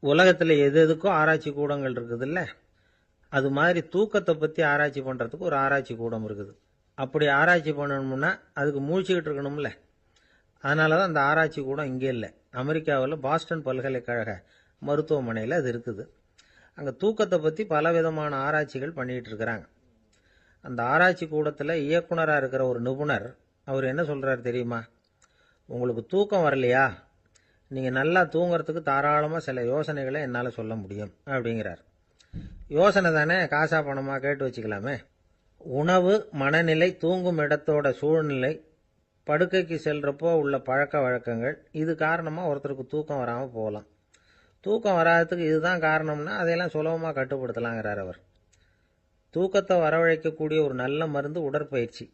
உலகத்தில் எது எதுக்கும் ஆராய்ச்சி கூடங்கள் இருக்குதுல்ல, அது மாதிரி தூக்கத்தை பற்றி ஆராய்ச்சி பண்ணுறதுக்கு ஒரு ஆராய்ச்சி கூடம் இருக்குது. அப்படி ஆராய்ச்சி பண்ணணும்னா அதுக்கு மூழ்கிக்கிட்டு இருக்கணும்ல. அதனால தான் அந்த ஆராய்ச்சி கூடம் இங்கே இல்லை. அமெரிக்காவில் பாஸ்டன் பல்கலைக்கழக மருத்துவமனையில் அது இருக்குது. அங்கே தூக்கத்தை பற்றி பலவிதமான ஆராய்ச்சிகள் பண்ணிகிட்டு இருக்கிறாங்க. அந்த ஆராய்ச்சி கூடத்தில் இயக்குனராக இருக்கிற ஒரு நிபுணர் அவர் என்ன சொல்கிறார் தெரியுமா? உங்களுக்கு தூக்கம் வரலையா, நீங்கள் நல்லா தூங்குறதுக்கு தாராளமாக சில யோசனைகளை என்னால் சொல்ல முடியும் அப்படிங்கிறார். யோசனை தானே, காசா பணமாக கேட்டு வச்சுக்கலாமே. உணவு, மனநிலை, தூங்கும் இடத்தோட சூழ்நிலை, படுக்கைக்கு செல்றப்போ உள்ள பழக்க வழக்கங்கள், இது காரணமாக ஒருத்தருக்கு தூக்கம் வராமல் போகலாம். தூக்கம் வராததுக்கு இதுதான் காரணம்னா அதையெல்லாம் சுலபமாக கட்டுப்படுத்தலாங்கிறார் அவர். தூக்கத்தை வரவழைக்கக்கூடிய ஒரு நல்ல மருந்து உடற்பயிற்சி.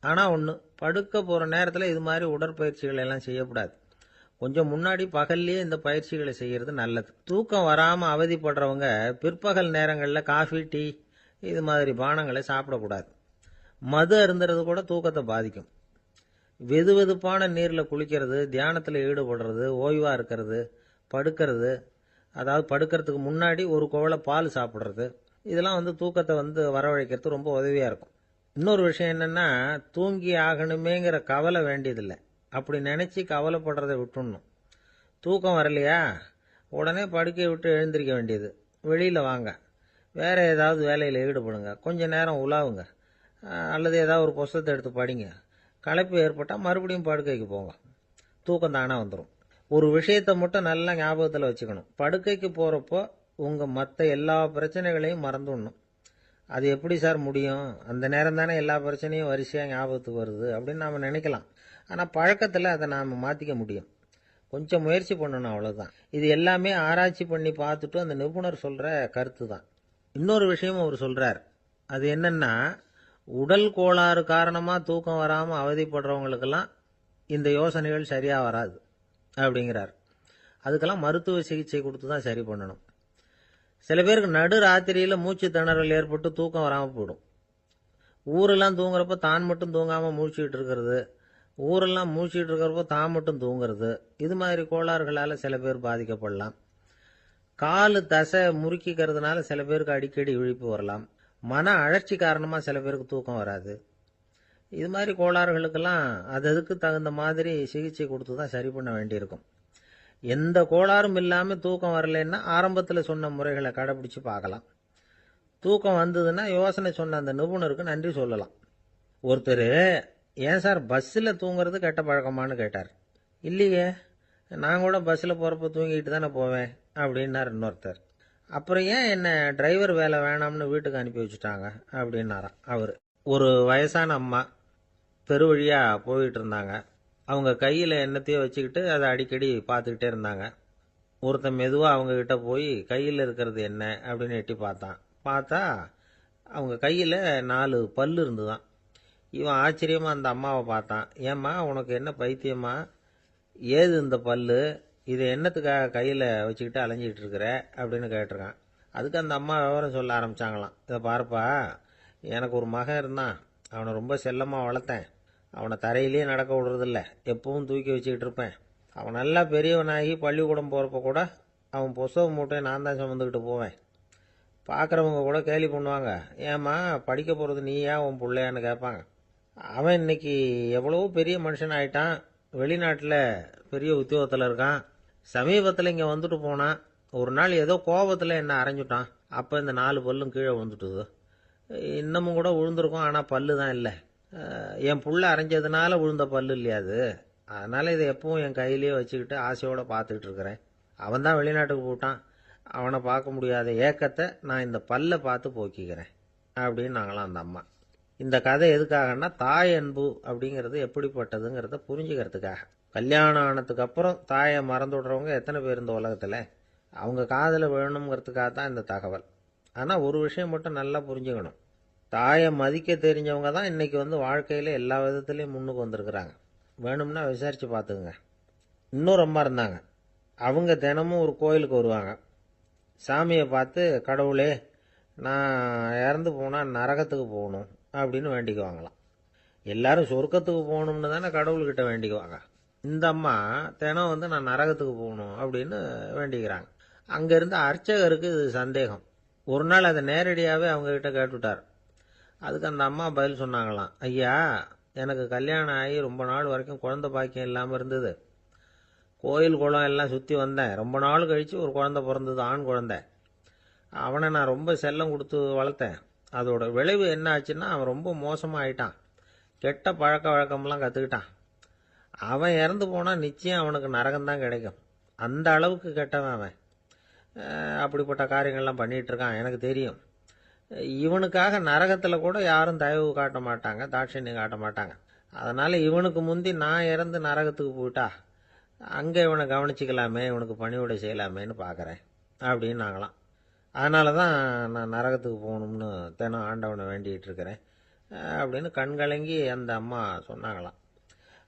ஆனால் ஒன்று, படுக்க போகிற நேரத்தில் இது மாதிரி உடற்பயிற்சிகள் எல்லாம் செய்யக்கூடாது. கொஞ்சம் முன்னாடி பகல்லையே இந்த பயிற்சிகளை செய்கிறது நல்லது. தூக்கம் வராமல் அவதிப்படுறவங்க பிற்பகல் நேரங்களில் காஃபி, டீ இது மாதிரி பானங்களை சாப்பிடக்கூடாது. மது அருந்துறது கூட தூக்கத்தை பாதிக்கும். வெது வெதுப்பான நீரில் குளிக்கிறது, தியானத்தில் ஈடுபடுறது, ஓய்வாக இருக்கிறது, படுக்கிறது, அதாவது படுக்கிறதுக்கு முன்னாடி ஒரு குவளை பால் சாப்பிட்றது, இதெல்லாம் தூக்கத்தை வரவழைக்கிறது ரொம்ப உதவியாக இருக்கும். இன்னொரு விஷயம் என்னென்னா, தூங்கி ஆகணுமேங்கிற கவலை வேண்டியதில்லை. அப்படி நினச்சி கவலைப்படுறதை விட்டுடணும். தூக்கம் வரலையா, உடனே படுக்கையை விட்டு எழுந்திருக்க வேண்டியது. வெளியில் வாங்க, வேறு ஏதாவது வேலையில் ஈடுபடுங்க, கொஞ்ச நேரம் உலாவுங்க, அல்லது ஏதாவது ஒரு புஸ்தகத்தை எடுத்து படிங்க. களைப்பு ஏற்பட்டால் மறுபடியும் படுக்கைக்கு போங்க. தூக்கம் தானே வந்துடும். ஒரு விஷயத்தை மட்டும் நல்லா ஞாபகத்தில் வச்சுக்கணும். படுக்கைக்கு போகிறப்போ உங்கள் மற்ற எல்லா பிரச்சனைகளையும் மறந்துடணும். அது எப்படி சார் முடியும்? அந்த நேரம் தானே எல்லா பிரச்சனையும் வரிசையாக ஞாபகத்துக்கு வருது அப்படின்னு நாம் நினைக்கலாம். ஆனால் பழக்கத்தில் அதை நாம் மாற்றிக்க முடியும். கொஞ்சம் முயற்சி பண்ணணும், அவ்வளோதான். இது எல்லாமே ஆராய்ச்சி பண்ணி பார்த்துட்டு அந்த நிபுணர் சொல்கிற கருத்து தான். இன்னொரு விஷயமும் அவர் சொல்கிறார். அது என்னென்னா, உடல் கோளாறு காரணமாக தூக்கம் வராமல் அவதிப்படுறவங்களுக்கெல்லாம் இந்த யோசனைகள் சரியாக வராது அப்படிங்கிறார். அதுக்கெல்லாம் மருத்துவ சிகிச்சை கொடுத்து தான் சரி பண்ணணும். சில பேருக்கு நடு ராத்திரியில் மூச்சு திணறல் ஏற்பட்டு தூக்கம் வராமல் போயிடும். ஊரெல்லாம் தூங்குறப்ப தான் மட்டும் தூங்காமல் மூழ்கிட்டு இருக்கிறது, ஊரெல்லாம் மூழ்கிட்டு இருக்கிறப்போ தான் மட்டும் தூங்குறது, இது மாதிரி கோளாறுகளால் சில பேர் பாதிக்கப்படலாம். காலு தசை முறுக்கிக்கிறதுனால சில பேருக்கு அடிக்கடி விழிப்பு வரலாம். மன அழற்சி காரணமாக சில பேருக்கு தூக்கம் வராது. இது மாதிரி கோளாறுகளுக்கெல்லாம் அதுக்கு தகுந்த மாதிரி சிகிச்சை கொடுத்து தான் சரி பண்ண வேண்டியிருக்கும். எந்த கோளாறும் இல்லாமல் தூக்கம் வரலைன்னா ஆரம்பத்தில் சொன்ன முறைகளை கடைபிடிச்சு பார்க்கலாம். தூக்கம் வந்ததுன்னா யோசனை சொன்ன அந்த நிபுணருக்கு நன்றி சொல்லலாம். ஒருத்தர், ஏன் சார் பஸ்ஸில் தூங்குறது கெட்ட பழக்கமானு கேட்டார். இல்லையே, நான் கூட பஸ்ஸில் போகிறப்ப தூங்கிட்டு தானே போவேன் அப்படின்னார் இன்னொருத்தர். அப்புறம் ஏன் என்ன டிரைவர் வேலை வேணாம்னு வீட்டுக்கு அனுப்பி வச்சுட்டாங்க அப்படின்னாராம் அவர். ஒரு வயசான அம்மா தெரு வழியாக போயிட்டு இருந்தாங்க. அவங்க கையில் எண்ணத்தையோ வச்சுக்கிட்டு அதை அடிக்கடி பார்த்துக்கிட்டே இருந்தாங்க. ஒருத்தன் மெதுவாக அவங்கக்கிட்ட போய் கையில் இருக்கிறது என்ன அப்படின்னு எட்டி பார்த்தா அவங்க கையில் 4 பல்லு இருந்துதான். இவன் ஆச்சரியமாக அந்த அம்மாவை பார்த்தான். ஏம்மா, உனக்கு என்ன பைத்தியமா, ஏது இந்த பல்லு, இதை என்னத்துக்காக கையில் வச்சுக்கிட்டு அலைஞ்சிக்கிட்டு இருக்கிற அப்படின்னு கேட்டிருக்கான். அதுக்கு அந்த அம்மா விவரம் சொல்ல ஆரம்பித்தாங்களாம். இதை பாருப்பா, எனக்கு ஒரு மகன் இருந்தான், அவனை ரொம்ப செல்லமாக வளர்த்தேன். அவனை தரையிலேயே நடக்க விடுறதில்ல, எப்பவும் தூக்கி வச்சுக்கிட்டு இருப்பேன். அவன் நல்லா பெரியவனாகி பள்ளிக்கூடம் போகிறப்ப கூட அவன் புஸ்தக மூட்டையை நான் தான் சுமந்துக்கிட்டு போவேன். பார்க்குறவங்க கூட கேலி பண்ணுவாங்க, ஏம்மா படிக்க போகிறது நீயா உன் பிள்ளையான்னு கேட்பாங்க. அவன் இன்னைக்கு எவ்வளவோ பெரிய மனுஷன் ஆயிட்டான், வெளிநாட்டில் பெரிய உத்தியோகத்தில் இருக்கான். சமீபத்தில் இங்கே வந்துட்டு போனான். ஒரு நாள் ஏதோ கோபத்தில் என்ன அரைஞ்சுட்டான். அப்போ இந்த 4 பல்லும் கீழே விழுந்துட்டுது. இன்னமும் கூட விழுந்திருக்கும், ஆனால் பல்லு தான் இல்லை. என் புள்ள அரைஞ்சதுனால விழுந்த பல்லு இல்லையா அது, அதனால் இதை எப்பவும் என் கையிலேயே வச்சுக்கிட்டு ஆசையோடு பார்த்துக்கிட்டு இருக்கிறேன். அவன் தான் வெளிநாட்டுக்கு போட்டான், அவனை பார்க்க முடியாத ஏக்கத்தை நான் இந்த பல்லை பார்த்து போக்கிக்கிறேன் அப்படின்னு நாங்களாம் அந்த அம்மா. இந்த கதை எதுக்காகன்னா, தாய் அன்பு அப்படிங்கிறது எப்படிப்பட்டதுங்கிறத புரிஞ்சுக்கிறதுக்காக. கல்யாணம் ஆனதுக்கு அப்புறம் தாயை மறந்து விடுறவங்க எத்தனை பேர் இந்த உலகத்தில்? அவங்க காதில் விழணுங்கிறதுக்காக தான் இந்த தகவல். ஆனால் ஒரு விஷயம் மட்டும் நல்லா புரிஞ்சுக்கணும், தாயை மதிக்க தெரிஞ்சவங்க தான் இன்றைக்கி வாழ்க்கையில் எல்லா விதத்துலேயும் முன்னுக்கு வந்திருக்கிறாங்க. வேணும்னா விசாரித்து பார்த்துக்குங்க. இன்னொரு அம்மா இருந்தாங்க. அவங்க தினமும் ஒரு கோயிலுக்கு வருவாங்க. சாமியை பார்த்து, கடவுளே நான் இறந்து போனால் நரகத்துக்கு போகணும் அப்படின்னு வேண்டிக்குவாங்களாம். எல்லாரும் சொர்க்கத்துக்கு போகணும்னு தானே கடவுள்கிட்ட வேண்டிக்குவாங்க. இந்த அம்மா தினம் நான் நரகத்துக்கு போகணும் அப்படின்னு வேண்டிக்கிறாங்க. அங்க இருந்த அர்ச்சகருக்கு இது சந்தேகம். ஒரு நாள் அதை நேரடியாகவே அவங்க கிட்ட கேட்டுவிட்டார். அதுக்கு அந்த அம்மா பதில் சொன்னாங்களாம், ஐயா, எனக்கு கல்யாணம் ஆகி ரொம்ப நாள் வரைக்கும் குழந்தை பாக்கியம் இல்லாமல் இருந்தது. கோயில் குளம் எல்லாம் சுற்றி வந்தேன். ரொம்ப நாள் கழித்து ஒரு குழந்தை பிறந்தது, ஆண் குழந்தை. அவனை நான் ரொம்ப செல்லம் கொடுத்து வளர்த்தேன். அதோட விளைவு என்ன ஆச்சுன்னா, அவன் ரொம்ப மோசமாக ஆயிட்டான். கெட்ட பழக்க வழக்கம்லாம் கற்றுக்கிட்டான். அவன் இறந்து போனால் நிச்சயம் அவனுக்கு நரகம்தான் கிடைக்கும். அந்த அளவுக்கு கெட்டவன் அவன். அப்படிப்பட்ட காரியங்கள்லாம் பண்ணிகிட்டு இருக்கான், எனக்கு தெரியும். இவனுக்காக நரகத்தில் கூட யாரும் தயவு காட்ட மாட்டாங்க, தாட்சண்யம் காட்ட மாட்டாங்க. அதனால் இவனுக்கு முந்தி நான் இறந்து நரகத்துக்கு போயிட்டா அங்கே இவனை கவனிச்சிக்கலாமே, இவனுக்கு பணிவிடை செய்யலாமேன்னு பார்க்குறேன் அப்படின்னு நாங்களாம். அதனால தான் நான் நரகத்துக்கு போகணும்னு தினம் ஆண்டவனை வேண்டிகிட்டு இருக்கிறேன் அப்படின்னு கண்கலங்கி அந்த அம்மா சொன்னாங்களாம்.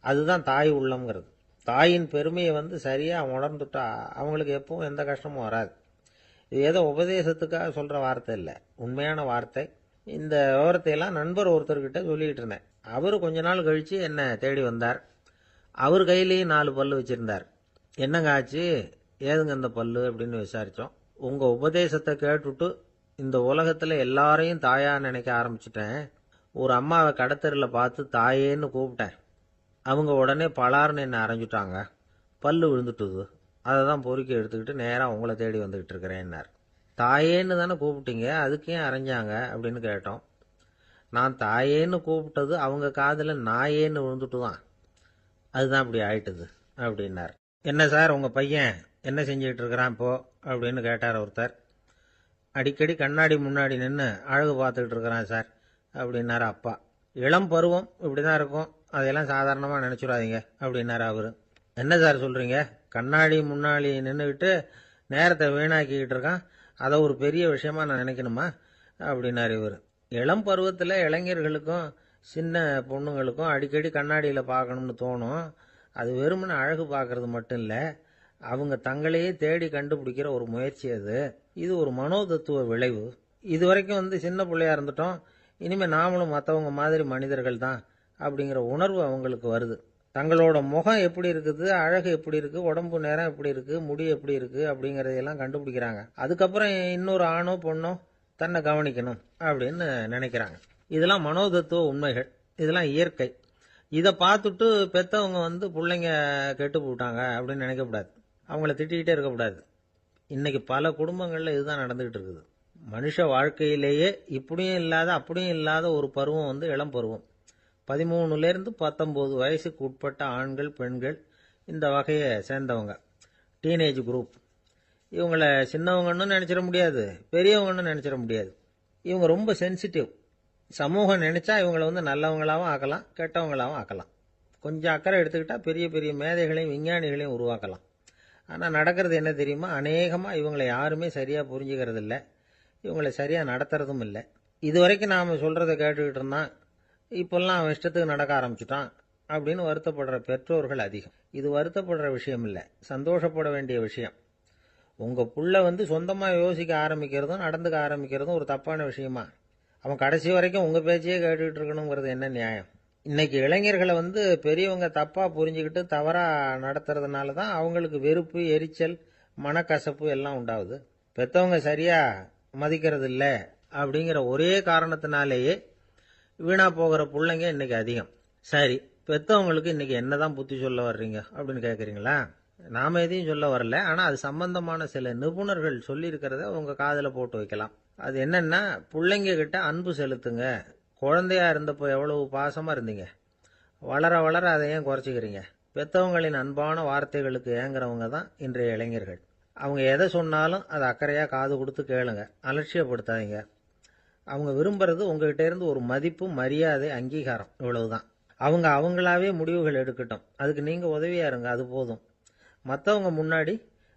அதுதான் தாய் உள்ளம்ங்கிறது. தாயின் பெருமையை சரியாக உணர்ந்துட்டா அவங்களுக்கு எப்பவும் எந்த கஷ்டமும் வராது. இது ஏதோ உபதேசத்துக்காக சொல்கிற வார்த்தை இல்லை, உண்மையான வார்த்தை. இந்த விவரத்தையெல்லாம் நண்பர் ஒருத்தர்கிட்ட சொல்லிகிட்டு இருந்தேன். அவர் கொஞ்ச நாள் கழித்து என்னை தேடி வந்தார். அவர் கையிலேயும் 4 பல்லு வச்சுருந்தார். என்னங்க ஆச்சு, ஏதுங்க இந்த பல்லு அப்படின்னு விசாரித்தோம். உங்கள் உபதேசத்தை கேட்டுட்டு இந்த உலகத்தில் எல்லாரையும் தாயாக நினைக்க ஆரம்பிச்சிட்டேன். ஒரு அம்மாவை கடத்தரில் பார்த்து தாயேன்னு கூப்பிட்டேன். அவங்க உடனே பலார்னு என்னை அரைஞ்சிட்டாங்க. பல்லு விழுந்துட்டுது. அதை தான் பொறுக்கி எடுத்துக்கிட்டு நேராக உங்களை தேடி வந்துக்கிட்டு இருக்கிறேன்னார். தாயேன்னு தானே கூப்பிட்டீங்க, அதுக்கு ஏன் அரைஞ்சாங்க அப்படின்னு கேட்டோம். நான் தாயேன்னு கூப்பிட்டது அவங்க காதில் நாயேன்னு விழுந்துட்டு தான், அதுதான் அப்படி ஆயிட்டுது அப்படின்னார். என்ன சார், உங்கள் பையன் என்ன செஞ்சுக்கிட்டு இருக்கிறான் இப்போ அப்படின்னு கேட்டார் ஒருத்தர். அடிக்கடி கண்ணாடி முன்னாடி நின்று அழகு பார்த்துக்கிட்டு இருக்கிறான் சார் அப்படின்னாரு அப்பா. இளம் பருவம் இப்படி தான் இருக்கும், அதையெல்லாம் சாதாரணமாக நினச்சிடாதீங்க அப்படின்னாரு அவர். என்ன சார் சொல்கிறீங்க, கண்ணாடி முன்னாடி நின்றுக்கிட்டு நேரத்தை வீணாக்கிக்கிட்டு இருக்கான், அதை ஒரு பெரிய விஷயமா நான் நினைக்கணுமா அப்படின்னாரு இவர். இளம் பருவத்தில் இளைஞர்களுக்கும் சின்ன பொண்ணுங்களுக்கும் அடிக்கடி கண்ணாடியில் பார்க்கணும்னு தோணும். அது வெறுமனே அழகு பார்க்கறது மட்டும் இல்லை, அவங்க தங்களையே தேடி கண்டுபிடிக்கிற ஒரு முயற்சி அது. இது ஒரு மனோதத்துவ விளைவு. இது வரைக்கும் சின்ன பிள்ளையா இருந்துட்டோம், இனிமேல் நாமளும் மற்றவங்க மாதிரி மனிதர்கள் தான் அப்படிங்கிற உணர்வு அவங்களுக்கு வருது. தங்களோட முகம் எப்படி இருக்குது, அழகு எப்படி இருக்குது, உடம்பு நேரம் எப்படி இருக்குது, முடி எப்படி இருக்குது அப்படிங்கிறதையெல்லாம் கண்டுபிடிக்கிறாங்க. அதுக்கப்புறம் இன்னொரு ஆணோ பொண்ணோ தன்னை கவனிக்கணும் அப்படின்னு நினைக்கிறாங்க. இதெல்லாம் மனோதத்துவ உண்மைகள், இதெல்லாம் இயற்கை. இதை பார்த்துட்டு பெற்றவங்க பிள்ளைங்க கெட்டு போட்டாங்க அப்படின்னு நினைக்கக்கூடாது, அவங்கள திட்டிக்கிட்டே இருக்கக்கூடாது. இன்னைக்கு பல குடும்பங்களில் இதுதான் நடந்துகிட்டு இருக்குது. மனுஷ வாழ்க்கையிலேயே இப்படியும் இல்லாத அப்படியும் இல்லாத ஒரு பருவம் இளம் பருவம். 13லேருந்து 19 வயசுக்கு உட்பட்ட ஆண்கள் பெண்கள் இந்த வகையை சேர்ந்தவங்க, டீனேஜ் குரூப். இவங்கள சின்னவங்கன்னு நினச்சிட முடியாது, பெரியவங்கன்னு நினச்சிட முடியாது. இவங்க ரொம்ப சென்சிட்டிவ். சமூகம் நினைச்சா இவங்களை நல்லவங்களாகவும் ஆக்கலாம், கெட்டவங்களாகவும் ஆக்கலாம். கொஞ்சம் அக்கறை எடுத்துக்கிட்டால் பெரிய பெரிய மேதைகளையும் விஞ்ஞானிகளையும் உருவாக்கலாம். ஆனால் நடக்கிறது என்ன தெரியுமா, அநேகமாக இவங்களை யாருமே சரியாக புரிஞ்சுக்கிறது இல்லை, இவங்களை சரியாக நடத்துறதும் இல்லை. இது வரைக்கும் நாம் சொல்கிறத கேட்டுக்கிட்டு இருந்தான், இப்போல்லாம் அவன் இஷ்டத்துக்கு நடக்க ஆரம்பிச்சுட்டான் அப்படின்னு வருத்தப்படுற பெற்றோர்கள் அதிகம். இது வருத்தப்படுற விஷயம் இல்லை, சந்தோஷப்பட வேண்டிய விஷயம். உங்கள் புள்ள சொந்தமாக யோசிக்க ஆரம்பிக்கிறதும் நடந்துக்க ஆரம்பிக்கிறதும் ஒரு தப்பான விஷயமா? அவன் கடைசி வரைக்கும் உங்கள் பேச்சையே கேட்டுக்கிட்டு இருக்கணுங்கிறது என்ன நியாயம்? இன்னைக்கு இளைஞர்களை பெரியவங்க தப்பாக புரிஞ்சுக்கிட்டு தவறாக நடத்துறதுனால தான் அவங்களுக்கு வெறுப்பு, எரிச்சல், மனக்கசப்பு எல்லாம் உண்டாகுது. பெற்றவங்க சரியாக மதிக்கிறது இல்லை அப்படிங்கிற ஒரே காரணத்தினாலேயே வீணா போகிற பிள்ளைங்க இன்னைக்கு அதிகம். சரி, பெற்றவங்களுக்கு இன்னைக்கு என்னதான் புத்தி சொல்ல வர்றீங்க அப்படின்னு கேட்குறீங்களா? நாம எதையும் சொல்ல வரல, ஆனால் அது சம்பந்தமான சில நிபுணர்கள் சொல்லியிருக்கிறத உங்கள் காதில் போட்டு வைக்கலாம். அது என்னன்னா, பிள்ளைங்க கிட்ட அன்பு செலுத்துங்க. குழந்தையா இருந்தப்போ எவ்வளவு பாசமாக இருந்தீங்க, வளர வளர அதை ஏன் குறைச்சிக்கிறீங்க? பெற்றவங்களின் அன்பான வார்த்தைகளுக்கு ஏங்குறவங்க தான் இன்றைய இளைஞர்கள். அவங்க எதை சொன்னாலும் அதை அக்கறையாக காது கொடுத்து கேளுங்க, அலட்சியப்படுத்தாதீங்க. அவங்க விரும்புறது உங்ககிட்ட இருந்து ஒரு மதிப்பு, மரியாதை, அங்கீகாரம், இவ்வளவுதான். அவங்க அவங்களாவே முடிவுகள் எடுக்கட்டும், அதுக்கு நீங்கள் உதவியா இருங்க, அது போதும். மற்றவங்க முன்னாடி,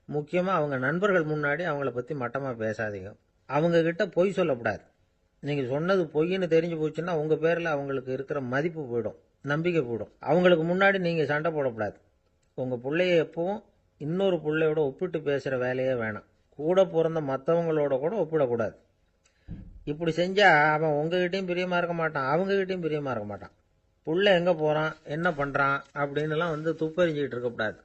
முக்கியமாக அவங்க நண்பர்கள் முன்னாடி அவங்கள பற்றி மட்டமாக பேசாதீங்க. அவங்கக்கிட்ட பொய் சொல்லக்கூடாது. நீங்கள் சொன்னது பொய்ன்னு தெரிஞ்சு போச்சுன்னா உங்கள் பேரில் அவங்களுக்கு இருக்கிற மதிப்பு போயிடும், நம்பிக்கை போயிடும். அவங்களுக்கு முன்னாடி நீங்கள் சண்டை போடக்கூடாது. உங்கள் பிள்ளைய எப்பவும் இன்னொரு பிள்ளையோட ஒப்பிட்டு பேசுகிற வேலையே வேணாம். கூட பிறந்த மற்றவங்களோட கூட ஒப்பிடக்கூடாது. இப்படி செஞ்சால் அவன் உங்ககிட்டையும் பிரியமாக இருக்க மாட்டான், அவங்ககிட்டையும் பிரியமாக இருக்க மாட்டான். புள்ள எங்கே போகிறான், என்ன பண்ணுறான் அப்படின்னுலாம் துப்பறிஞ்சிக்கிட்டு இருக்கக்கூடாது.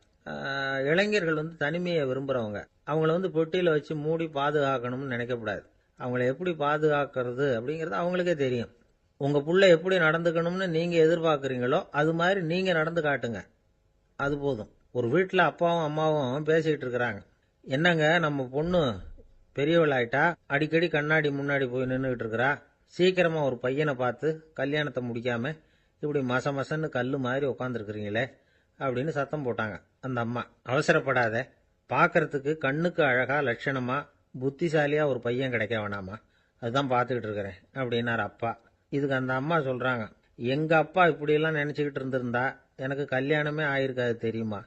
இளைஞர்கள் வந்து தனிமையை விரும்புகிறவங்க. அவங்கள வந்து பெட்டியில் வச்சு மூடி பாதுகாக்கணும்னு நினைக்கக்கூடாது. அவங்கள எப்படி பாதுகாக்கிறது அப்படிங்கிறது அவங்களுக்கே தெரியும். உங்கள் புள்ள எப்படி நடந்துக்கணும்னு நீங்கள் எதிர்பார்க்குறீங்களோ அது மாதிரி நீங்கள் நடந்து காட்டுங்க, அது போதும். ஒரு வீட்டில் அப்பாவும் அம்மாவும் பேசிக்கிட்டு இருக்கிறாங்க. என்னங்க, நம்ம பொண்ணு பெரியவளாயிட்டா, அடிக்கடி கண்ணாடி முன்னாடி போய் நின்றுக்கிட்டு இருக்கிறா, சீக்கிரமா ஒரு பையனை பார்த்து கல்யாணத்தை முடிக்காம இப்படி மசன்னு கல்லு மாதிரி உட்காந்துருக்குறீங்களே அப்படின்னு சத்தம் போட்டாங்க. அந்த அம்மா, அவசரப்படாத, பார்க்கறதுக்கு கண்ணுக்கு அழகா லட்சணமா புத்திசாலியா ஒரு பையன் கிடைக்க வேணாமா, அதுதான் பார்த்துக்கிட்டு இருக்கிறேன் அப்படின்னாரு அப்பா. இதுக்கு அந்த அம்மா சொல்றாங்க, எங்க அப்பா இப்படியெல்லாம் நினைச்சுக்கிட்டு இருந்திருந்தா எனக்கு கல்யாணமே ஆயிருக்காது தெரியுமா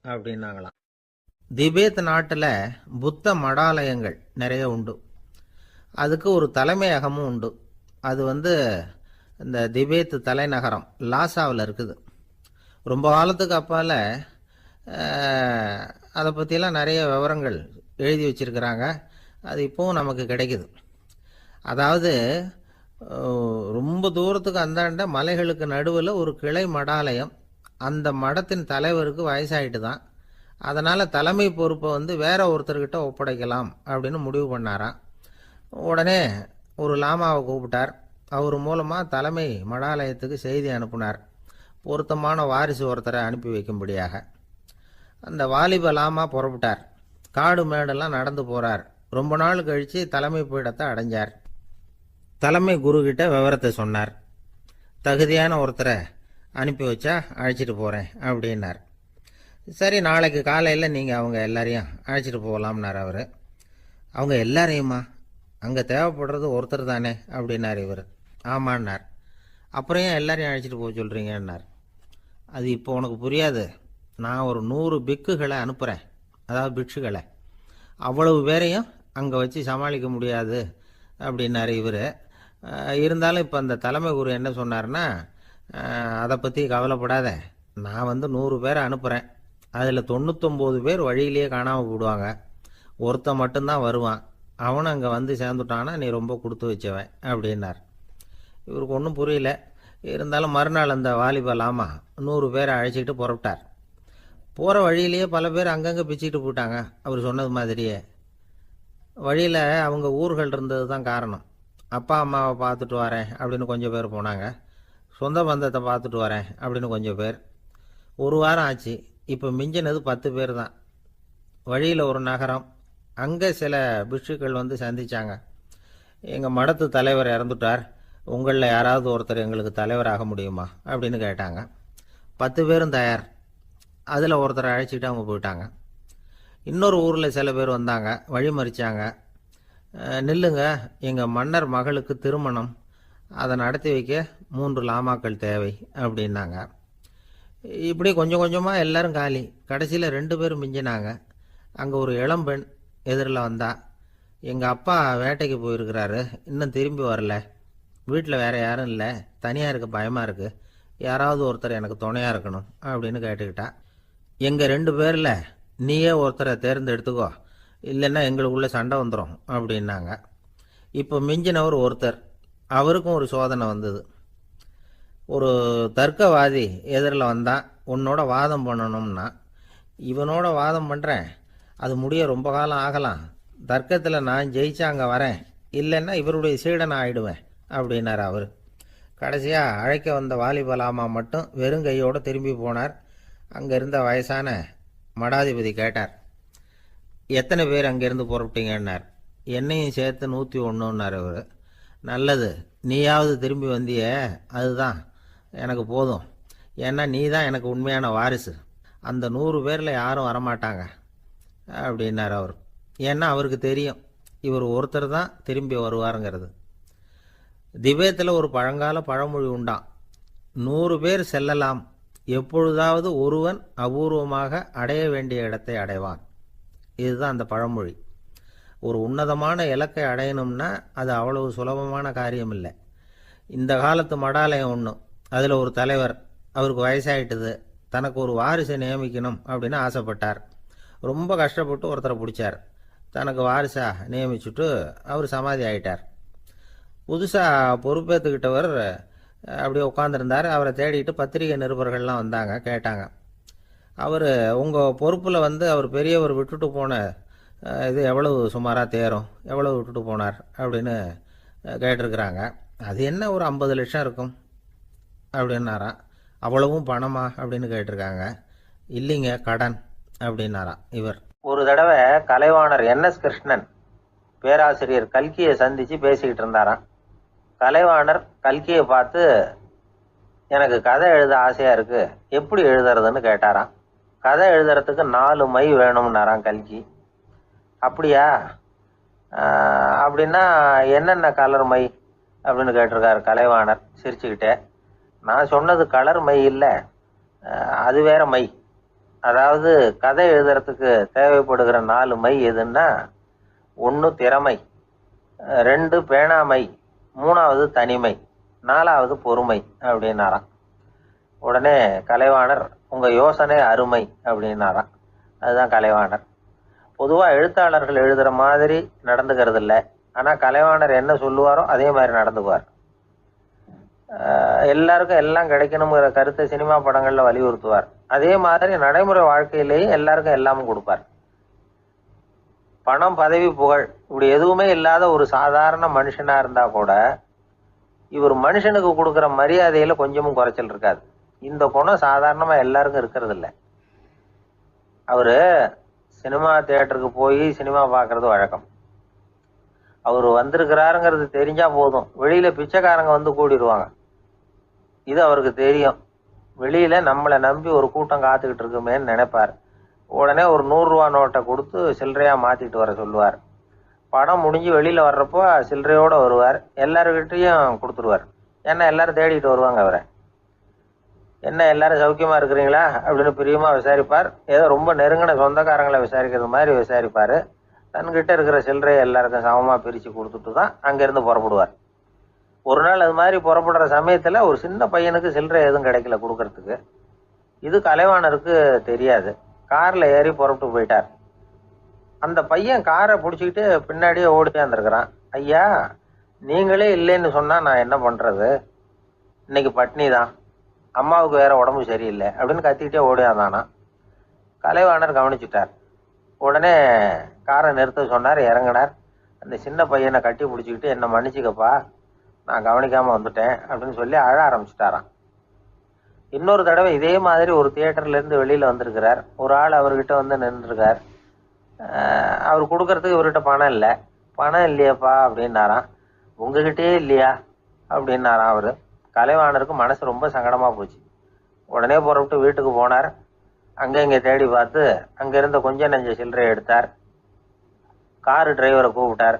அப்படின்னாங்களாம். திபேத் நாட்டில் புத்த மடாலயங்கள் நிறைய உண்டு. அதுக்கு ஒரு தலைமையகமும் உண்டு. அது வந்து இந்த திபேத் தலைநகரம் லாசாவில் இருக்குது. ரொம்ப காலத்துக்கு அப்பால் அதை பற்றியெல்லாம் நிறைய விவரங்கள் எழுதி வச்சிருக்கிறாங்க. அது இப்போவும் நமக்கு கிடைக்குது. அதாவது ரொம்ப தூரத்துக்கு அந்தாண்ட மலைகளுக்கு நடுவில் ஒரு கிளை மடாலயம். அந்த மடத்தின் தலைவருக்கு வயசாயிட்டு தான். அதனால் தலைமை பொறுப்பை வந்து வேற ஒருத்தர்கிட்ட ஒப்படைக்கலாம் அப்படின்னு முடிவு பண்ணாராம். உடனே ஒரு லாமாவை கூப்பிட்டார். அவர் மூலமாக தலைமை மடாலயத்துக்கு செய்தி அனுப்புனார், பொருத்தமான வாரிசு ஒருத்தரை அனுப்பி வைக்கும்படியாக. அந்த வாலிப லாமா புறப்பட்டார். காடு மேடெல்லாம் நடந்து போகிறார். ரொம்ப நாள் கழித்து தலைமை பீடத்தை அடைஞ்சார். தலைமை குருக்கிட்ட விவரத்தை சொன்னார். தகுதியான ஒருத்தரை அனுப்பி வச்சா அழைச்சிட்டு போகிறேன் அப்படின்னார். சரி, நாளைக்கு காலையில் நீங்கள் அவங்க எல்லாரையும் அழைச்சிட்டு போகலாம்னார் அவர். அவங்க எல்லாரையுமா? அங்கே தேவைப்படுறது ஒருத்தர் தானே அப்படின்னார் இவர். ஆமான்னார். அப்புறம் ஏன் எல்லாரையும் அழைச்சிட்டு போக சொல்கிறீங்கன்னார். அது இப்போ உனக்கு புரியாது. நான் ஒரு 100 பிக்குகளை அனுப்புகிறேன், அதாவது பிட்சுகளை. அவ்வளவு பேரையும் அங்கே வச்சு சமாளிக்க முடியாது அப்படின்னார் இவர். இருந்தாலும் இப்போ அந்த தலைமை குரு என்ன சொன்னார்னா, அதை பற்றி கவலைப்படாத, நான் வந்து 100 பேரை அனுப்புகிறேன். அதில் 99 பேர் வழியிலேயே காணாமல் போடுவாங்க, ஒருத்தன் மட்டும்தான் வருவான். அவனும் அங்கே வந்து சேர்ந்துட்டானா நீ ரொம்ப கொடுத்து வச்சவன் அப்படின்னார். இவருக்கு ஒன்றும் புரியல. இருந்தாலும் மறுநாள் அந்த வாலிபலாமா 100 பேரை அழைச்சிக்கிட்டு புறப்பட்டார். போகிற வழியிலேயே பல பேர் அங்கங்கே பிச்சுக்கிட்டு போயிட்டாங்க. அவர் சொன்னது மாதிரியே வழியில் அவங்க ஊர்கள் இருந்தது தான் காரணம். அப்பா அம்மாவை பார்த்துட்டு வரேன் அப்படின்னு கொஞ்சம் பேர் போனாங்க. சொந்த பந்தத்தை பார்த்துட்டு வரேன் அப்படின்னு கொஞ்சம் பேர். ஒரு வாரம் ஆச்சு. இப்போ மிஞ்சினது 10 பேர் தான். வழியில் ஒரு நகரம். அங்கே சில பிட்சுக்கள் வந்து சந்திச்சாங்க. எங்கள் மடத்து தலைவர் இறந்துட்டார், உங்களில் யாராவது ஒருத்தர் எங்களுக்கு தலைவராக முடியுமா அப்படின்னு கேட்டாங்க. 10 பேரும் தயார். அதில் ஒருத்தரை அழைச்சிட்டு அவங்க போயிட்டாங்க. இன்னொரு ஊரில் சில பேர் வந்தாங்க, வழி மறிச்சாங்க. நில்லுங்க, எங்கள் மன்னர் மகளுக்கு திருமணம், அதை நடத்தி வைக்க 3 லாமாக்கள் தேவை அப்படின்னாங்க. இப்படி கொஞ்சம் கொஞ்சமாக எல்லாரும் காலி. கடைசியில் 2 பேரும் மிஞ்சினாங்க. அங்கே ஒரு இளம்பெண் எதிரில் வந்தா. எங்கள் அப்பா வேட்டைக்கு போயிருக்கிறாரு, இன்னும் திரும்பி வரல, வீட்டில் வேறு யாரும் இல்லை, தனியாக இருக்க பயமாக இருக்குது, யாராவது ஒருத்தர் எனக்கு துணையாக இருக்கணும் அப்படின்னு கேட்டுக்கிட்டா. எங்கள் 2 பேரில் நீயே ஒருத்தரை தேர்ந்தெடுத்துக்கோ, இல்லைன்னா எங்களுக்குள்ளே சண்டை வந்துடும் அப்படின்னாங்க. இப்போ மிஞ்சினவர் ஒருத்தர். அவருக்கும் ஒரு சோதனை வந்தது. ஒரு தர்க்கவாதி எதிரில் வந்தான். உன்னோட வாதம் பண்ணணும்னா. இவனோட வாதம் பண்ணுறேன், அது முடிய ரொம்ப காலம் ஆகலாம், தர்க்கத்தில் நான் ஜெயிச்சா அங்கே வரேன், இல்லைன்னா இவருடைய சீடனை ஆயிடுவேன் அப்படின்னார் அவர். கடைசியாக அழைக்க வந்த வாலிபலாமா மட்டும் வெறுங்கையோடு திரும்பி போனார். அங்கே இருந்த வயசான மடாதிபதி கேட்டார், எத்தனை பேர் அங்கேருந்து புறப்பட்டீங்கன்னார். என்னையும் சேர்த்து 101ன்னார் அவர். நல்லது, நீயாவது திரும்பி வந்திய, அதுதான் எனக்கு போதும். ஏன்னா நீ தான் எனக்கு உண்மையான வாரிசு. அந்த 100 பேரில் யாரும் வரமாட்டாங்க அப்படின்னார் அவர். ஏன்னா அவருக்கு தெரியும் இவர் ஒருத்தர் தான் திரும்பி வருவாருங்கிறது. திபேத்தில் ஒரு பழங்கால பழமொழி உண்டாம், 100 பேர் செல்லலாம், எப்பொழுதாவது ஒருவன் அபூர்வமாக அடைய வேண்டிய இடத்தை அடைவான். இதுதான் அந்த பழமொழி. ஒரு உன்னதமான இலக்கை அடையணும்னா அது அவ்வளவு சுலபமான காரியம் இல்லை. இந்த காலத்து மடாலயம் ஒன்று, அதில் ஒரு தலைவர், அவருக்கு வயசாயிட்டுது, தனக்கு ஒரு வாரிசை நியமிக்கணும் அப்படின்னு ஆசைப்பட்டார். ரொம்ப கஷ்டப்பட்டு ஒருத்தரை பிடிச்சார். தனக்கு வாரிசாக நியமிச்சுட்டு அவர் சமாதி ஆயிட்டார். புதுசாக பொறுப்பேற்றுக்கிட்டவர் அப்படியே உட்காந்துருந்தார். அவரை தேடிட்டு பத்திரிகை நிருபர்கள்லாம் வந்தாங்க, கேட்டாங்க. அவர் உங்கள் பொறுப்பில் வந்து அவர் பெரியவர் விட்டுட்டு போன இது எவ்வளவு சுமாராக தேரும், எவ்வளவு விட்டுட்டு போனார் அப்படின்னு கேட்டிருக்கிறாங்க. அது என்ன ஒரு 50 லட்சம் இருக்கும் அப்படின்னாராம். அவ்வளவும் பணமா அப்படின்னு கேட்டிருக்காங்க. இல்லைங்க, கடன் அப்படின்னாராம் இவர். ஒரு தடவை கலைவாணர் என்எஸ் கிருஷ்ணன் பேராசிரியர் கல்கியை சந்தித்து பேசிக்கிட்டு இருந்தாராம். கலைவாணர் கல்கியை பார்த்து, எனக்கு கதை எழுத ஆசையாக இருக்குது, எப்படி எழுதுறதுன்னு கேட்டாராம். கதை எழுதுறதுக்கு 4 மை வேணும்னாராம் கல்கி. அப்படியா, அப்படின்னா என்னென்ன கலர் மை அப்படின்னு கேட்டிருக்காரு கலைவாணர் சிரிச்சுக்கிட்டே. நான் சொன்னது கலர் மை இல்லை, அது வேற மை. அதாவது கதை எழுதுறதுக்கு தேவைப்படுகிற 4 மை எதுன்னா, 1 திறமை, 2 பேணாமை, 3வது தனிமை, 4வது பொறுமை அப்படின்னாராம். உடனே கலைவாணர், உங்கள் யோசனை அருமை அப்படின்னாராம். அதுதான் கலைவாணர். பொதுவாக எழுத்தாளர்கள் எழுதுகிற மாதிரி நடந்துக்கிறது இல்லை. ஆனால் கலைவாணர் என்ன சொல்லுவாரோ அதே மாதிரி நடந்துக்குவார். எல்லாருக்கும் எல்லாம் கிடைக்கணுங்கிற கருத்தை சினிமா படங்களில் வலியுறுத்துவார். அதே மாதிரி நடைமுறை வாழ்க்கையிலேயும் எல்லாருக்கும் எல்லாமும் கொடுப்பார். பணம், பதவி, புகழ் இப்படி எதுவுமே இல்லாத ஒரு சாதாரண மனுஷனாக இருந்தால் கூட இவர் மனுஷனுக்கு கொடுக்குற மரியாதையில் கொஞ்சமும் குறைச்சல் இருக்காது. இந்த குணம் சாதாரணமாக எல்லாருக்கும் இருக்கிறது இல்லை. அவர் சினிமா தியேட்டருக்கு போய் சினிமா பார்க்கறது வழக்கம். அவர் வந்திருக்கிறாருங்கிறது தெரிஞ்சால் போதும், வெளியில் பிச்சைக்காரங்க வந்து கூடிடுவாங்க. இது அவருக்கு தெரியும். வெளியில் நம்மளை நம்பி ஒரு கூட்டம் காத்துக்கிட்டு இருக்குமேன்னு நினைப்பார். உடனே ஒரு 100 ரூபா நோட்டை கொடுத்து சில்லறையாக மாற்றிட்டு வர சொல்லுவார். படம் முடிஞ்சு வெளியில் வர்றப்போ சில்லறையோடு வருவார். எல்லாருக்கிட்டையும் கொடுத்துருவார். ஏன்னா எல்லாரும் தேடிட்டு வருவாங்க அவரை. என்ன எல்லாரும் சௌக்கியமாக இருக்கிறீங்களா அப்படின்னு பிரியமாக விசாரிப்பார். ஏதோ ரொம்ப நெருங்கின சொந்தக்காரங்களை விசாரிக்கிறது மாதிரி விசாரிப்பார். தன்கிட்ட இருக்கிற சில்லறையை எல்லாருக்கும் சமமாக பிரித்து கொடுத்துட்டு தான் அங்கேருந்து புறப்படுவார். ஒரு நாள் அது மாதிரி புறப்படுற சமயத்தில் ஒரு சின்ன பையனுக்கு சில்லறை எதுவும் கிடைக்கல கொடுக்கறதுக்கு. இது கலைவாணருக்கு தெரியாது. காரில் ஏறி புறப்பட்டு போயிட்டார். அந்த பையன் காரை பிடிச்சிக்கிட்டு பின்னாடியே ஓடியாந்துருக்கிறான். ஐயா, நீங்களே இல்லைன்னு சொன்னால் நான் என்ன பண்ணுறது, இன்னைக்கு பட்னி தான், அம்மாவுக்கு வேற உடம்பு சரியில்லை அப்படின்னு கத்திக்கிட்டே ஓடியாந்தானா. கலைவாணர் கவனிச்சுட்டார். உடனே காரை நிறுத்த சொன்னார். இறங்கினார். அந்த சின்ன பையனை கட்டி பிடிச்சிக்கிட்டு, என்னை மன்னிச்சுக்கப்பா, நான் கவனிக்காமல் வந்துட்டேன் அப்படின்னு சொல்லி அழ ஆரம்பிச்சிட்டாராம். இன்னொரு தடவை இதே மாதிரி ஒரு தியேட்டர்லேருந்து வெளியில் வந்திருக்கிறார். ஒரு ஆள் அவர்கிட்ட வந்து நின்றுருக்கார். அவர் கொடுக்கறதுக்கு இவர்கிட்ட பணம் இல்லை. பணம் இல்லையாப்பா அப்படின்னாராம். உங்ககிட்டே இல்லையா அப்படின்னாராம் அவர். கலைவாணருக்கு மனசு ரொம்ப சங்கடமாக போச்சு. உடனே புறப்பட்டு வீட்டுக்கு போனார். அங்கே இங்கே தேடி பார்த்து அங்கேருந்த கொஞ்சம் நெஞ்ச சில்லறை எடுத்தார். காரு டிரைவரை கூப்பிட்டார்.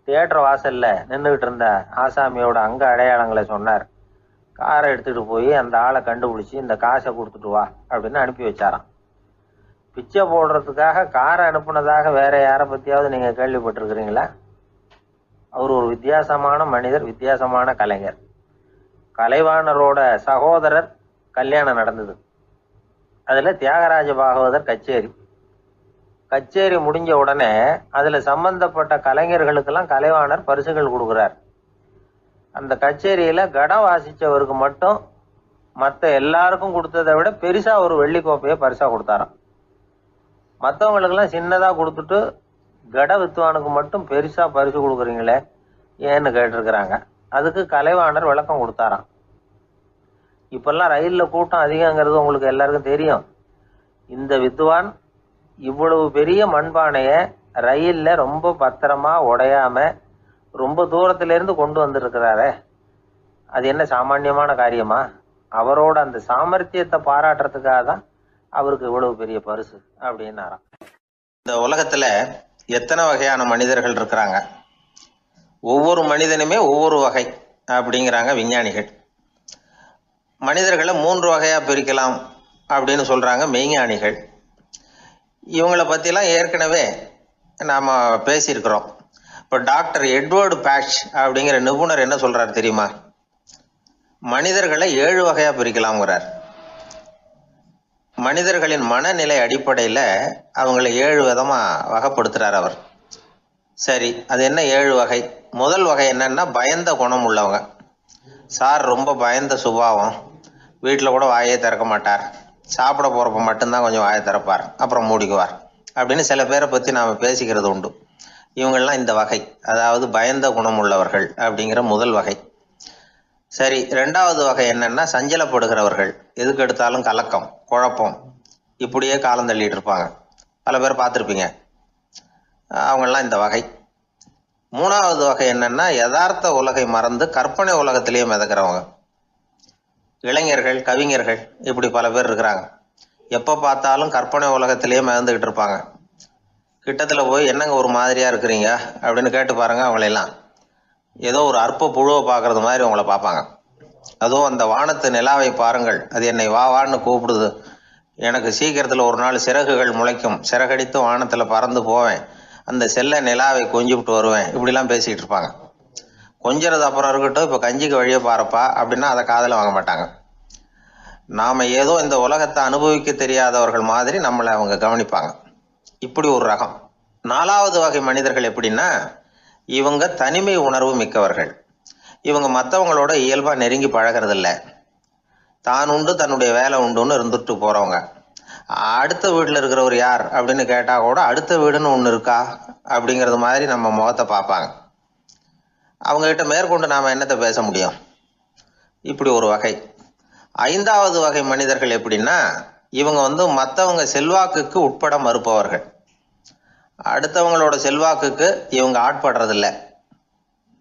தியேட்டர் வாசலில் நின்றுக்கிட்டு இருந்த ஆசாமியோட அங்க அடையாளங்களை சொன்னார். காரை எடுத்துகிட்டு போய் அந்த ஆளை கண்டுபிடிச்சி இந்த காசை கொடுத்துட்டு வா அப்படின்னு அனுப்பி வச்சாராம். பிச்சை போடுறதுக்காக காரை அனுப்புனதாக வேற யாரை பற்றியாவது நீங்கள் கேள்விப்பட்டிருக்கிறீங்களா? அவர் ஒரு வித்தியாசமான மனிதர், வித்தியாசமான கலைஞர். கலைவாணரோட சகோதரர் கல்யாணம் நடந்தது. அதில் தியாகராஜ பாகவதர் கச்சேரி முடிஞ்ச உடனே அதில் சம்பந்தப்பட்ட கலைஞர்களுக்கெல்லாம் கலைவாணர் பரிசுகள் கொடுக்குறார். அந்த கச்சேரியில் கடம் வாசித்தவருக்கு மட்டும் மற்ற எல்லாருக்கும் கொடுத்ததை விட பெருசாக ஒரு வெள்ளிக்கோப்பையை பரிசாக கொடுத்தாராம். மற்றவங்களுக்கெல்லாம் சின்னதாக கொடுத்துட்டு கட வித்துவானுக்கு மட்டும் பெருசாக பரிசு கொடுக்குறீங்களே ஏன்னு கேட்டிருக்கிறாங்க. அதுக்கு கலைவாணர் விளக்கம் கொடுத்தாராம். இப்பெல்லாம் ரயிலில் கூட்டம் அதிகங்கிறது உங்களுக்கு எல்லாருக்கும் தெரியும். இந்த வித்துவான் இவ்வளவு பெரிய மண்பானையை ரயிலில் ரொம்ப பத்திரமா உடையாம ரொம்ப தூரத்திலேருந்து கொண்டு வந்திருக்கிறாரே, அது என்ன சாமானியமான காரியமா? அவரோட அந்த சாமர்த்தியத்தை பாராட்டுறதுக்காக தான் அவருக்கு இவ்வளவு பெரிய பரிசு அப்படின்னாராம். இந்த உலகத்துல எத்தனை வகையான மனிதர்கள் இருக்கிறாங்க, ஒவ்வொரு மனிதனுமே ஒவ்வொரு வகை அப்படிங்கிறாங்க விஞ்ஞானிகள். மனிதர்களை 3 வகையாக பிரிக்கலாம் அப்படின்னு சொல்கிறாங்க மெய்ஞானிகள். இவங்களை பற்றிலாம் ஏற்கனவே நாம் பேசியிருக்கிறோம். இப்போ டாக்டர் எட்வர்டு பேட்ச் அப்படிங்கிற நிபுணர் என்ன சொல்கிறார் தெரியுமா? மனிதர்களை 7 வகையாக பிரிக்கலாம்ங்கிறார். மனிதர்களின் மனநிலை அடிப்படையில் அவங்கள 7 விதமாக வகைப்படுத்துகிறார் அவர். சரி, அது என்ன 7 வகை? முதல் வகை என்னன்னா, பயந்த குணம் உள்ளவங்க. சார் ரொம்ப பயந்த சுபாவம், வீட்டில் கூட வாயே திறக்க மாட்டார், சாப்பிட போகிறப்ப மட்டும்தான் கொஞ்சம் வாயை திறப்பார், அப்புறம் மூடிக்குவார் அப்படின்னு சில பேரை பற்றி நாம் பேசிக்கிறது உண்டு. இவங்கெல்லாம் இந்த வகை, அதாவது பயந்த குணம் உள்ளவர்கள் அப்படிங்கிற முதல் வகை. சரி, ரெண்டாவது வகை என்னன்னா சஞ்சலப்படுகிறவர்கள், எதுக்கு எடுத்தாலும் கலக்கம் குழப்பம், இப்படியே காலம் தள்ளிட்டு இருப்பாங்க. பல பேர் பார்த்துருப்பீங்க. அவங்கெல்லாம் இந்த வகை. மூணாவது வகை என்னன்னா யதார்த்த உலகை மறந்து கற்பனை உலகத்திலேயே மிதக்கிறவங்க. இளைஞர்கள், கவிஞர்கள், இப்படி பல பேர் இருக்கிறாங்க. எப்போ பார்த்தாலும் கற்பனை உலகத்திலேயே மிதந்துக்கிட்டு இருப்பாங்க. கிட்டத்தில் போய் என்னங்க ஒரு மாதிரியா இருக்கிறீங்க அப்படின்னு கேட்டு பாருங்க, அவங்களெல்லாம் ஏதோ ஒரு அற்ப புழுவை பார்க்கறது மாதிரி அவங்கள பார்ப்பாங்க. அதுவும் அந்த வானத்து நிலாவை பாருங்கள், அது என்னை வா வான்னு கூப்பிடுது, எனக்கு சீக்கிரத்தில் ஒரு நாள் சிறகுகள் முளைக்கும், சிறகடித்து வானத்தில் பறந்து போவேன், அந்த செல்ல நிலாவை கொஞ்சிவிட்டு வருவேன், இப்படிலாம் பேசிக்கிட்டு இருப்பாங்க. கொஞ்சிறது அப்புறம் இருக்கட்டும், இப்போ கஞ்சிக்கு வழியே பாருப்பா அப்படின்னா அதை காதில் வாங்க மாட்டாங்க. நாம் ஏதோ இந்த உலகத்தை அனுபவிக்க தெரியாதவர்கள் மாதிரி நம்மளை அவங்க கவனிப்பாங்க. இப்படி ஒரு ரகம். நாலாவது வகை மனிதர்கள் எப்படின்னா, இவங்க தனிமை உணர்வு மிக்கவர்கள். இவங்க மற்றவங்களோட இயல்பாக நெருங்கி பழகிறதில்ல, தான் உண்டு தன்னுடைய வேலை உண்டுன்னு இருந்துட்டு போகிறவங்க. அடுத்த வீட்டில் இருக்கிறவர் யார் அப்படின்னு கேட்டால் கூட அடுத்த வீடுன்னு ஒன்று இருக்கா அப்படிங்கிறது மாதிரி நம்ம முகத்தை பார்ப்பாங்க. அவங்ககிட்ட மேற்கொண்டு நாம் என்னத்தை பேச முடியும்? இப்படி ஒரு வகை. ஐந்தாவது வகை மனிதர்கள் எப்படின்னா, இவங்க மற்றவங்க செல்வாக்குக்கு உட்பட மறுப்பவர்கள். அடுத்தவங்களோட செல்வாக்குக்கு இவங்க ஆட்படுறதில்ல.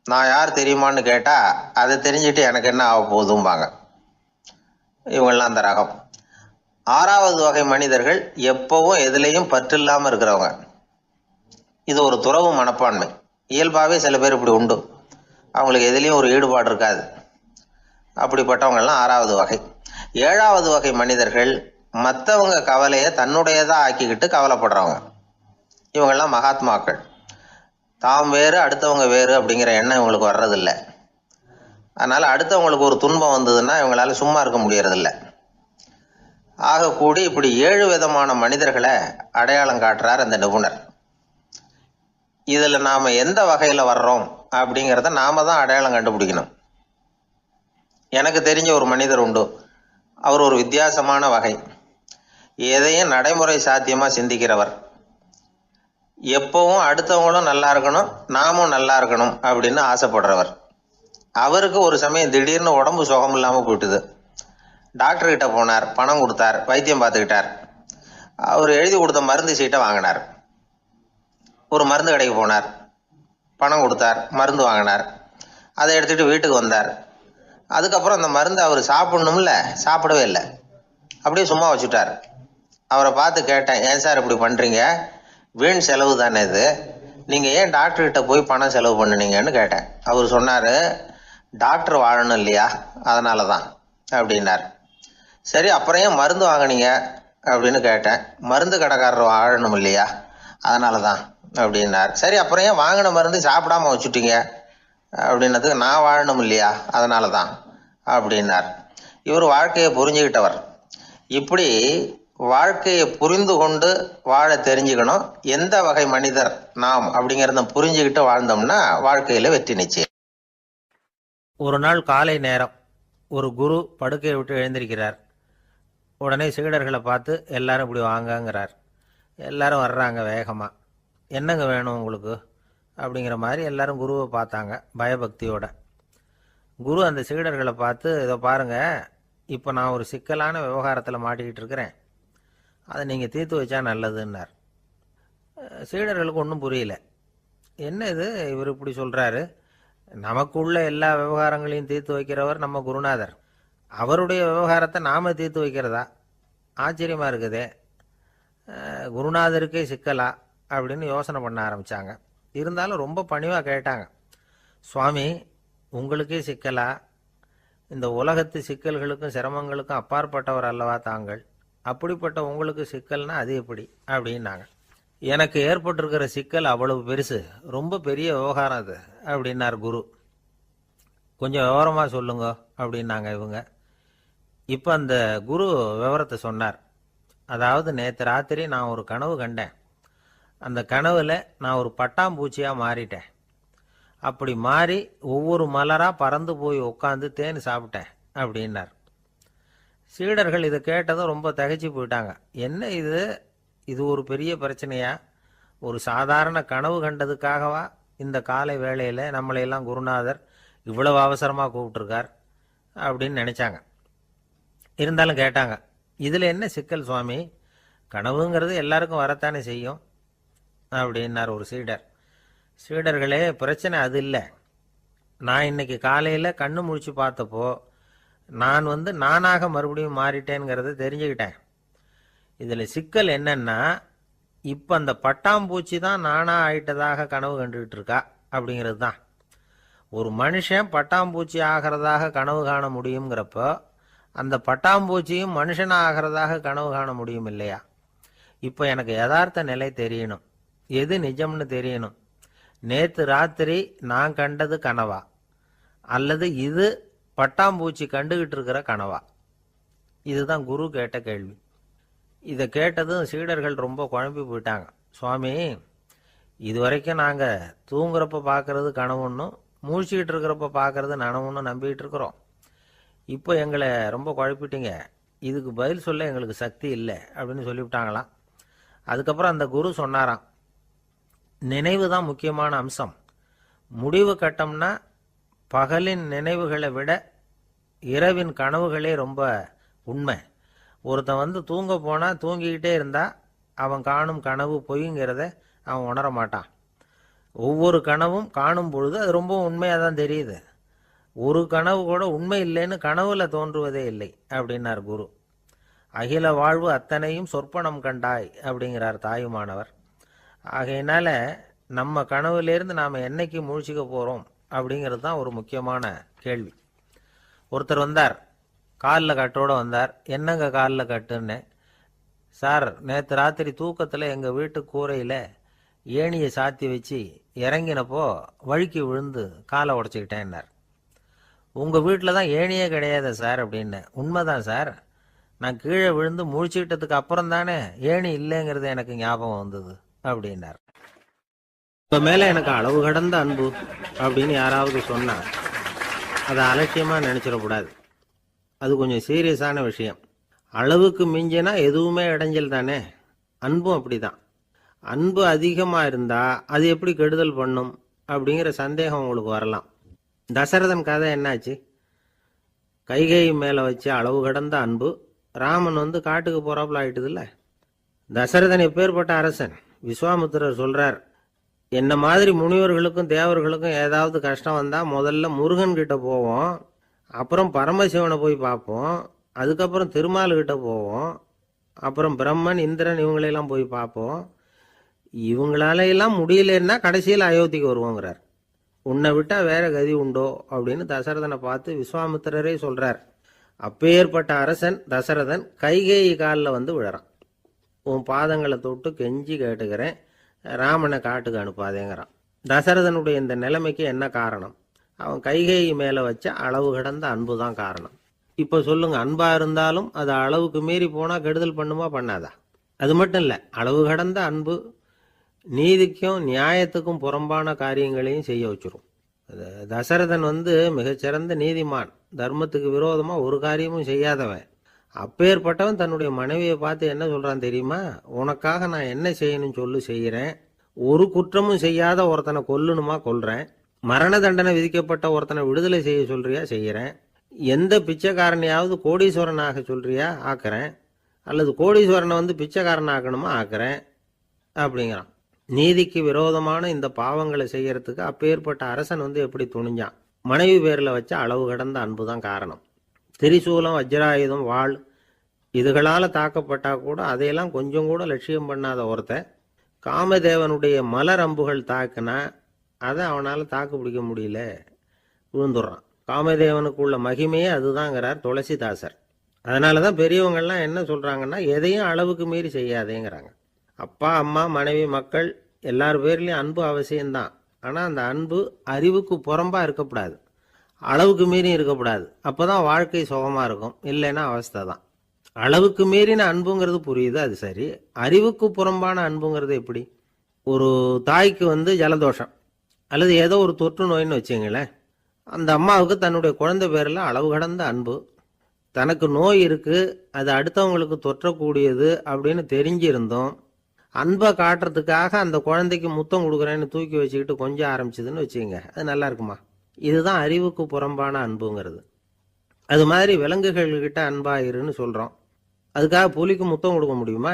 நான் யார் தெரியுமான்னு கேட்டால் அதை தெரிஞ்சுட்டு எனக்கு என்ன ஆக போகுதும்பாங்க. இவங்கெல்லாம் அந்த ரகம். ஆறாவது வகை மனிதர்கள் எப்பவும் எதுலேயும் பற்றில்லாமல் இருக்கிறவங்க. இது ஒரு துறவு மனப்பான்மை. இயல்பாகவே சில பேர் இப்படி உண்டு, அவங்களுக்கு எதுலேயும் ஒரு ஈடுபாடு இருக்காது. அப்படிப்பட்டவங்கெல்லாம் ஆறாவது வகை. ஏழாவது வகை மனிதர்கள் மற்றவங்க கவலையை தன்னுடையதாக ஆக்கிக்கிட்டு கவலைப்படுறவங்க. இவங்கெல்லாம் மகாத்மாக்கள். தாம் வேறு அடுத்தவங்க வேறு அப்படிங்கிற எண்ணம் இவங்களுக்கு வர்றதில்லை. அதனால் அடுத்தவங்களுக்கு ஒரு துன்பம் வந்ததுன்னா இவங்களால சும்மா இருக்க முடியறதில்லை. ஆகக்கூடி இப்படி 7 விதமான மனிதர்களை அடையாளம் காட்டுறார் அந்த நிபுணர். இதில் நாம் எந்த வகையில் வர்றோம் அப்படிங்கிறத நாம தான் அடையாளம் கண்டுபிடிக்கணும். எனக்கு தெரிஞ்ச ஒரு மனிதர் உண்டு. அவர் ஒரு வித்தியாசமான வகை. எதையும் நடைமுறை சாத்தியமாக சிந்திக்கிறவர். எப்பவும் அடுத்தவங்களும் நல்லா இருக்கணும், நாமும் நல்லா இருக்கணும் அப்படின்னு ஆசைப்படுறவர். அவருக்கு ஒரு சமயம் திடீர்னு உடம்பு சுகம் இல்லாமல் போயிட்டுது. டாக்டர்கிட்ட போனார், பணம் கொடுத்தார், வைத்தியம் பார்த்துக்கிட்டார். அவர் எழுதி கொடுத்த மருந்து சீட்டை வாங்கினார். ஒரு மருந்து கடைக்கு போனார், பணம் கொடுத்தார், மருந்து வாங்கினார். அதை எடுத்துகிட்டு வீட்டுக்கு வந்தார். அதுக்கப்புறம் அந்த மருந்து அவர் சாப்பிடணும்ல, சாப்பிடவே இல்லை, அப்படியே சும்மா வச்சுட்டார். அவரை பார்த்து கேட்டேன், ஏன் சார் இப்படி பண்ணுறீங்க, வீண் செலவு தானே இது, நீங்கள் ஏன் டாக்டர்கிட்ட போய் பணம் செலவு பண்ணுனீங்கன்னு கேட்டேன். அவர் சொன்னார், டாக்டர் வாழணும் இல்லையா, அதனால தான் அப்படின்னார். சரி, அப்புறம் ஏன் மருந்து வாங்கினீங்க அப்படின்னு கேட்டேன். மருந்து கடைக்காரர் வாழணும் இல்லையா, அதனால தான் அப்படின்னார். சரி, அப்புறம் ஏன் வாங்கின மருந்து சாப்பிடாம வச்சுட்டீங்க அப்படின்னதுக்கு, நான் வாழணும் இல்லையா அதனால தான் அப்படின்னார். இவர் வாழ்க்கையை புரிஞ்சுக்கிட்டவர். இப்படி வாழ்க்கையை புரிந்து கொண்டு வாழ தெரிஞ்சுக்கணும். எந்த வகை மனிதர் நாம் அப்படிங்கிறத புரிஞ்சுக்கிட்டு வாழ்ந்தோம்னா வாழ்க்கையில் வெற்றி நிச்சயம். ஒரு நாள் காலை நேரம் ஒரு குரு படுக்கையை விட்டு எழுந்திருக்கிறார். உடனே சீடர்களை பார்த்து எல்லாரும் இப்படி வாங்கங்கிறார். எல்லாரும் வர்றாங்க வேகமாக. என்னங்க வேணும் உங்களுக்கு அப்படிங்கிற மாதிரி எல்லாரும் குருவை பார்த்தாங்க பயபக்தியோட. குரு அந்த சீடர்களை பார்த்து, இதை பாருங்கள், இப்போ நான் ஒரு சிக்கலான விவகாரத்தில் மாட்டிக்கிட்டு இருக்கிறேன், அதை நீங்கள் தீர்த்து வச்சா நல்லதுன்னார். சீடர்களுக்கு ஒன்றும் புரியல. என்ன இது இவர் இப்படி சொல்கிறாரு, நமக்குள்ள எல்லா விவகாரங்களையும் தீர்த்து வைக்கிறவர் நம்ம குருநாதர், அவருடைய விவகாரத்தை நாம் தீர்த்து வைக்கிறதா, ஆச்சரியமாக இருக்குதே, குருநாதருக்கே சிக்கலா அப்படின்னு யோசனை பண்ண ஆரம்பித்தாங்க. இருந்தாலும் ரொம்ப பணிவாக கேட்டாங்க, சுவாமி உங்களுக்கே சிக்கலா, இந்த உலகத்து சிக்கல்களுக்கும் சிரமங்களுக்கும் அப்பாற்பட்டவர் அல்லவா தாங்கள், அப்படிப்பட்ட உங்களுக்கு சிக்கல்னா அது எப்படி அப்படின்னாங்க. எனக்கு ஏற்பட்டிருக்கிற சிக்கல் அவ்வளவு பெருசு, ரொம்ப பெரிய விவகாரம் அது அப்படின்னார் குரு. கொஞ்சம் விவரமாக சொல்லுங்க அப்படின்னாங்க இவங்க. இப்போ அந்த குரு விவரத்தை சொன்னார். அதாவது நேற்று ராத்திரி நான் ஒரு கனவு கண்டேன். அந்த கனவில் நான் ஒரு பட்டாம்பூச்சியாக மாறிட்டேன். அப்படி மாறி ஒவ்வொரு மலராக பறந்து போய் உட்காந்து தேன் சாப்பிட்டேன் அப்படின்னார். சீடர்கள் இதை கேட்டதும் ரொம்ப திகைச்சு போயிட்டாங்க. என்ன இது, இது ஒரு பெரிய பிரச்சனையா? ஒரு சாதாரண கனவு கண்டதுக்காகவா இந்த காலை வேளையில் நம்மளையெல்லாம் குருநாதர் இவ்வளவு அவசரமாக கூப்பிட்டுருக்கார் அப்படின்னு நினச்சாங்க. இருந்தாலும் கேட்டாங்க, இதில் என்ன சிக்கல் சுவாமி? கனவுங்கிறது எல்லாருக்கும் வரத்தானே செய்யும் அப்படின்னார் ஒரு சீடர். சீடர்களே, பிரச்சனை அது இல்லை. நான் இன்னைக்கு காலையில் கண்ணு முழிச்சு பார்த்தப்போ நான் நானாக மறுபடியும் மாறிட்டேங்கிறத தெரிஞ்சுக்கிட்டேன். இதில் சிக்கல் என்னன்னா, இப்போ அந்த பட்டாம்பூச்சி தான் நானாக ஆயிட்டதாக கனவு கண்டுகிட்டு இருக்கா அப்படிங்கிறது தான். ஒரு மனுஷன் பட்டாம்பூச்சி ஆகிறதாக கனவு காண முடியுங்கிறப்போ அந்த பட்டாம்பூச்சியும் மனுஷனாக ஆகிறதாக கனவு காண முடியும் இல்லையா? இப்போ எனக்கு யதார்த்த நிலை தெரியணும், எது நிஜம்னு தெரியணும். நேற்று ராத்திரி நான் கண்டது கனவா, அல்லது இது பட்டாம்பூச்சி கண்டுகிட்டு இருக்கிற கனவா? இதுதான் குரு கேட்ட கேள்வி. இதை கேட்டதும் சீடர்கள் ரொம்ப குழம்பி போயிட்டாங்க. சுவாமி, இது வரைக்கும் நாங்கள் தூங்குறப்ப பார்க்கறது கனவுன்னும் மூழ்கிட்டு இருக்கிறப்ப பார்க்கறது நனவுன்னு நம்பிக்கிட்டு இருக்கிறோம். இப்போ எங்களை ரொம்ப குழப்பிட்டீங்க, இதுக்கு பதில் சொல்ல எங்களுக்கு சக்தி இல்லை அப்படின்னு சொல்லிவிட்டாங்களாம். அதுக்கப்புறம் அந்த குரு சொன்னாராம், நினைவு தான் முக்கியமான அம்சம். முடிவு கட்டம்னா பகலின் நினைவுகளை விட இரவின் கனவுகளே ரொம்ப உண்மை. ஒருத்தன் தூங்க போனால் தூங்கிக்கிட்டே இருந்தால் அவன் காணும் கனவு பொய்ங்கிறத அவன் உணர மாட்டான். ஒவ்வொரு கனவும் காணும் பொழுது அது ரொம்ப உண்மையாக தான் தெரியுது. ஒரு கனவு கூட உண்மை இல்லைன்னு கனவுல தோன்றுவதே இல்லை அப்படின்னார் குரு. அகில வாழ்வு அத்தனையும் சொற்பனம் கண்டாய் அப்படிங்கிறார் தாயுமானவர். ஆகையினால நம்ம கனவுலேருந்து நாம் என்னைக்கு முழிச்சிக்க போகிறோம் அப்படிங்கிறது தான் ஒரு முக்கியமான கேள்வி. ஒருத்தர் வந்தார், காலில் கட்டோடு வந்தார். என்னங்க காலில் கட்டுன்னு? சார், நேற்று ராத்திரி தூக்கத்தில் எங்கள் வீட்டு கூரையில் ஏணியை சாத்தி வச்சு இறங்கினப்போ வழுக்கி விழுந்து காலை உடச்சிக்கிட்டேன்னார். உங்கள் வீட்டில் தான் ஏணியே கிடையாது சார் அப்படின்னு. உண்மைதான் சார், நான் கீழே விழுந்து முழிச்சுக்கிட்டதுக்கு அப்புறம் தானே ஏணி இல்லைங்கிறது எனக்கு ஞாபகம் வந்தது அப்படின்னார். இப்போ மேலே எனக்கு அளவு கடந்த அன்பு அப்படின்னு யாராவது சொன்னால் அதை அலட்சியமாக நினச்சிடக்கூடாது. அது கொஞ்சம் சீரியஸான விஷயம். அளவுக்கு மிஞ்சினா எதுவுமே இடைஞ்சல் தானே. அன்பும் அப்படி தான். அன்பு அதிகமாக இருந்தால் அது எப்படி கெடுதல் பண்ணும் அப்படிங்கிற சந்தேகம் உங்களுக்கு வரலாம். தசரதன் கதை என்னாச்சு? கைகேயி மேலே வச்சு அளவு கடந்த அன்பு ராமன் காட்டுக்கு போகிறாப்புல ஆயிட்டுதுல்ல. தசரதன் எப்பேற்பட்ட அரசன்? விஸ்வாமித்திரர் சொல்கிறார், என்ன மாதிரி முனிவர்களுக்கும் தேவர்களுக்கும் ஏதாவது கஷ்டம் வந்தால் முதல்ல முருகன் கிட்ட போவோம், அப்புறம் பரமசிவனை போய் பார்ப்போம், அதுக்கப்புறம் திருமால்கிட்ட போவோம், அப்புறம் பிரம்மன் இந்திரன் இவங்களெல்லாம் போய் பார்ப்போம். இவங்களாலையெல்லாம் முடியலன்னா கடைசியில் அயோத்திக்கு வருவோங்கிறார். உன்னை விட்டால் வேற கதி உண்டோ அப்படின்னு தசரதனை பார்த்து விஸ்வாமித்திரரே சொல்கிறார். அப்பேற்பட்ட அரசன் தசரதன் கைகேயி காலில் விழறான். உன் பாதங்களை தொட்டு கெஞ்சி கேட்டுக்கிறேன், ராமனை காட்டுக்கு அனுப்பாதேங்கிறான். தசரதனுடைய இந்த நிலைமைக்கு என்ன காரணம்? அவன் கைகேயி மேலே வச்ச அளவு கடந்த அன்பு தான் காரணம். இப்போ சொல்லுங்க, அன்பா இருந்தாலும் அது அளவுக்கு மீறி போனால் கெடுதல் பண்ணுமா பண்ணாதா? அது மட்டும் இல்லை, அளவு கடந்த அன்பு நீதிக்கும் நியாயத்துக்கும் புறம்பான காரியங்களையும் செய்ய வச்சிரும். தசரதன் மிகச்சிறந்த நீதிமான், தர்மத்துக்கு விரோதமாக ஒரு காரியமும் செய்யாதவன். அப்பேற்பட்டவன் தன்னுடைய மனைவியை பார்த்து என்ன சொல்கிறான் தெரியுமா? உனக்காக நான் என்ன செய்யணும்னு சொல்லு செய்கிறேன். ஒரு குற்றமும் செய்யாத ஒருத்தனை கொல்லணுமா கொல்றேன். மரண தண்டனை விதிக்கப்பட்ட ஒருத்தனை விடுதலை செய்ய சொல்றியா செய்கிறேன். எந்த பிச்சைக்காரனையாவது கோடீஸ்வரனாக சொல்றியா ஆக்குறேன், அல்லது கோடீஸ்வரனை பிச்சைக்காரன் ஆக்கணுமா ஆக்குறேன் அப்படிங்கிறான். நீதிக்கு விரோதமான இந்த பாவங்களை செய்யறதுக்கு அப்பேற்பட்ட அரசன் எப்படி துணிஞ்சான்? மனைவி பேரில் வச்ச அளவு கடந்த அன்பு தான் காரணம். திரிசூலம், வஜ்ராயுதம், வாள் இதுகளால் தாக்கப்பட்டா கூட அதையெல்லாம் கொஞ்சம் கூட லட்சியம் பண்ணாத ஒருத்தன் காமதேவனுடைய மலர் அம்புகள் தாக்குனா அதை அவனால் தாக்கு பிடிக்க முடியல, விழுந்துடுறான். காமதேவனுக்குள்ள மகிமையே அதுதாங்கிறார் துளசிதாசர். அதனால தான் பெரியவங்கள்லாம் என்ன சொல்கிறாங்கன்னா, எதையும் அளவுக்கு மீறி செய்யாதேங்கிறாங்க. அப்பா, அம்மா, மனைவி, மக்கள் எல்லார் பேர்லேயும் அன்பு அவசியம்தான். ஆனால் அந்த அன்பு அறிவுக்கு புறம்பாக இருக்கக்கூடாது, அளவுக்கு மீறி இருக்கக்கூடாது. அப்போ தான் வாழ்க்கை சுகமாக இருக்கும். இல்லைன்னா அவஸ்தை தான். அளவுக்கு மீறின அன்புங்கிறது புரியுது, அது சரி. அறிவுக்கு புறம்பான அன்புங்கிறது எப்படி? ஒரு தாய்க்கு ஜலதோஷம் அல்லது ஏதோ ஒரு தொற்று நோயின்னு வச்சுங்களேன். அந்த அம்மாவுக்கு தன்னுடைய குழந்தை பேரில் அளவு கடந்த அன்பு. தனக்கு நோய் இருக்கு, அது அடுத்தவங்களுக்கு தொற்றக்கூடியது அப்படின்னு தெரிஞ்சிருந்தோம் அன்பை காட்டுறதுக்காக அந்த குழந்தைக்கு முத்தம் கொடுக்குறேன்னு தூக்கி வச்சுக்கிட்டு கொஞ்சம் ஆரம்பிச்சதுன்னு வச்சுக்கோங்க, அது நல்லா இருக்குமா? இதுதான் அறிவுக்கு புறம்பான அன்புங்கிறது. அது மாதிரி விலங்குகள்கிட்ட அன்பாயிருன்னு சொல்கிறோம். அதுக்காக புலிக்கு முத்தம் கொடுக்க முடியுமா?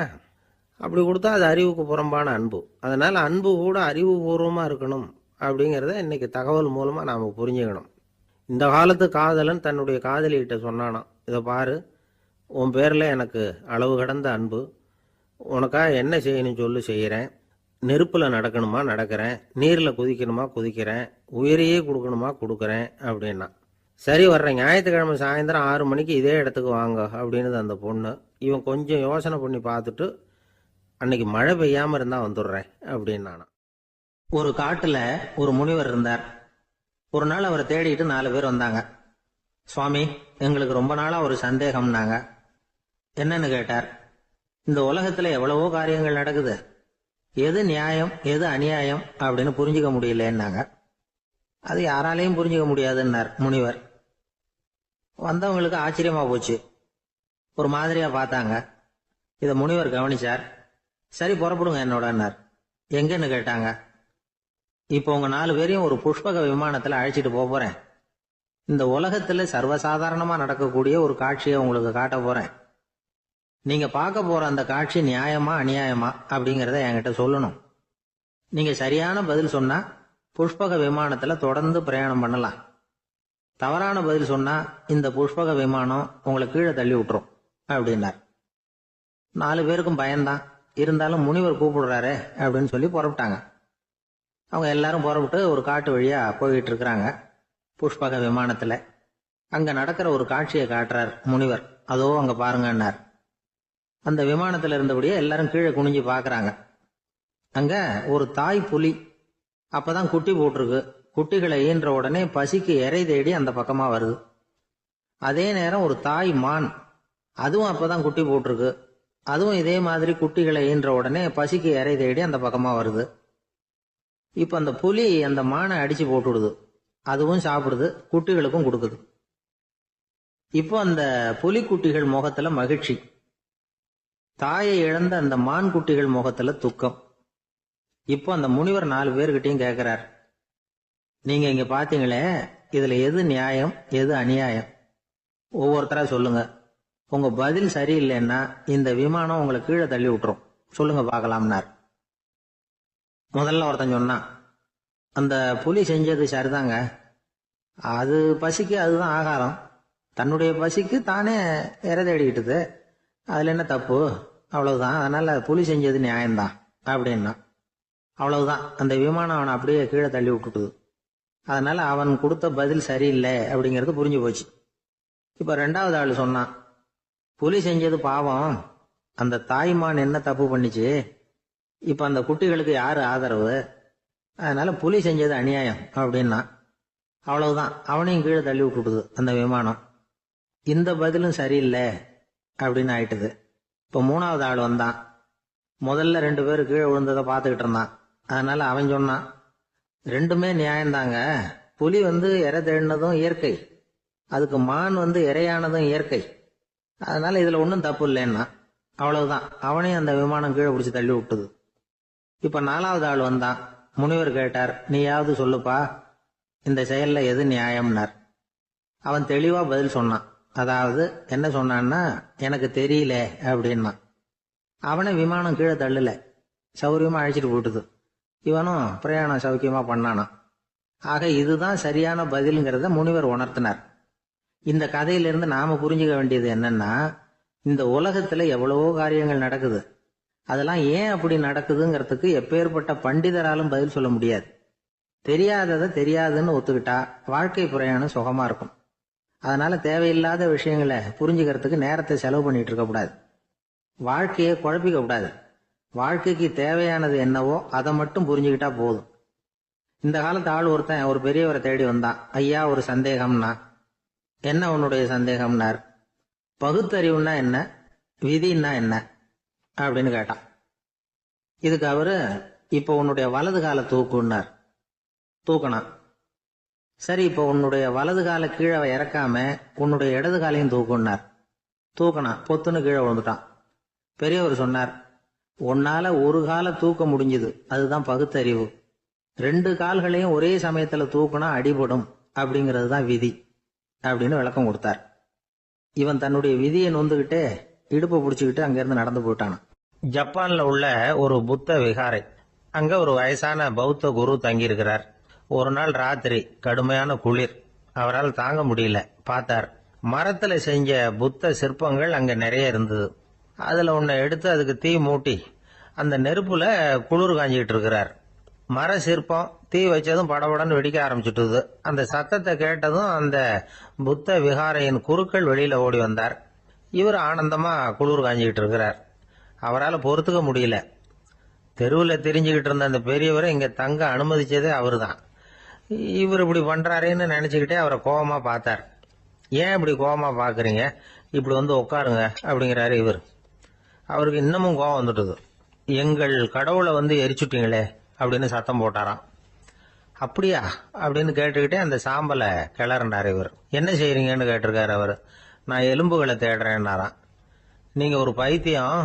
அப்படி கொடுத்தா அது அறிவுக்கு புறம்பான அன்பு. அதனால் அன்பு கூட அறிவுபூர்வமாக இருக்கணும் அப்படிங்கிறத இன்னைக்கு தகவல் மூலமாக நாம் புரிஞ்சுக்கணும். இந்த காலத்து காதலன் தன்னுடைய காதலிகிட்ட சொன்னானாம், இதை பாரு, உன் பேரில் எனக்கு அளவு கடந்த அன்பு, உனக்காக என்ன செய்யணும் சொல்லு செய்கிறேன், நெருப்பில் நடக்கணுமா நடக்கிறேன், நீரில் குதிக்கணுமா குதிக்கிறேன், உயிரையே கொடுக்கணுமா கொடுக்குறேன் அப்படின்னா. சரி, வர்றேன் ஞாயிற்றுக்கிழமை சாயந்தரம் 6 மணிக்கு இதே இடத்துக்கு வாங்க அப்படின்னுது அந்த பொண்ணு. இவன் கொஞ்சம் யோசனை பண்ணி பார்த்துட்டு, அன்னைக்கு மழை பெய்யாமல் இருந்தால் வந்துடுறேன் அப்படின்னானா. ஒரு காட்டில் ஒரு முனிவர் இருந்தார். ஒரு நாள் அவரை தேடிட்டு 4 பேர் வந்தாங்க. சுவாமி, எங்களுக்கு ரொம்ப நாளாக ஒரு சந்தேகம்னாங்க. என்னன்னு கேட்டார். இந்த உலகத்தில் எவ்வளவோ காரியங்கள் நடக்குது, எது நியாயம் எது அநியாயம் அப்படின்னு புரிஞ்சுக்க முடியலன்னாங்க. அது யாராலையும் புரிஞ்சுக்க முடியாதுன்னார் முனிவர். வந்தவங்களுக்கு ஆச்சரியமா போச்சு, ஒரு மாதிரியா பார்த்தாங்க. இதை முனிவர் கவனிச்சார். சரி, புறப்படுங்க என்னோடன்னார். எங்கன்னு கேட்டாங்க. இப்போ உங்க 4 பேரையும் ஒரு புஷ்பக விமானத்தில் அழைச்சிட்டு போறேன். இந்த உலகத்துல சர்வசாதாரணமா நடக்கக்கூடிய ஒரு காட்சியை உங்களுக்கு காட்ட போறேன். நீங்க பார்க்க போற அந்த காட்சி நியாயமா அநியாயமா அப்படிங்கிறத என்கிட்ட சொல்லணும். நீங்க சரியான பதில் சொன்னா புஷ்பக விமானத்துல தொடர்ந்து பிரயாணம் பண்ணலாம். தவறான பதில் சொன்னா இந்த புஷ்பக விமானம் உங்களை கீழே தள்ளி விட்டுரும் அப்படின்னார். 4 பேருக்கும் பயம்தான், இருந்தாலும் முனிவர் கூப்பிடுறாரு அப்படின்னு சொல்லி புறப்பட்டாங்க. அவங்க எல்லாரும் புறப்பட்டு ஒரு காட்டு வழியா போய்கிட்டு இருக்கிறாங்க புஷ்பக விமானத்துல. அங்க நடக்கிற ஒரு காட்சியை காட்டுறார் முனிவர். அதோ அங்க பாருங்கன்னார். அந்த விமானத்துல இருந்தபடியே எல்லாரும் கீழே குனிஞ்சு பாக்குறாங்க. அங்க ஒரு தாய் புலி அப்பதான் குட்டி போட்டிருக்கு. குட்டிகளை ஈன்ற உடனே பசிக்கு இறை தேடி அந்த பக்கமா வருது. அதே நேரம் ஒரு தாய் மான், அதுவும் அப்பதான் குட்டி போட்டிருக்கு. அதுவும் இதே மாதிரி குட்டிகளை ஈன்ற உடனே பசிக்கு இறை தேடி அந்த பக்கமா வருது. இப்ப அந்த புலி அந்த மானை அடிச்சு போட்டுடுது. அதுவும் சாப்பிடுது, குட்டிகளுக்கும் கொடுக்குது. இப்போ அந்த புலிக்குட்டிகள் முகத்துல மகிழ்ச்சி, தாயை இழந்த அந்த மான் குட்டிகள் முகத்துல துக்கம். இப்போ அந்த முனிவர் 4 பேர்கிட்டையும் கேட்கிறார், நீங்க இங்க பாத்தீங்களே, இதுல எது நியாயம் எது அநியாயம்? ஒவ்வொருத்தரா சொல்லுங்க. உங்க பதில் சரியில்லைன்னா இந்த விமானம் உங்களை கீழே தள்ளி விட்டுரும், சொல்லுங்க பார்க்கலாம்னார். முதல்ல ஒருத்தன் சொன்னான், அந்த புலி செஞ்சது சரிதாங்க, அது பசிக்கு அதுதான் ஆகாரம், தன்னுடைய பசிக்கு தானே இறை தேடிக்கிட்டுது, அதுல என்ன தப்பு, அவ்வளவுதான், அதனால புலி செஞ்சது நியாயம்தான் அப்படின்னா. அவ்வளவுதான், அந்த விமானம் அவனை அப்படியே கீழே தள்ளி விட்டுட்டுது. அதனால அவன் கொடுத்த பதில் சரியில்லை அப்படிங்கிறது புரிஞ்சு போச்சு. இப்ப 2வது ஆள் சொன்னான், புலி செஞ்சது பாவம், அந்த தாய்மான் என்ன தப்பு பண்ணிச்சு, இப்ப அந்த குட்டிகளுக்கு யாரு ஆதரவு, அதனால புலி செஞ்சது அநியாயம் அப்படின்னா. அவ்வளவுதான், அவனையும் கீழே தள்ளி விட்டுடுது அந்த விமானம். இந்த பதிலும் சரியில்லை அப்படின்னு ஆயிட்டுது. இப்ப 3வது ஆள் வந்தான். முதல்ல 2 பேர் கீழே விழுந்ததை பார்த்துக்கிட்டு இருந்தான். அதனால அவன் சொன்னான், ரெண்டுமே நியாயம்தாங்க, புலி இறை தேடினதும் இயற்கை, அதுக்கு மான் இறையானதும் இயற்கை, அதனால இதுல ஒன்றும் தப்பு இல்லைன்னா. அவ்வளவுதான், அவனையும் அந்த விமானம் கீழே பிடிச்சி தள்ளி விட்டுது. இப்ப 4வது ஆள் வந்தான். முனிவர் கேட்டார், நீயாவது சொல்லுப்பா, இந்த செயல்ல எது நியாயம்னார். அவன் தெளிவா பதில் சொன்னான். அதாவது என்ன சொன்னான்னா, எனக்கு தெரியல அப்படின்னா. அவனை விமானம் கீழே தள்ளல, சௌரியமா அழைச்சிட்டு போட்டுது. இவனும் பிரயாணம் சௌக்கியமா பண்ணானான். ஆக இதுதான் சரியான பதிலுங்கிறத முனிவர் உணர்த்தினார். இந்த கதையிலிருந்து நாம புரிஞ்சுக்க வேண்டியது என்னன்னா, இந்த உலகத்துல எவ்வளவோ காரியங்கள் நடக்குது, அதெல்லாம் ஏன் அப்படி நடக்குதுங்கிறதுக்கு எப்பேற்பட்ட பண்டிதராலும் பதில் சொல்ல முடியாது. தெரியாததை தெரியாதுன்னு ஒத்துக்கிட்டா வாழ்க்கை பிரயாணம் சுகமா இருக்கும். அதனால தேவையில்லாத விஷயங்களை புரிஞ்சுக்கிறதுக்கு நேரத்தை செலவு பண்ணிட்டு இருக்க கூடாது. வாழ்க்கையை குழப்பிக்க கூடாது. வாழ்க்கைக்கு தேவையானது என்னவோ அதை மட்டும் புரிஞ்சுக்கிட்டா போதும். இந்த காலத்து ஆள் ஒருத்தன் ஒரு பெரியவரை தேடி வந்தான். ஐயா, ஒரு சந்தேகம்னா. என்ன உன்னுடைய சந்தேகம்னார். பகுத்தறிவுன்னா என்ன, விதின்னா என்ன அப்படின்னு கேட்டான். இதுக்கு அவரு, இப்போ உன்னுடைய வலது காலை தூக்குன்னார். தூக்கினான். சரி, இப்போ உன்னுடைய வலது காலை கீழே இறக்காம உன்னுடைய இடது காலையும் தூக்குன்னார். தூக்கினான், பொத்துன்னு கீழே விழுந்துட்டான். பெரியவர் சொன்னார், உன்னால ஒரு காலை தூக்க முடிஞ்சுது, அதுதான் பகுத்தறிவு. 2 கால்களையும் ஒரே சமயத்துல தூக்குனா அடிபடும், அப்படிங்கிறது தான் விதி அப்படின்னு விளக்கம் கொடுத்தார். இவன் தன்னுடைய விதியை நொந்துகிட்டே இடுப்பை பிடிச்சுக்கிட்டு அங்கிருந்து நடந்து போயிட்டான். ஜப்பான்ல உள்ள ஒரு புத்த விகாரை, அங்க ஒரு வயசான பௌத்த குரு தங்கியிருக்கிறார். ஒரு நாள் ராத்திரி கடுமையான குளிர், அவரால் தாங்க முடியல. பார்த்தார், மரத்துல செஞ்ச புத்த சிற்பங்கள் அங்க நிறைய இருந்தது. அதுல ஒன்ன எடுத்து அதுக்கு தீ மூட்டி அந்த நெருப்புல குளிர் காஞ்சிக்கிட்டு இருக்கிறார். மர சிற்பம் தீ வச்சதும் படபடன்னு வெடிக்க ஆரம்பிச்சுட்டுது. அந்த சத்தத்தை கேட்டதும் அந்த புத்த விகாரையின் குருக்கள் வெளியில ஓடி வந்தார். இவர் ஆனந்தமா குளிர் காஞ்சிக்கிட்டு இருக்கிறார். அவரால் பொறுத்துக்க முடியல. தெருவில் தெரிஞ்சுக்கிட்டு இருந்த அந்த பெரியவரை இங்க தங்க அனுமதிச்சதே அவரு தான். இவர் இப்படி பண்றாருன்னு நினைச்சுக்கிட்டே அவரை கோபமா பார்த்தார். ஏன் இப்படி கோபமா பாக்குறீங்க, இப்படி வந்து உட்காருங்க அப்படிங்கிறாரு இவர். அவருக்கு இன்னமும் கோபம் வந்துட்டுது. எங்கள் கடவுளை வந்து எரிச்சுட்டீங்களே அப்படின்னு சத்தம் போட்டாராம். அப்படியா அப்படின்னு கேட்டுக்கிட்டே அந்த சாம்பலை கிளறினார் இவர். என்ன செய்யறீங்கன்னு கேட்டிருக்காரு அவர். நான் எலும்புகளை தேடுறேன்னாராம். நீங்க ஒரு பைத்தியம்,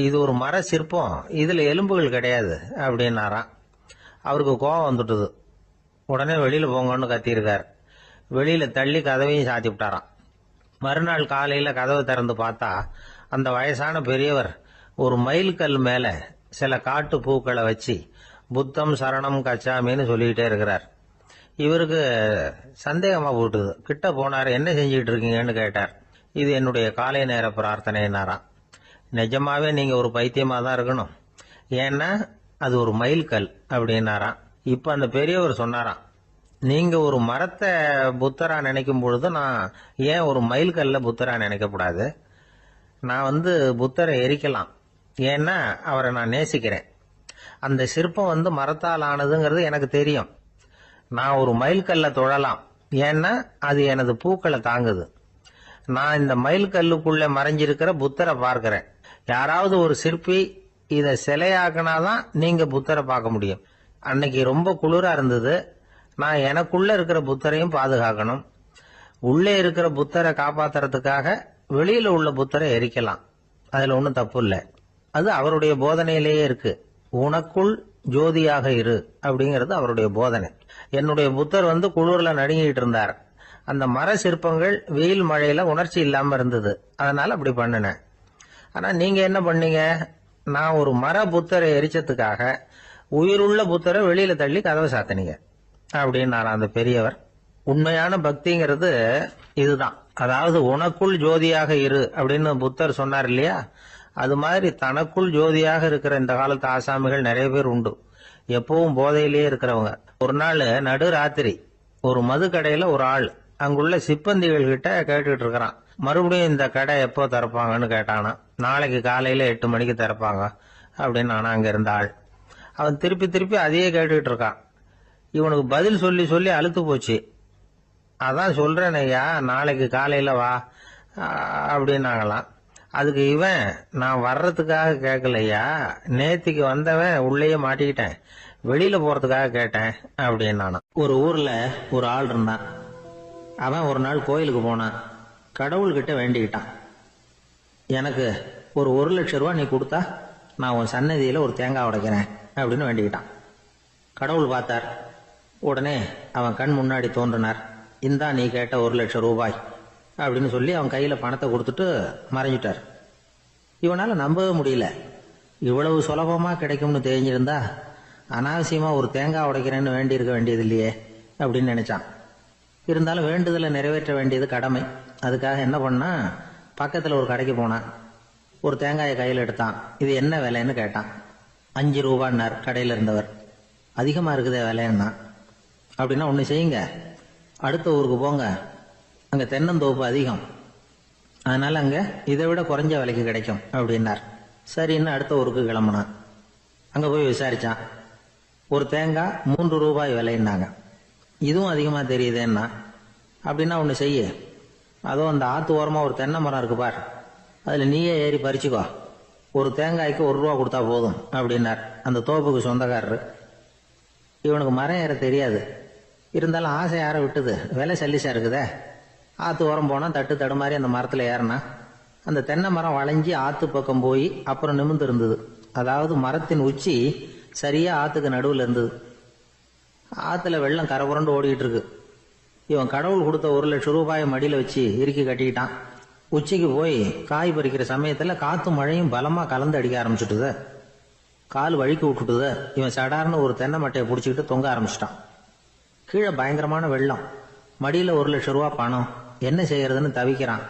இது ஒரு மர சிற்பம், இதுல எலும்புகள் கிடையாது அப்படின்னாராம். அவருக்கு கோபம் வந்துட்டுது. உடனே வெளியில போங்கன்னு கத்தியிருக்கார். வெளியில தள்ளி கதவையும் சாத்தி விட்டாராம். மறுநாள் காலையில கதவை திறந்து பார்த்தா அந்த வயசான பெரியவர் ஒரு மைல்கல் மேல சில காட்டு பூக்களை வச்சு புத்தம் சரணம் கச்சாமின்னு சொல்லிக்கிட்டே இருக்கிறார். இவருக்கு சந்தேகமா போட்டுது. கிட்ட போனார். என்ன செஞ்சுட்டு இருக்கீங்கன்னு கேட்டார். இது என்னுடைய காலை நேர பிரார்த்தனைனாராம். நிஜமாவே நீங்க ஒரு பைத்தியமா தான் இருக்கணும், ஏன்னா அது ஒரு மைல்கல் அப்படின்னாராம். இப்ப அந்த பெரியவர் சொன்னாராம், நீங்க ஒரு மரத்தை புத்தரா நினைக்கும் பொழுது நான் ஏன் ஒரு மைல்கல்ல புத்தரா நினைக்கக்கூடாது? நான் வந்து புத்தரை எரிக்கலாம், ஏன்னா அவரை நான் நேசிக்கிறேன். அந்த சிற்பம் வந்து மரத்தால் ஆனதுங்கிறது எனக்கு தெரியும். நான் ஒரு மைல்கல்ல தொழலாம், ஏன்னா அது எனது பூக்களை தாங்குது. நான் இந்த மைல்கல்லுக்குள்ள மறைஞ்சிருக்கிற புத்தரை பார்க்கிறேன். யாராவது ஒரு சிற்பி இதை சிலையாக்குனாதான் நீங்க புத்தரை பார்க்க முடியும். அன்னைக்கு ரொம்ப குளிரா இருந்தது. நான் எனக்குள்ள இருக்கிற புத்தரையும் பாதுகாக்கணும். உள்ளே இருக்கிற புத்தரை காப்பாத்துறதுக்காக வெளியில உள்ள புத்தரை எரிக்கலாம், அதுல ஒன்றும் தப்பு இல்லை. அது அவருடைய போதனையிலேயே இருக்கு. உனக்குள் ஜோதியாக இரு அப்படிங்கிறது அவருடைய போதனை. என்னுடைய புத்தர் வந்து குளிர்ல நடுங்கிட்டு இருந்தார். அந்த மர சிற்பங்கள் வெயில் மழையில உணர்ச்சி இல்லாம இருந்தது, அதனால அப்படி பண்ணினேன். ஆனா நீங்க என்ன பண்ணீங்க? நான் ஒரு மர புத்தரை எரிச்சதுக்காக உயிருள்ள புத்தரை வெளியில தள்ளி கதவை சாத்தினீங்க அப்படின்னாரா அந்த பெரியவர். உண்மையான பக்திங்கிறது இதுதான். அதாவது உனக்குள் ஜோதியாக இரு அப்படின்னு புத்தர் சொன்னார் இல்லையா, அது மாதிரி தனக்குள் ஜோதியாக இருக்கிற இந்த காலத்து ஆசாமிகள் நிறைய பேர் உண்டு. எப்பவும் போதையிலேயே இருக்கிறவங்க. ஒரு நாள் நடு ராத்திரி ஒரு மது கடையில ஒரு ஆள் அங்குள்ள சிப்பந்திகள் கிட்ட கேட்டுக்கிட்டு இருக்கிறான். மறுபடியும் இந்த கடை எப்போ திறப்பாங்கன்னு கேட்டானா. நாளைக்கு காலையில 8 மணிக்கு திறப்பாங்க அப்படின்னு நானா அங்க இருந்த ஆள். அவன் திருப்பி திருப்பி அதையே கேட்டுக்கிட்டு இருக்கான். இவனுக்கு பதில் சொல்லி சொல்லி அழுத்து போச்சு. அதான் சொல்றேன் ஐயா, நாளைக்கு காலையில வா அப்படின்னாங்களாம். அதுக்கு இவன், நான் வர்றதுக்காக கேட்கலையா, நேத்திக்கு வந்தவன் உள்ளேயே மாட்டிக்கிட்டேன், வெளியில போறதுக்காக கேட்டேன் அப்படின்னு. ஒரு ஊர்ல ஒரு ஆள் இருந்தான். அவன் ஒரு நாள் கோயிலுக்கு போனான். கடவுள்கிட்ட வேண்டிக்கிட்டான், எனக்கு ஒரு 1,00,000 ரூபா நீ கொடுத்தா நான் உன் சன்னதியில ஒரு தேங்காய் உடைக்கிறேன் அப்படின்னு வேண்டிக்கிட்டான். கடவுள் பார்த்தார். உடனே அவன் கண் முன்னாடி தோன்றினார். இந்தா நீ கேட்ட 1,00,000 ரூபாய் அப்படின்னு சொல்லி அவன் கையில பணத்தை கொடுத்துட்டு மறைஞ்சிட்டார். இவனால நம்பவே முடியல. இவ்வளவு சுலபமா கிடைக்கும்னு தெரிஞ்சிருந்தா அனாவசியமா ஒரு தேங்காய் உடைக்கிறேன்னு வேண்டி இருக்க வேண்டியது இல்லையே அப்படின்னு நினைச்சான். இருந்தாலும் வேண்டுதலை நிறைவேற்ற வேண்டியது கடமை. அதுக்காக என்ன பண்ணா, பக்கத்துல ஒரு கடைக்கு போனான். ஒரு தேங்காயை கையில் எடுத்தான். இது என்ன விலைன்னு கேட்டான். 5 ரூபான்னார் கடையில இருந்தவர். அதிகமா இருக்குதே விலைன்னா. அப்படின்னா ஒண்ணு செய்யுங்க, அடுத்த ஊருக்கு போங்க, அங்க தென்னந்தோப்பு அதிகம், அதனால அங்க இதை விட குறைஞ்ச விலைக்கு கிடைக்கும் அப்படின்னார். சரின்னு அடுத்த ஊருக்கு கிளம்புனான். அங்க போய் விசாரிச்சான். ஒரு தேங்காய் 3 ரூபாய் விலைன்னாங்க. இதுவும் அதிகமா தெரியுதேன்னா. அப்படின்னா ஒண்ணு செய்ய, அதோ அந்த ஆத்து ஓரமா ஒரு தென்னை மரம் இருக்கு பார், அதுல நீயே ஏறி பறிச்சுக்கோ, ஒரு தேங்காய்க்கு 1 ரூபா கொடுத்தா போதும் அப்படின்னார் அந்த தோப்புக்கு சொந்தக்காரரு. இவனுக்கு மரம் ஏற தெரியாது, இருந்தாலும் ஆசை யார விட்டுது, விலை சல்லிசா இருக்குதே. ஆற்று ஓரம் போனால் தட்டு தடுமாறி அந்த மரத்தில் ஏறினா அந்த தென்னை மரம் வளைஞ்சி ஆற்று பக்கம் போய் அப்புறம் நிமிர்ந்து இருந்தது. அதாவது மரத்தின் உச்சி சரியாக ஆற்றுக்கு நடுவில் இருந்தது. ஆற்றுல வெள்ளம் கரபுரண்டு ஓடிக்கிட்டு இருக்கு. இவன் கடவுள் கொடுத்த 1,00,000 ரூபாயை மடியில் வச்சு இறுக்கி கட்டிக்கிட்டான். உச்சிக்கு போய் காய் பறிக்கிற சமயத்தில் காற்று மழையும் பலமாக கலந்து அடிக்க ஆரம்பிச்சுட்டுது. கால் வழுக்கி விட்டுட்டுது. இவன் சடார்னு ஒரு தென்னை மட்டையை பிடிச்சிக்கிட்டு தொங்க ஆரம்பிச்சிட்டான். கீழே பயங்கரமான வெள்ளம். மடியில் 1,00,000 ரூபா பணம். என்ன செய்யறதுன்னு தவிக்கிறான்.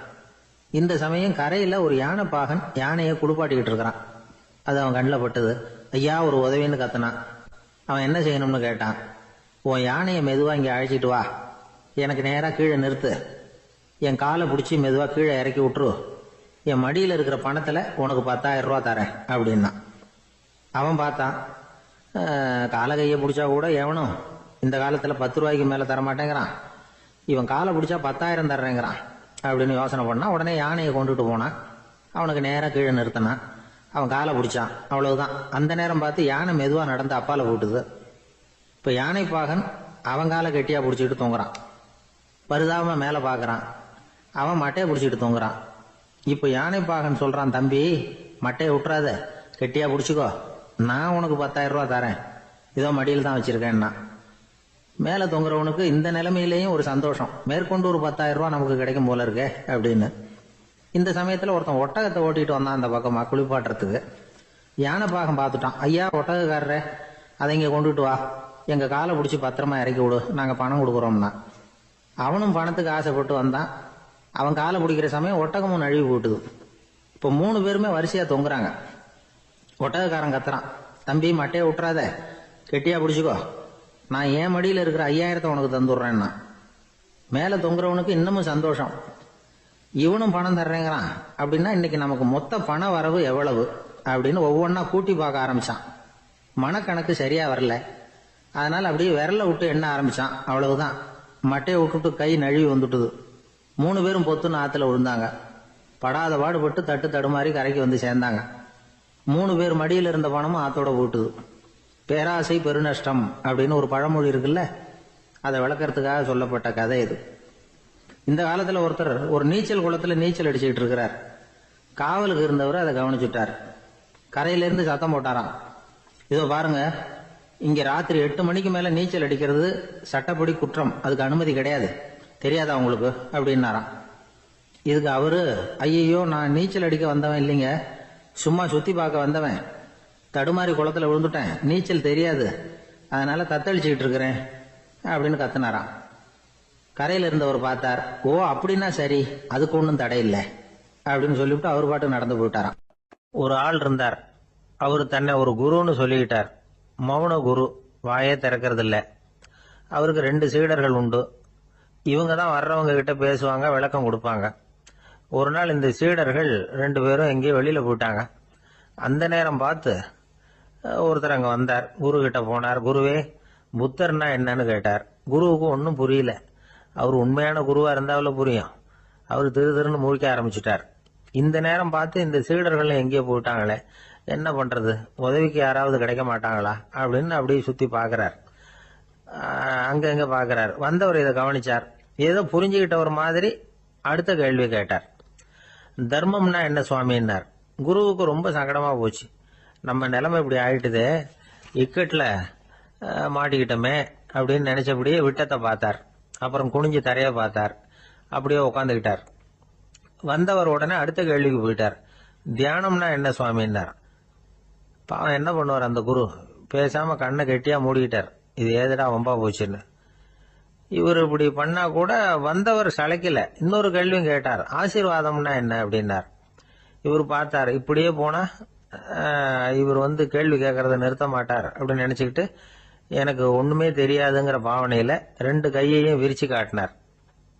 இந்த சமயம் கரையில் ஒரு யானை பாகன் யானையை குளிப்பாட்டிக்கிட்டு இருக்கிறான். அது அவன் கண்ணில் பட்டது. ஐயா ஒரு உதவின்னு கத்துனான். அவன் என்ன செய்யணும்னு கேட்டான். உன் யானையை மெதுவாக இங்கே அழைச்சிட்டு வா, எனக்கு நேராக கீழே நிறுத்து, என் காலை பிடிச்சி மெதுவாக கீழே இறக்கி விட்டுரு, என் மடியில் இருக்கிற பணத்தில் உனக்கு 10,000 ரூபா தரேன் அப்படின்னா. அவன் பார்த்தான். காலை கையை பிடிச்சா கூட எவனும் இந்த காலத்தில் 10 ரூபாய்க்கு மேலே தரமாட்டேங்கிறான். இவன் காலை பிடிச்சா 10,000 தர்றேங்கிறான் அப்படின்னு யோசனை பண்ணான். உடனே யானையை கொண்டுட்டு போனான். அவனுக்கு நேராக கீழே நிறுத்தினான். அவன் காலை பிடிச்சான். அவ்வளவுதான். அந்த நேரம் பார்த்து யானை மெதுவாக நடந்து அப்பால போட்டுது. இப்போ யானை பாகன் அவன் காலை கெட்டியாக பிடிச்சிக்கிட்டு தொங்குறான். பரிதாபமாக மேலே பார்க்குறான். அவன் மட்டையை பிடிச்சிக்கிட்டு தொங்குறான். இப்போ யானை பாகன் சொல்கிறான், தம்பி மட்டையை விட்டுறாத, கெட்டியாக பிடிச்சிக்கோ, நான் உனக்கு 10,000 ரூபா தரேன், இதோ மடியில் தான் வச்சுருக்கேன்னா. மேலே தொங்குறவனுக்கு இந்த நிலைமையிலேயும் ஒரு சந்தோஷம். மேற்கொண்டு ஒரு 10,000 ரூபா நமக்கு கிடைக்கும் போல இருக்கே அப்படின்னு. இந்த சமயத்தில் ஒருத்தன் ஒட்டகத்தை ஓட்டிகிட்டு வந்தான் அந்த பக்கமாக குளிப்பாட்டுறதுக்கு. யானை பாகம் பார்த்துட்டான். ஐயா ஒட்டகக்காரரே, அதை இங்கே கொண்டுட்டு வா, எங்கள் காலை பிடிச்சி பத்திரமா இறக்கி விடு, நாங்கள் பணம் கொடுக்குறோம்னா. அவனும் பணத்துக்கு ஆசைப்பட்டு வந்தான். அவன் காலை பிடிக்கிற சமயம் ஒட்டகமும் நழுவி போட்டுது. இப்போ 3 பேருமே வரிசையாக தொங்குறாங்க. ஒட்டகக்காரன் கத்துறான், தம்பி மட்டையை விட்டுறாத, கெட்டியாக பிடிச்சிக்கோ, நான் என் மடியில் இருக்கிற 5,000 உனக்கு தந்துடுறேன்னா. மேலே தொங்குறவனுக்கு இன்னமும் சந்தோஷம். இவனும் பணம் தர்றேங்கிறான் அப்படின்னா இன்னைக்கு நமக்கு மொத்த பண வரவு எவ்வளவு அப்படின்னு ஒவ்வொன்றா கூட்டி பார்க்க ஆரம்பிச்சான். மனக்கணக்கு சரியா வரல. அதனால அப்படியே விரல விட்டு எண்ண ஆரம்பிச்சான். அவ்வளவுதான். மட்டையை விட்டுட்டு கை நழுவி வந்துட்டுது. 3 பேரும் பொத்துன்னு ஆத்துல விழுந்தாங்க. படாத பாடுபட்டு தட்டு தடுமாறி கரைக்கு வந்து சேர்ந்தாங்க. 3 பேர் மடியில் இருந்த பணமும் ஆத்தோட போட்டுது. பேராசை பெருநஷ்டம் அப்படின்னு ஒரு பழமொழி இருக்குல்ல, அதை விளக்கறதுக்காக சொல்லப்பட்ட கதை இது. இந்த காலத்தில் ஒருத்தர் ஒரு நீச்சல் குளத்தில் நீச்சல் அடிச்சுக்கிட்டு இருக்கிறார். காவலுக்கு இருந்தவர் அதை கவனிச்சுட்டார். கரையிலேருந்து சத்தம் போட்டாராம், இதோ பாருங்க, இங்கே ராத்திரி 8 மணிக்கு மேலே நீச்சல் அடிக்கிறது சட்டப்படி குற்றம், அதுக்கு அனுமதி கிடையாது, தெரியாதா உங்களுக்கு அப்படின்னாராம். இதுக்கு அவரு, ஐயோ நான் நீச்சல் அடிக்க வந்தவன் இல்லைங்க, சும்மா சுற்றி பார்க்க வந்தவன், தடுமாறி குளத்தில் விழுந்துட்டேன், நீச்சல் தெரியாது, அதனால தத்தளிச்சுக்கிட்டு இருக்கிறேன் அப்படின்னு கத்துனாராம். கரையில் இருந்தவர் பார்த்தார். ஓ அப்படின்னா சரி, அதுக்கு ஒன்றும் தடை இல்லை அப்படின்னு சொல்லிவிட்டு அவர் பாட்டு நடந்து போயிட்டாராம். ஒரு ஆள் இருந்தார். அவர் தன்னை ஒரு குருன்னு சொல்லிக்கிட்டார். மௌன குரு, வாயே திறக்கிறது இல்லை. அவருக்கு 2 சீடர்கள் உண்டு. இவங்க தான் வர்றவங்க கிட்ட பேசுவாங்க, விளக்கம் கொடுப்பாங்க. ஒரு நாள் இந்த சீடர்கள் 2 பேரும் எங்கேயோ வெளியில் போயிட்டாங்க. அந்த நேரம் பார்த்து ஒருத்தர் அங்கே வந்தார். குரு கிட்ட போனார். குருவே, புத்தர்னா என்னன்னு கேட்டார். குருவுக்கு ஒன்றும் புரியல. அவர் உண்மையான குருவா இருந்தாவில் புரியும். அவர் திருன்னு முழிக்க ஆரம்பிச்சுட்டார். இந்த நேரம் பார்த்து இந்த சீடர்கள் எங்கேயோ போயிட்டாங்களே, என்ன பண்றது, உதவிக்கு யாராவது கிடைக்க மாட்டாங்களா அப்படின்னு அப்படியே சுத்தி பாக்குறார். அங்க பாக்குறார். வந்தவர் இதை கவனிச்சார். ஏதோ புரிஞ்சுக்கிட்டவர் மாதிரி அடுத்த கேள்வி கேட்டார். தர்மம்னா என்ன சுவாமின்னார். குருவுக்கு ரொம்ப சங்கடமா போச்சு. நம்ம நிலைமை இப்படி ஆயிட்டுதே, இக்கட்ல மாட்டிக்கிட்டோமே அப்படின்னு நினைச்சபடியே விட்டத்தை பார்த்தார். அப்புறம் குனிஞ்சு தரைய பார்த்தார். அப்படியே உட்காந்துக்கிட்டார். வந்தவர் உடனே அடுத்த கேள்விக்கு போயிட்டார். தியானம்னா என்ன சுவாமின்னார். பாவம் என்ன பண்ணுவார் அந்த குரு, பேசாம கண்ணை கெட்டியா மூடிக்கிட்டார். இது ஏதுடா வம்பா போச்சுன்னு. இவர் இப்படி பண்ணா கூட வந்தவர் சளைக்கல. இன்னொரு கேள்வியும் கேட்டார். ஆசீர்வாதம்னா என்ன அப்படின்னார். இவர் பார்த்தார். இப்படியே போனா இவர் கேள்வி கேட்கறத நிறுத்த மாட்டார் அப்படின்னு நினைச்சுக்கிட்டு எனக்கு ஒண்ணுமே தெரியாதுங்கிற பாவனையில 2 கையையும் விரிச்சு காட்டினார்.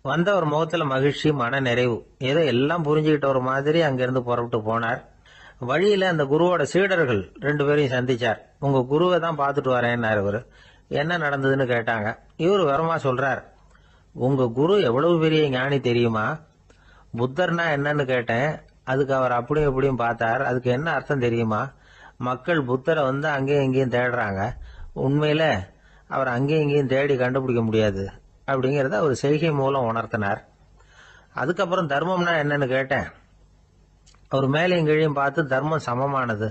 வந்தவர் முகத்துல மகிழ்ச்சி, மன நிறைவு, ஏதோ எல்லாம் புரிஞ்சுக்கிட்ட ஒரு மாதிரி அங்கிருந்து புறப்பட்டு போனார். வழியில அந்த குருவோட சீடர்கள் 2 பேரையும் சந்திச்சார். உங்க குருவை தான் பார்த்துட்டு வரேன்னாரு. இவர் என்ன நடந்ததுன்னு கேட்டாங்க. இவர் வரமா சொல்றார், உங்க குரு எவ்வளவு பெரிய ஞானி தெரியுமா, புத்தர்னா என்னன்னு கேட்டேன், அதுக்கு அவர் அப்படியும் இப்படியும் பார்த்தார், அதுக்கு என்ன அர்த்தம் தெரியுமா, மக்கள் புத்தரை அங்கேயும் இங்கேயும் தேடுறாங்க, உண்மையில அவர் அங்கேயும் இங்கேயும் தேடி கண்டுபிடிக்க முடியாது அப்படிங்கறத அவர் செய்கை மூலம் உணர்த்தினார். அதுக்கப்புறம் தர்மம்னா என்னன்னு கேட்டேன். அவர் மேலையும் கீழையும் பார்த்து தர்மம் சமமானது,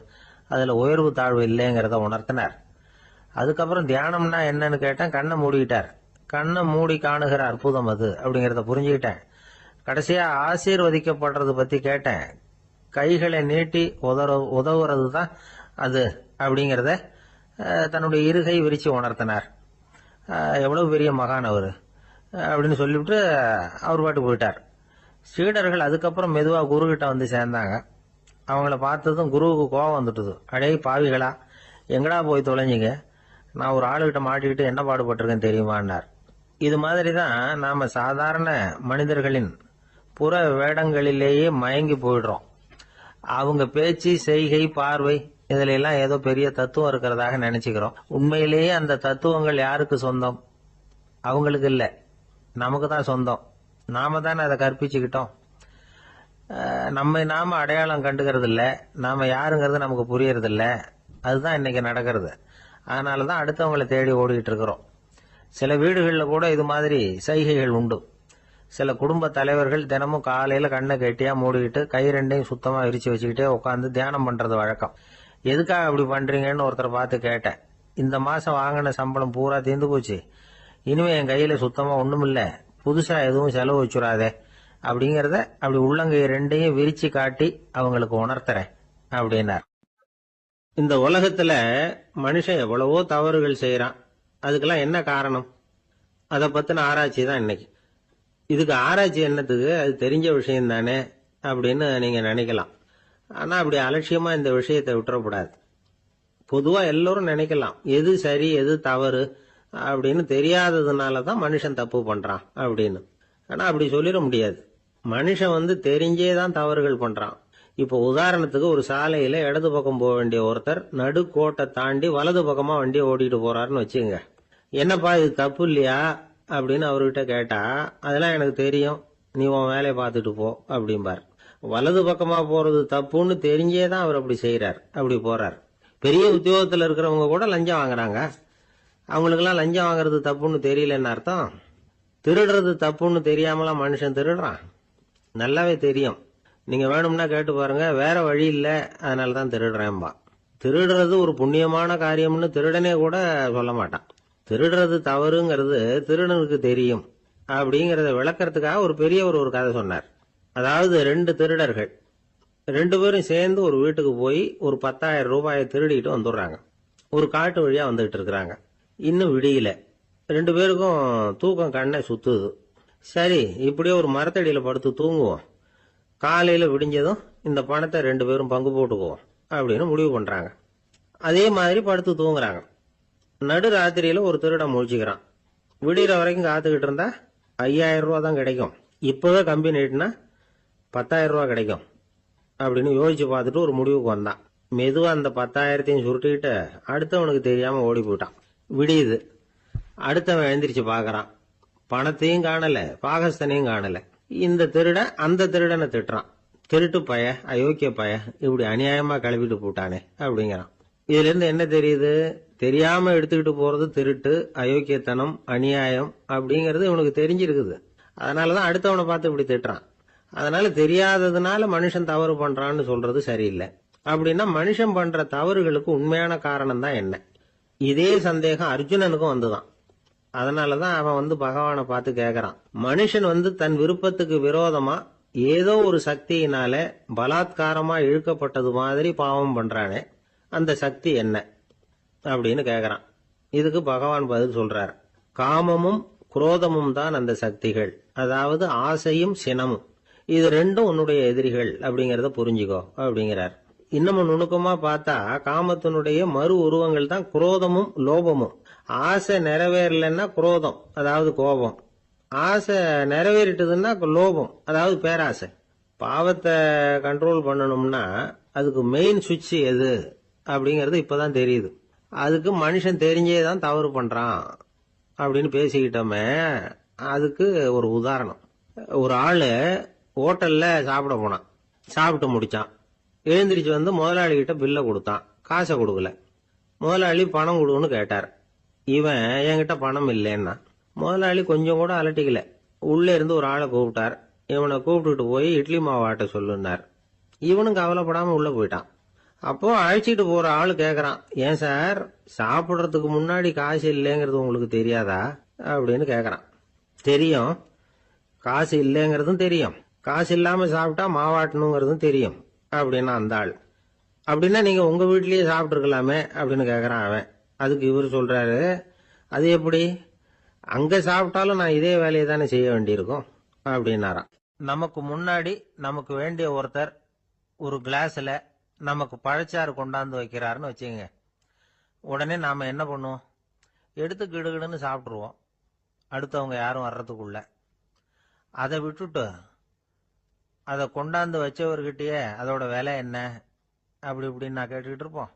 அதுல உயர்வு தாழ்வு இல்லைங்கிறத உணர்த்தினார். அதுக்கப்புறம் தியானம்னா என்னன்னு கேட்டேன். கண்ணை மூடிக்கிட்டார். கண்ணை மூடி காணுகிற அற்புதம் அது அப்படிங்கிறத புரிஞ்சுக்கிட்டேன். கடைசியா ஆசீர்வதிக்கப்படுறது பத்தி கேட்டேன். கைகளை நீட்டி உதவுறது தான் அது அப்படிங்கிறத தன்னுடைய இருகை விரிச்சு உணர்த்தினார். எவ்வளவு பெரிய மகான் அவரு அப்படின்னு சொல்லிவிட்டு அவர் பாட்டு போயிட்டார். சீடர்கள் அதுக்கப்புறம் மெதுவா குரு கிட்ட வந்து சேர்ந்தாங்க. அவங்கள பார்த்ததும் குருவுக்கு கோபம் வந்துட்டுது. அடே பாவிகளா, எங்கடா போய் தொலைஞ்சிங்க, நான் ஒரு ஆளுகிட்ட மாட்டிக்கிட்டு என்ன பாடுபட்டிருக்கேன் தெரியுமான்னார். இது மாதிரி தான் நாம சாதாரண மனிதர்களின் புற வேடங்களிலேயே மயங்கி போயிடுறோம். அவங்க பேச்சு, செய்கை, பார்வை இதுல எல்லாம் ஏதோ பெரிய தத்துவம் இருக்கிறதாக நினைச்சுக்கிறோம். உண்மையிலேயே அந்த தத்துவங்கள் யாருக்கு சொந்தம்? அவங்களுக்கு இல்ல, நமக்கு தான் சொந்தம். நாம தானே அதை கற்பிச்சுக்கிட்டோம். நம்ம நாம அடையாளம் கண்டுக்கிறது இல்ல, நாம யாருங்கிறது நமக்கு புரியறது இல்ல. அதுதான் இன்னைக்கு நடக்கிறது. அதனாலதான் அடுத்தவங்களை தேடி ஓடிட்டு இருக்கிறோம். சில வீடுகளில் கூட இது மாதிரி சைகைகள் உண்டு. சில குடும்ப தலைவர்கள் தினமும் காலையில கண்ணை கெட்டியா மூடிக்கிட்டு கை ரெண்டையும் சுத்தமா விரிச்சு வச்சுக்கிட்டே உட்காந்து தியானம் பண்றது வழக்கம். எதுக்காக அப்படி பண்றீங்கன்னு ஒருத்தரை பார்த்து கேட்டேன். இந்த மாசம் வாங்கின சம்பளம் பூரா தீர்ந்து போச்சு, இனிமே என் கையில சுத்தமா ஒண்ணுமில்ல, புதுசா எதுவும் செலவு வச்சுடாதே அப்படிங்கறத அப்படி உள்ளங்கை ரெண்டையும் விரிச்சு காட்டி அவங்களுக்கு உணர்த்துறேன் அப்படின்னார். இந்த உலகத்துல மனுஷன் எவ்வளவோ தவறுகள் செய்யறான். அதுக்கெல்லாம் என்ன காரணம்? அதை பத்தின ஆராய்ச்சி தான் இன்னைக்கு. இதுக்கு ஆராய்ச்சி என்னத்துக்கு, அது தெரிஞ்ச விஷயம் தானே அப்படின்னு நீங்க நினைக்கலாம். ஆனா அப்படி அலட்சியமா இந்த விஷயத்தை விட்டுறக்கூடாது. பொதுவா எல்லோரும் நினைக்கலாம் எது சரி எது தவறு அப்படின்னு தெரியாததுனாலதான் மனுஷன் தப்பு பண்றான் அப்படின்னு. ஆனா அப்படி சொல்லிட முடியாது. மனுஷன் தெரிஞ்சேதான் தவறுகள் பண்றான். இப்போ உதாரணத்துக்கு ஒரு சாலையில இடது பக்கம் போக வேண்டிய ஒருத்தர் நடுக்கோட்டை தாண்டி வலது பக்கமா வண்டியை ஓட்டிட்டு போறாருன்னு வச்சுங்க. என்னப்பா இது தப்பு இல்லையா அப்படின்னு அவர்கிட்ட கேட்டா, அதெல்லாம் எனக்கு தெரியும், நீ உன் வேலையை பார்த்துட்டு போ அப்படிம்பார். வலது பக்கமா போறது தப்புன்னு தெரிஞ்சேதான் அவர் அப்படி செய்யறார், அப்படி போறார். பெரிய உத்தியோகத்துல இருக்கிறவங்க கூட லஞ்சம் வாங்குறாங்க. அவங்களுக்கெல்லாம் லஞ்சம் வாங்குறது தப்புன்னு தெரியலன்னு அர்த்தம்? திருடுறது தப்புன்னு தெரியாமலாம் மனுஷன் திருடுறான்? நல்லாவே தெரியும். நீங்க வேணும்னா கேட்டு பாருங்க, வேற வழி இல்ல அதனாலதான் திருடுறேன்பா. திருடுறது ஒரு புண்ணியமான காரியம்னு திருடனே கூட சொல்ல மாட்டான். திருடுறது தவறுங்கிறது திருடனுக்கு தெரியும் அப்படிங்கறத விளக்கறதுக்காக ஒரு பெரியவர் ஒரு கதை சொன்னார். அதாவது 2 திருடர்கள் 2 பேரும் சேர்ந்து ஒரு வீட்டுக்கு போய் ஒரு 10,000 ரூபாயை திருடிட்டு வந்துடுறாங்க. ஒரு காட்டு வழியா வந்துகிட்டு இருக்கிறாங்க. இன்னும் விடியல. 2 பேருக்கும் தூக்கம் கண்ணை சுத்துது. சரி, இப்படியே ஒரு மரத்தடியில படுத்து தூங்குவோம், காலையில விடிஞ்சதும் இந்த பணத்தை 2 பேரும் பங்கு போட்டுக்குவோம் அப்படின்னு முடிவு பண்றாங்க. அதே மாதிரி படுத்து தூங்குறாங்க. நடு ராத்திரியில ஒரு திருடன் முழிச்சுக்கிறான். விடிகிற வரைக்கும் காத்துக்கிட்டு இருந்தா 5,000 ரூபா தான் கிடைக்கும், இப்பவே கம்பி நீட்டினா 10,000 ரூபா கிடைக்கும் அப்படின்னு யோசிச்சு பார்த்துட்டு ஒரு முடிவுக்கு வந்தான். மெதுவா அந்த 10,000த்தையும் சுருட்டிக்கிட்டு அடுத்தவனுக்கு தெரியாம ஓடி போயிட்டான். விடியுது. அடுத்தவன் எழுந்திரிச்சு பாக்குறான். பணத்தையும் காணல, பாகஸ்தனையும் காணல. இந்த திருடன் அந்த திருடனை திட்டுறான். திருட்டு பய, அயோக்கிய பய, இப்படி அநியாயமா கிளப்பிட்டு போட்டானே அப்படிங்கிறான். இதுல இருந்து என்ன தெரியுது? தெரியாம எடுத்துக்கிட்டு போறது திருட்டு, அயோக்கியத்தனம், அநியாயம் அப்படிங்கறது இவனுக்கு தெரிஞ்சிருக்குது. அதனாலதான் அடுத்தவனை பார்த்து இப்படி திட்டுறான். அதனால தெரியாததுனால மனுஷன் தவறு பண்றான்னு சொல்றது சரியில்லை. அப்படின்னா மனுஷன் பண்ற தவறுகளுக்கு உண்மையான காரணம் தான் என்ன? இதே சந்தேகம் அர்ஜுனனுக்கும் வந்துதான். அதனாலதான் அவன் பகவானை பார்த்து கேக்குறான். மனுஷன் தன் விருப்பத்துக்கு விரோதமா ஏதோ ஒரு சக்தியினால பலாத்காரமா இழுக்கப்பட்டது மாதிரி பாவம் பண்றானே, அந்த சக்தி என்ன அப்படின்னு கேக்குறான். இதுக்கு பகவான் பதில் சொல்றார். காமமும் குரோதமும் தான் அந்த சக்திகள், அதாவது ஆசையும் சினமும். இது ரெண்டும் உன்னுடைய எதிரிகள் அப்படிங்கறத புரிஞ்சுக்கோ அப்படிங்கிறார். இன்னமும் நுணுக்கமா பார்த்தா காமத்தினுடைய மறு உருவங்கள் தான் குரோதமும் லோபமும். ஆசை நிறைவேறலன்னா குரோதம், அதாவது கோபம். ஆசை நிறைவேறிட்டதுன்னா லோபம், அதாவது பேராசை. பாவத்தை கண்ட்ரோல் பண்ணணும்னா அதுக்கு மெயின் சுவிட்ச் எது அப்படிங்கறது இப்பதான் தெரியுது. அதுக்கு மனுஷன் தெரிஞ்சேதான் தவறு பண்றான் அப்படின்னு பேசிக்கிட்டோமே. அதுக்கு ஒரு உதாரணம். ஒரு ஆளு ஹோட்டல்ல சாப்பிட போனான். சாப்பிட்டு முடிச்சான். எழுந்திரிச்சு முதலாளி கிட்ட பில்ல கொடுத்தான். காசை கொடுக்கல. முதலாளி பணம் கொடுன்னு கேட்டார். இவன் என்கிட்ட பணம் இல்லைன்னா. முதலாளி கொஞ்சம் கூட அலட்டிக்கல. உள்ள இருந்து ஒரு ஆளை கூப்பிட்டார். இவனை கூப்பிட்டுட்டு போய் இட்லி மாவு ஆட்ட சொல்லுனார். இவனும் கவலைப்படாம உள்ள போயிட்டான். அப்போ அழைச்சிட்டு போற ஆளு கேக்குறான், ஏன் சார் சாப்பிடுறதுக்கு முன்னாடி காசு இல்லைங்கிறது உங்களுக்கு தெரியாதா அப்படின்னு கேக்குறான். தெரியும், காசு இல்லைங்கிறதும் தெரியும், காசு இல்லாம சாப்பிட்டா மாவாட்டணுங்கிறதும் தெரியும் அப்படின்னா அந்த ஆள். அப்படின்னா நீங்க உங்க வீட்லயே சாப்பிட்டு இருக்கலாமே அப்படின்னு கேக்குறான் அவன். அதுக்கு இவர் சொல்றாரு, அது எப்படி, அங்க சாப்பிட்டாலும் நான் இதே வேலையை தானே செய்ய வேண்டியிருக்கும் அப்படின்னாராம். நமக்கு முன்னாடி நமக்கு வேண்டிய ஒருத்தர் ஒரு கிளாஸ்ல நமக்கு பழச்சாறு கொண்டாந்து வைக்கிறாருன்னு வச்சுங்க. உடனே நாம என்ன பண்ணுவோம், எடுத்து கிடுகிடுன்னு சாப்பிட்டுருவோம் அடுத்தவங்க யாரும் வர்றதுக்குள்ள. அதை விட்டுட்டு அதை கொண்டாந்து வச்சவர்கிட்டயே அதோட விலை என்ன அப்படி இப்படின்னு நான் கேட்டுக்கிட்டு இருப்போம்.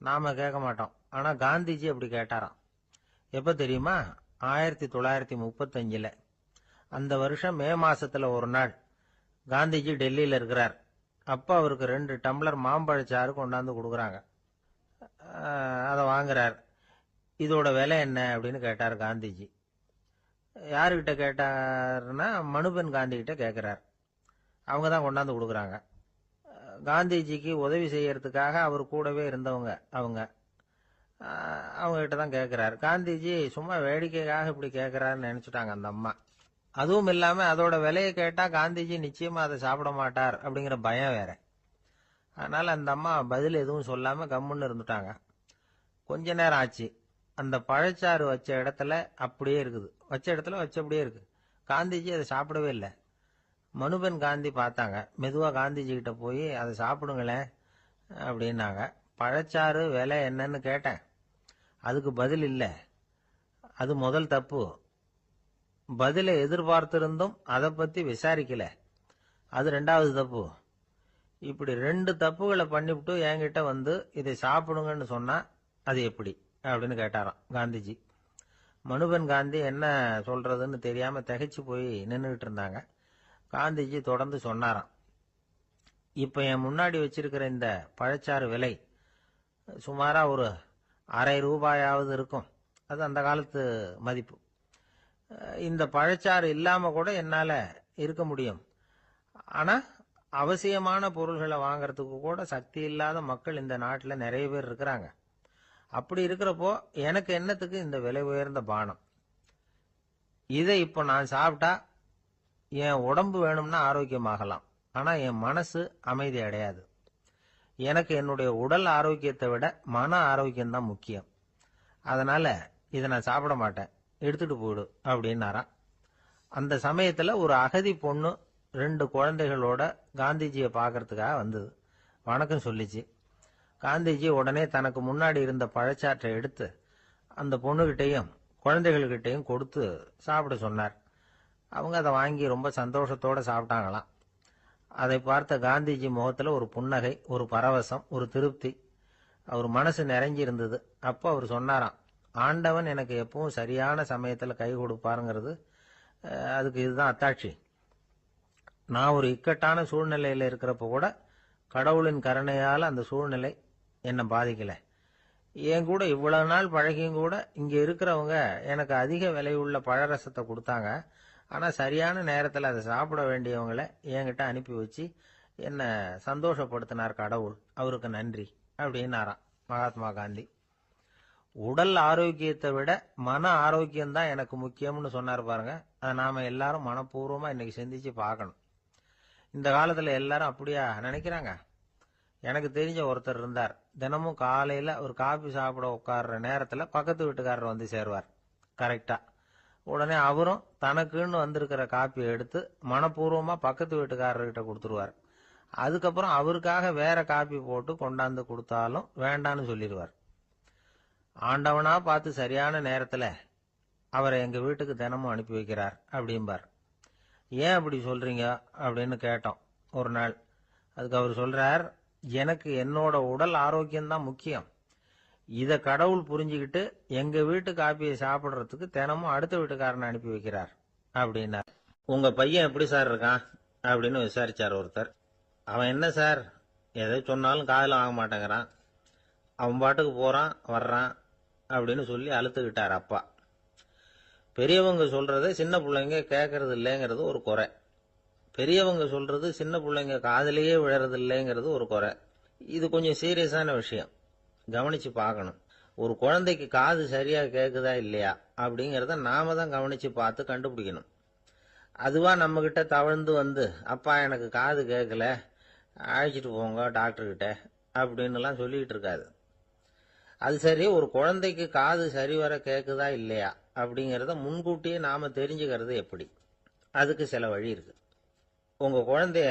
நாம கேட்க மாட்டோம். ஆனா காந்திஜி அப்படி கேட்டாராம். எப்ப தெரியுமா, 1935. அந்த வருஷம் மே மாசத்துல ஒரு நாள் காந்திஜி டெல்லியில இருக்கிறார். அப்ப அவருக்கு 2 டம்ளர் மாம்பழச்சாறு கொண்டாந்து கொடுக்குறாங்க. அதை வாங்குறார். இதோட விலை என்ன அப்படின்னு கேட்டார் காந்திஜி. யாருகிட்ட கேட்டாருன்னா மனுபென் காந்தி கிட்ட கேட்கிறார். அவங்க தான் கொண்டாந்து கொடுக்குறாங்க. காந்திஜிக்கு உதவி செய்யறதுக்காக அவர் கூடவே இருந்தவங்க அவங்க கிட்ட தான் கேட்கிறார். காந்திஜி சும்மா வேடிக்கைக்காக இப்படி கேட்கிறாருன்னு நினைச்சுட்டாங்க அந்த அம்மா. அதுவும் இல்லாம அதோட விலையை கேட்டா காந்திஜி நிச்சயமா அதை சாப்பிட மாட்டார் அப்படிங்கிற பயம் வேற. அதனால அந்த அம்மா பதில் எதுவும் சொல்லாம கம்முன்னு இருந்துட்டாங்க. கொஞ்ச நேரம் ஆச்சு. அந்த பழச்சாறு வச்ச இடத்துல அப்படியே இருக்குது, வச்ச இடத்துல வச்சபடியே இருக்கு. காந்திஜி அதை சாப்பிடவே இல்லை. மனுபென் காந்தி பார்த்தாங்க. மெதுவா காந்திஜி கிட்ட போய் அதை சாப்பிடுங்களேன் அப்படின்னாங்க. பழச்சாறு விலை என்னன்னு கேட்டேன், அதுக்கு பதில் இல்லை. அது முதல் தப்பு. பதிலை எதிர்பார்த்திருந்தும் அதை பத்தி விசாரிக்கல, அது 2வது தப்பு. இப்படி 2 தப்புகளை பண்ணிவிட்டு என்கிட்ட வந்து இதை சாப்பிடுங்கன்னு சொன்னா அது எப்படி அப்படின்னு கேட்டாராம் காந்திஜி. மனுபென் காந்தி என்ன சொல்றதுன்னு தெரியாம திகைச்சு போய் நின்றுகிட்டு இருந்தாங்க. காந்திஜி தொடர்ந்து சொன்னாராம், இப்ப என் முன்னாடி வச்சிருக்கிற இந்த பழச்சாறு விலை சுமாரா ஒரு ₹1/2 இருக்கும். அது அந்த காலத்து மதிப்பு. இந்த பழச்சாறு இல்லாம கூட என்னால இருக்க முடியும். ஆனா அவசியமான பொருள்களை வாங்கறதுக்கு கூட சக்தி இல்லாத மக்கள் இந்த நாட்டுல நிறைய பேர் இருக்கிறாங்க. அப்படி இருக்கிறப்போ எனக்கு என்னத்துக்கு இந்த விலை உயர்ந்த பானம்? இதை இப்போ நான் சாப்பிட்டா என் உடம்பு வேணும்னா ஆரோக்கியமாகலாம், ஆனா என் மனசு அமைதி அடையாது. எனக்கு என்னுடைய உடல் ஆரோக்கியத்தை விட மன ஆரோக்கியம் தான் முக்கியம். அதனால இதை நான் சாப்பிட மாட்டேன், எடுத்துட்டு போயிடு அப்படின்னாராம். அந்த சமயத்துல ஒரு அகதி பொண்ணு 2 குழந்தைகளோட காந்திஜியை பார்க்கறதுக்காக வந்தது. வணக்கம் சொல்லிச்சு. காந்திஜி உடனே தனக்கு முன்னாடி இருந்த பழச்சாற்றை எடுத்து அந்த பொண்ணுகிட்டையும் குழந்தைகள்கிட்டையும் கொடுத்து சாப்பிட சொன்னார். அவங்க அதை வாங்கி ரொம்ப சந்தோஷத்தோட சாப்பிட்டாங்களாம். அதை பார்த்த காந்திஜி முகத்துல ஒரு புன்னகை, ஒரு பரவசம், ஒரு திருப்தி. அவர் மனசு நிறைஞ்சி இருந்தது. அப்போ அவர் சொன்னாராம், ஆண்டவன் எனக்கு எப்பவும் சரியான சமயத்துல கை கொடுப்பாருங்கிறது அதுக்கு இதுதான் அத்தாட்சி. நான் ஒரு இக்கட்டான சூழ்நிலையில இருக்கிறப்ப கூட கடவுளின் கருணையால அந்த சூழ்நிலை என்னை பாதிக்கல. என் கூட இவ்வளவு நாள் பழகியும் கூட இங்க இருக்கிறவங்க எனக்கு அதிக விலையுள்ள பழரசத்தை கொடுத்தாங்க. ஆனா சரியான நேரத்துல அதை சாப்பிட வேண்டியவங்களை என்கிட்ட அனுப்பி வச்சு என்ன சந்தோஷப்படுத்தினார் கடவுள், அவருக்கு நன்றி அப்படின்னாராம் மகாத்மா காந்தி. உடல் ஆரோக்கியத்தை விட மன ஆரோக்கியம் தான் எனக்கு முக்கியம்னு சொன்னார் பாருங்க. அதை நாம எல்லாரும் மனப்பூர்வமா இன்னைக்கு சிந்திச்சு பார்க்கணும். இந்த காலத்துல எல்லாரும் அப்படியா நினைக்கிறாங்க? எனக்கு தெரிஞ்ச ஒருத்தர் இருந்தார். தினமும் காலையில ஒரு காபி சாப்பிட உட்கார்ற நேரத்துல பக்கத்து வீட்டுக்காரர் வந்து சேருவார் கரெக்டா. உடனே அவரும் தனக்குன்னு வந்திருக்கிற காப்பியை எடுத்து மனப்பூர்வமா பக்கத்து வீட்டுக்காரர்கிட்ட கொடுத்துருவார். அதுக்கப்புறம் அவருக்காக வேற காப்பி போட்டு கொண்டாந்து கொடுத்தாலும் வேண்டான்னு சொல்லிடுவார். ஆண்டவனா பார்த்து சரியான நேரத்துல அவரை எங்க வீட்டுக்கு தினமும் அனுப்பி வைக்கிறார் அப்படிம்பார். ஏன் அப்படி சொல்றீங்க அப்படின்னு கேட்டோம் ஒரு நாள். அதுக்கு அவர் சொல்றார், எனக்கு என்னோட உடல் ஆரோக்கியம்தான் முக்கியம். இத கடவுள் புரிஞ்சுக்கிட்டு எங்க வீட்டு காப்பியை சாப்பிடுறதுக்கு தினமும் அடுத்த வீட்டுக்காரனை அனுப்பி வைக்கிறார் அப்படின்னார். உங்க பையன் எப்படி சார் இருக்கான் அப்படின்னு விசாரிச்சார் ஒருத்தர். அவன் என்ன சார், எதை சொன்னாலும் காதுல வாங்க மாட்டேங்கிறான், அவன் பாட்டுக்கு போறான் வர்றான் அப்படின்னு சொல்லி அழுத்துக்கிட்டார் அப்பா. பெரியவங்க சொல்றத சின்ன பிள்ளைங்க கேட்கறது இல்லைங்கிறது ஒரு குறை. பெரியவங்க சொல்றது சின்ன பிள்ளைங்க காதுலயே விழறதில்லைங்கிறது ஒரு குறை. இது கொஞ்சம் சீரியஸான விஷயம், கவனிச்சு பார்க்கணும். ஒரு குழந்தைக்கு காது சரியா கேக்குதா இல்லையா அப்படிங்கறத நாம தான் கவனிச்சு பார்த்து கண்டுபிடிக்கணும். அதுவா நம்ம கிட்ட தவழ்ந்து வந்து, அப்பா எனக்கு காது கேட்கல, அழைச்சிட்டு போங்க டாக்டர்கிட்ட அப்படின்னு எல்லாம் சொல்லிட்டு இருக்காது. அது சரி, ஒரு குழந்தைக்கு காது சரிவர கேக்குதா இல்லையா அப்படிங்கறத முன்கூட்டியே நாம தெரிஞ்சுக்கிறது எப்படி? அதுக்கு சில வழி இருக்கு. உங்க குழந்தைய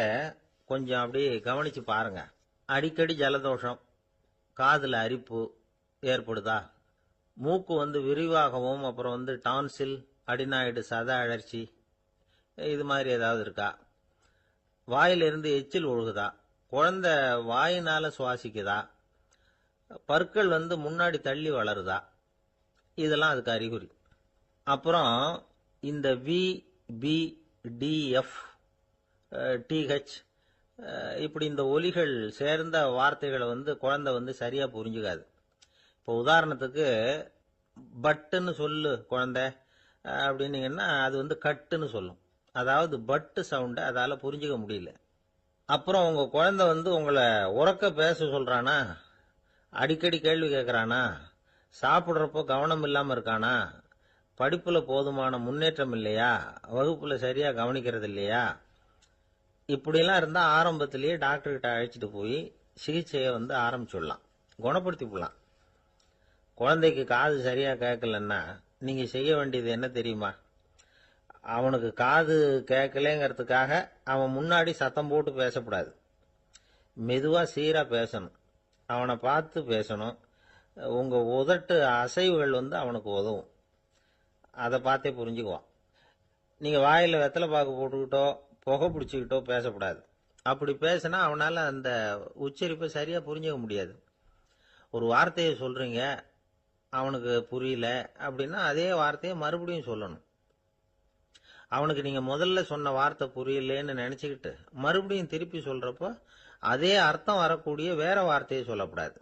கொஞ்சம் அப்படி கவனிச்சு பாருங்க. அடிக்கடி ஜலதோஷம், காதுல அரிப்பு ஏற்படுதா, மூக்கு விரிவாகவும் அப்புறம் டான்சில், அடினாய்டு, சத அழற்சி இது மாதிரி ஏதாவது இருக்கா, வாயிலிருந்து எச்சில் ஒழுகுதா, குழந்தை வாயினால சுவாசிக்குதா, பற்கள் முன்னாடி தள்ளி வளருதா, இதெல்லாம் அதுக்கு அறிகுறி. அப்புறம் இந்த V, P, D, F, D H இப்படி இந்த ஒலிகள் சேர்ந்த வார்த்தைகளை குழந்தை சரியா புரிஞ்சுக்காது. இப்போ உதாரணத்துக்கு பட்டுன்னு சொல்லு குழந்தை அப்படின்னீங்கன்னா அது கட்டுன்னு சொல்லும். அதாவது பட்டு சவுண்டை அதால புரிஞ்சுக்க முடியல. அப்புறம் உங்க குழந்தை உங்களை உறக்க பேச சொல்றானா, அடிக்கடி கேள்வி கேட்கறானா, சாப்பிடுறப்போ கவனம் இல்லாம இருக்கானா, படிப்புல போதுமான முன்னேற்றம் இல்லையா, வகுப்புல சரியா கவனிக்கிறது இல்லையா, இப்படிலாம் இருந்தா ஆரம்பத்திலேயே டாக்டர் கிட்ட அழைச்சிட்டு போய் சிகிச்சையை ஆரம்பிச்சுடலாம், குணப்படுத்தி விடலாம். குழந்தைக்கு காது சரியா கேட்கலன்னா நீங்க செய்ய வேண்டியது என்ன தெரியுமா? அவனுக்கு காது கேட்கலங்கிறதுக்காக அவன் முன்னாடி சத்தம் போட்டு பேசக்கூடாது. மெதுவா சீரா பேசணும், அவனை பார்த்து பேசணும். உங்க உதட்டு அசைவுகள் அவனுக்கு உதவும், அதை பார்த்தே புரிஞ்சுக்குவான். நீங்க வாயில வெத்தலை பாக்கு போட்டுக்கிட்டோ புகை பிடிச்சிக்கிட்டோ பேசக்கூடாது. அப்படி பேசினா அவனால அந்த உச்சரிப்பை சரியா புரிஞ்சுக்க முடியாது. ஒரு வார்த்தையை சொல்றீங்க, அவனுக்கு புரியல அப்படின்னா அதே வார்த்தையை மறுபடியும் சொல்லணும். அவனுக்கு நீங்க முதல்ல சொன்ன வார்த்தை புரியலன்னு நினைச்சுக்கிட்டு மறுபடியும் திருப்பி சொல்றப்ப அதே அர்த்தம் வரக்கூடிய வேற வார்த்தையை சொல்லக்கூடாது.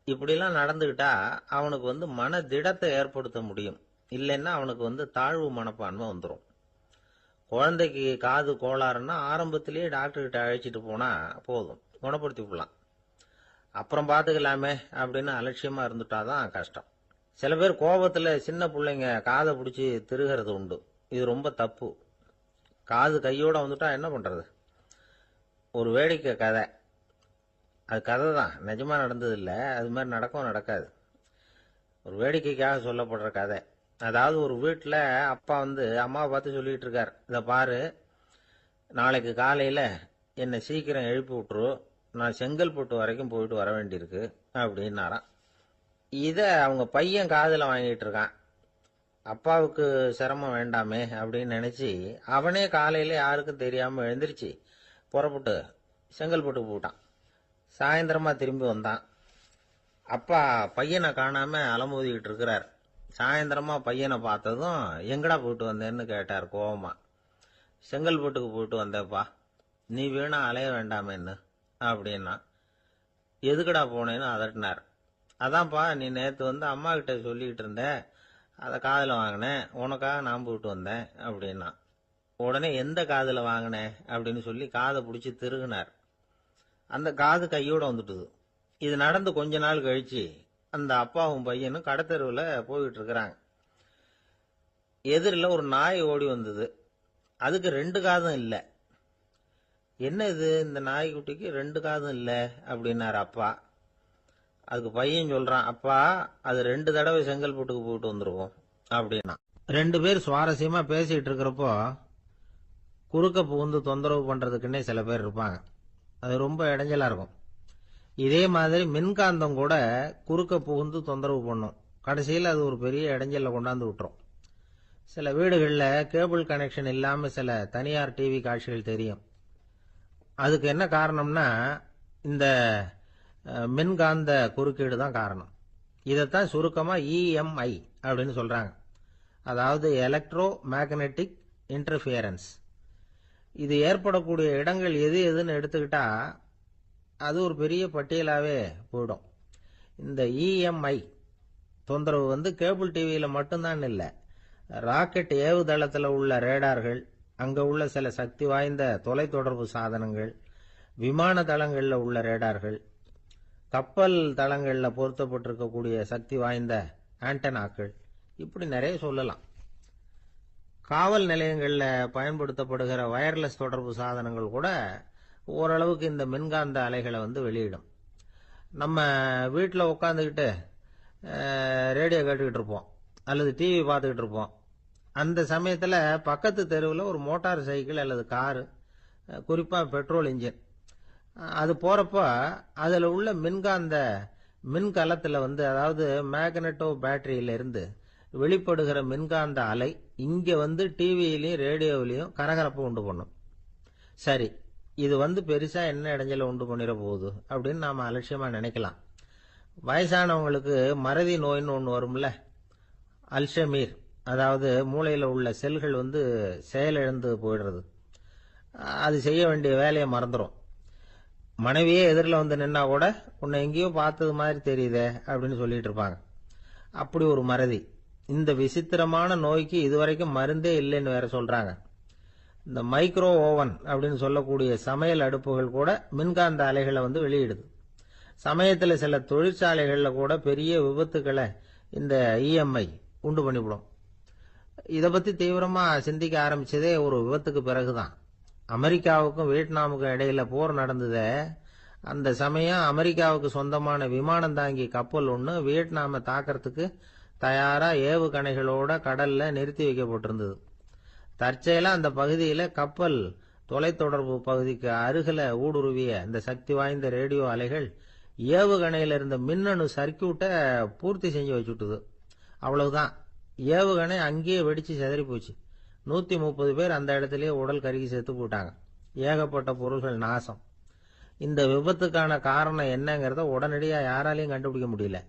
இப்படிலாம் நடந்துகிட்டா அவனுக்கு மன திடத்தை ஏற்படுத்த முடியும். இல்லைன்னா அவனுக்கு தாழ்வு மனப்பான்மை வந்துடும். குழந்தைக்கு காது கோளாறுன்னா ஆரம்பத்திலேயே டாக்டர் கிட்ட அழைச்சிட்டு போனா போதும், குணப்படுத்தி விடலாம். அப்புறம் பார்த்துக்கலாமே அப்படின்னு அலட்சியமா இருந்துட்டாதான் கஷ்டம். சில பேர் கோபத்துல சின்ன பிள்ளைங்க காதை பிடிச்சி திருகிறது உண்டு. இது ரொம்ப தப்பு. காது கையோட வந்துட்டா என்ன பண்றது? ஒரு வேடிக்கை கதை, அது கதை தான், நிஜமா நடந்தது இல்லை, அது மாதிரி நடக்கவும் நடக்காது. ஒரு வேடிக்கைக்காக சொல்லப்படுற கதை. அதாவது ஒரு வீட்டில் அப்பா அம்மாவை பார்த்து சொல்லிட்டு இருக்கார், இதை பாரு, நாளைக்கு காலையில என்னை சீக்கிரம் எழுப்பி விட்டுரு, நான் செங்கல்பட்டு வரைக்கும் போயிட்டு வர வேண்டியிருக்கு அப்படின்னாராம். இத அவங்க பையன் காதுல வாங்கிட்டு இருக்கான். அப்பாவுக்கு சிரமம் வேண்டாமே அப்படின்னு நினைச்சு அவனே காலையில யாருக்கும் தெரியாம எழுந்திருச்சு புறப்பட்டு செங்கல்பட்டு போட்டான். சாயந்தரமா திரும்பி வந்தான். அப்பா பையனை காணாம அலமோதிக்கிட்டு இருக்கிறார். சாயந்தரமா பையனை பார்த்ததும் எங்கடா போயிட்டு வந்தேன்னு கேட்டார் கோவமா. செங்கல்பட்டுக்கு போயிட்டு வந்தேப்பா, நீ வீணா அலைய வேண்டாமேன்னு அப்படின்னா. எதுக்கடா போனேன்னு அதட்டினார். அதான்ப்பா, நீ நேற்று அம்மா கிட்ட சொல்லிக்கிட்டு இருந்த, அதை காதில் வாங்கினேன், உனக்காக நான் போயிட்டு வந்தேன் அப்படின்னா. உடனே எந்த காதில் வாங்கினேன் அப்படின்னு சொல்லி காதை பிடிச்சி திருகுனார். அந்த காது கையோட வந்துட்டுது. இது நடந்து கொஞ்ச நாள் கழிச்சு அந்த அப்பாவும் பையனும் கடத்தெருவில் போயிட்டு இருக்கிறாங்க. எதிரில் ஒரு நாய் ஓடி வந்தது. அதுக்கு 2 காதும் இல்லை. என்ன இது, இந்த நாய்க்குட்டிக்கு 2 காதும் இல்லை அப்படின்னாரு அப்பா. அதுக்கு பையன் சொல்றான், அப்பா அது 2 தடவை செங்கல்பட்டுக்கு போயிட்டு வந்துருவோம் அப்படின்னா. 2 பேர் சுவாரஸ்யமா பேசிட்டு இருக்கிறப்போ குறுக்க புகுந்து தொந்தரவு பண்றதுக்குன்னே சில பேர் இருப்பாங்க. அது ரொம்ப இடைஞ்சலா இருக்கும். இதே மாதிரி மின்காந்தம் கூட குறுக்க புகுந்து தொந்தரவு பண்ணும். கடைசியில் அது ஒரு பெரிய இடைஞ்சல கொண்டாந்து விட்டுரும். சில வீடுகளில் கேபிள் கனெக்ஷன் இல்லாம சில தனியார் டிவி காட்சிகள் தெரியும். அதுக்கு என்ன காரணம்னா இந்த மின்காந்த குறுக்கீடு தான் காரணம். இதைத்தான் சுருக்கமா EMI அப்படின்னு சொல்றாங்க. அதாவது எலக்ட்ரோ மேக்னெட்டிக் இன்டர்ஃபியரன்ஸ். இது ஏற்படக்கூடிய இடங்கள் எது எதுன்னு எடுத்துக்கிட்டா அது ஒரு பெரிய பட்டியலாவே போயிடும். இந்த EMI தொந்தரவு கேபிள் டிவியில மட்டும்தான் இல்லை, ராக்கெட் ஏவுதளத்தில் உள்ள ரேடார்கள், அங்க உள்ள சில சக்தி வாய்ந்த தொலைத்தொடர்பு சாதனங்கள், விமான தளங்கள்ல உள்ள ரேடார்கள், கப்பல் தளங்கள்ல பொருத்தப்பட்டிருக்கக்கூடிய சக்தி வாய்ந்த ஆண்டனாக்கள், இப்படி நிறைய சொல்லலாம். காவல் நிலையங்கள்ல பயன்படுத்தப்படுகிற வயர்லெஸ் தொடர்பு சாதனங்கள் கூட ஓரளவுக்கு இந்த மின்காந்த அலைகளை வெளியிடும். நம்ம வீட்டில் உட்காந்துக்கிட்டு ரேடியோ கேட்டுக்கிட்டு இருப்போம் அல்லது டிவி பார்த்துக்கிட்டு இருப்போம். அந்த சமயத்தில் பக்கத்து தெருவில் ஒரு மோட்டார் சைக்கிள் அல்லது காரு, குறிப்பாக பெட்ரோல் இன்ஜின், அது போகிறப்போ அதில் உள்ள மின்காந்த மின்கலத்தில் அதாவது மேக்னட்டோ பேட்டரியிலிருந்து வெளிப்படுகிற மின்காந்த அலை இங்கே டிவியிலையும் ரேடியோவிலையும் கரகரப்பை உண்டு பண்ணும். சரி, இது பெருசா என்ன இடைஞ்சல உண்டு பண்ணிட போகுது அப்படின்னு நாம அலட்சியமா நினைக்கலாம். வயசானவங்களுக்கு மறதி நோயின்னு ஒன்று வரும்ல, அல்ஷமீர், அதாவது மூளையில் உள்ள செல்கள் செயலிழந்து போயிடுறது. அது செய்ய வேண்டிய வேலையை மறந்துடும். மனைவியே எதிரில் நின்னா கூட உன்னை எங்கேயோ பார்த்தது மாதிரி தெரியுதே அப்படின்னு சொல்லிட்டு இருப்பாங்க. அப்படி ஒரு மறதி. இந்த விசித்திரமான நோய்க்கு இதுவரைக்கும் மருந்தே இல்லைன்னு வேற சொல்றாங்க. இந்த மைக்ரோ ஓவன் அப்படின்னு சொல்லக்கூடிய சமையல் அடுப்புகள் கூட மின்காந்த அலைகளை வெளியிடுது. சமயத்தில் சில தொழிற்சாலைகளில் கூட பெரிய விபத்துக்களை இந்த இஎம்ஐ உண்டு பண்ணிவிடும். இதை பத்தி தீவிரமா சிந்திக்க ஆரம்பிச்சதே ஒரு விபத்துக்கு பிறகுதான். அமெரிக்காவுக்கும் வியட்நாமுக்கும் இடையில போர் நடந்ததே, அந்த சமயம் அமெரிக்காவுக்கு சொந்தமான விமானம் தாங்கி கப்பல் ஒன்று வியட்நாமை தாக்கிறதுக்கு தயாரா ஏவுகணைகளோட கடல்ல நிறுத்தி வைக்கப்பட்டிருந்தது. தற்செயலா அந்த பகுதியில கப்பல் தொலைத்தொடர்பு பகுதிக்கு அருகில ஊடுருவிய இந்த சக்தி வாய்ந்த ரேடியோ அலைகள் ஏவுகணையில இருந்த மின்னணு சர்க்கியூட்டை பூர்த்தி செஞ்சு வச்சுட்டுது. அவ்வளவுதான், ஏவுகணை அங்கேயே வெடிச்சு செதறி போச்சு. 130 பேர் அந்த இடத்திலேயே உடல் கருகி செத்து போட்டாங்க. ஏகப்பட்ட பொருள்கள் நாசம். இந்த விபத்துக்கான காரணம் என்னங்கிறத உடனடியா யாராலையும் கண்டுபிடிக்க முடியல.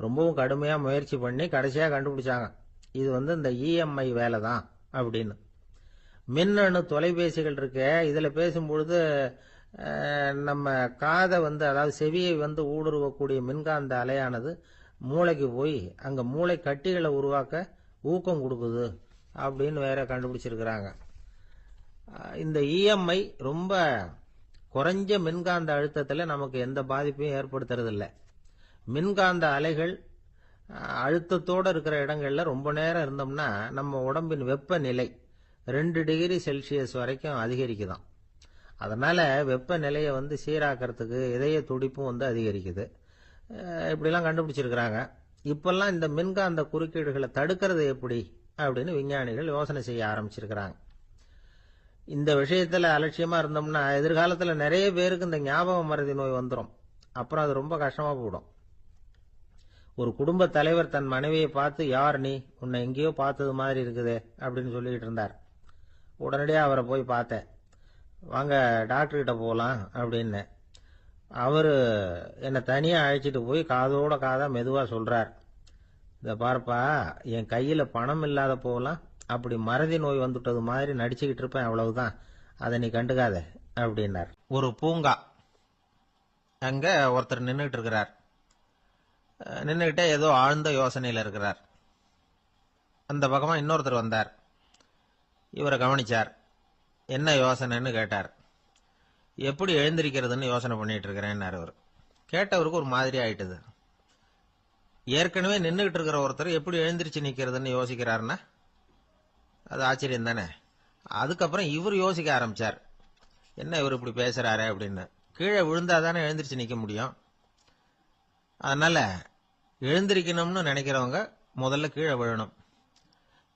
ரொம்பவும் கடுமையா முயற்சி பண்ணி கடைசியா கண்டுபிடிச்சாங்க, இது இந்த இஎம்ஐ வேலை தான் அப்படின்னு. மின்னணு தொலைபேசிகள் இருக்கு, இதுல பேசும்பொழுது நம்ம காதை அதாவது செவியை ஊடுருவக்கூடிய மின்காந்த அலையானது மூளைக்கு போய் அங்க மூளை கட்டிகளை உருவாக்க ஊக்கம் கொடுக்குது அப்படின்னு வேற கண்டுபிடிச்சிருக்கிறாங்க. இந்த இஎம்ஐ ரொம்ப குறைஞ்ச மின்காந்த அழுத்தத்தில் நமக்கு எந்த பாதிப்பையும் ஏற்படுத்துறதில்லை. மின்காந்த அலைகள் அழுத்தத்தோடு இருக்கிற இடங்கள்ல ரொம்ப நேரம் இருந்தோம்னா நம்ம உடம்பின் வெப்பநிலை 2 டிகிரி செல்சியஸ் வரைக்கும் அதிகரிக்குதாம். அதனால வெப்பநிலையை சீராக்கிறதுக்கு இதய துடிப்பும் அதிகரிக்குது. இப்படிலாம் கண்டுபிடிச்சிருக்கிறாங்க. இப்பெல்லாம் இந்த மின்காந்த குறுக்கீடுகளை தடுக்கிறது எப்படி அப்படின்னு விஞ்ஞானிகள் யோசனை செய்ய ஆரம்பிச்சிருக்கிறாங்க. இந்த விஷயத்துல அலட்சியமா இருந்தோம்னா எதிர்காலத்துல நிறைய பேருக்கு இந்த ஞாபக மறதி நோய் வந்துடும். அப்புறம் அது ரொம்ப கஷ்டமா போயிடும். ஒரு குடும்ப தலைவர் தன் மனைவியை பார்த்து, யார் நீ, உன்னை எங்கேயோ பார்த்தது மாதிரி இருக்குதே அப்படின்னு சொல்லிட்டு இருந்தார். உடனடியா அவரை போய் பார்த்தேன். வாங்க டாக்டர்கிட்ட போகலாம் அப்படின்னு. அவரு என்னை தனியா அழைச்சிட்டு போய் காதோட காதா மெதுவா சொல்றார், இத பார்ப்பா, என் கையில பணம் இல்லாத போகலாம், அப்படி மறதி நோய் வந்துட்டது மாதிரி நடிச்சுக்கிட்டு இருப்பேன், அவ்வளவுதான், அதை நீ கண்டுக்காத அப்படின்னார். ஒரு பூங்கா, அங்க ஒருத்தர் நின்றுட்டு இருக்கிறார். நின்றுகிட்டே ஏதோ ஆழ்ந்த யோசனையில இருக்கிறார். அந்த பக்கமா இன்னொருத்தர் வந்தார். இவரை கவனிச்சார். என்ன யோசனைன்னு கேட்டார். எப்படி எழுந்திருக்கிறதுன்னு யோசனை பண்ணிட்டு இருக்கிறேன்னாரு அவர். கேட்டவருக்கு ஒரு மாதிரி ஆயிட்டது. ஏற்கனவே நின்றுகிட்டு இருக்கிற ஒருத்தர் எப்படி எழுந்திருச்சு நிக்கிறதுன்னு யோசிக்கிறாருன்னா அது ஆச்சரியம் தானே. அதுக்கப்புறம் இவர் யோசிக்க ஆரம்பிச்சார், என்ன இவர் இப்படி பேசுறாரு அப்படின்னு. கீழே விழுந்தாதானே எழுந்திருச்சு நிக்க முடியும். அதனால எழுந்திருக்கணும்னு நினைக்கிறவங்க முதல்ல கீழே விழணும்.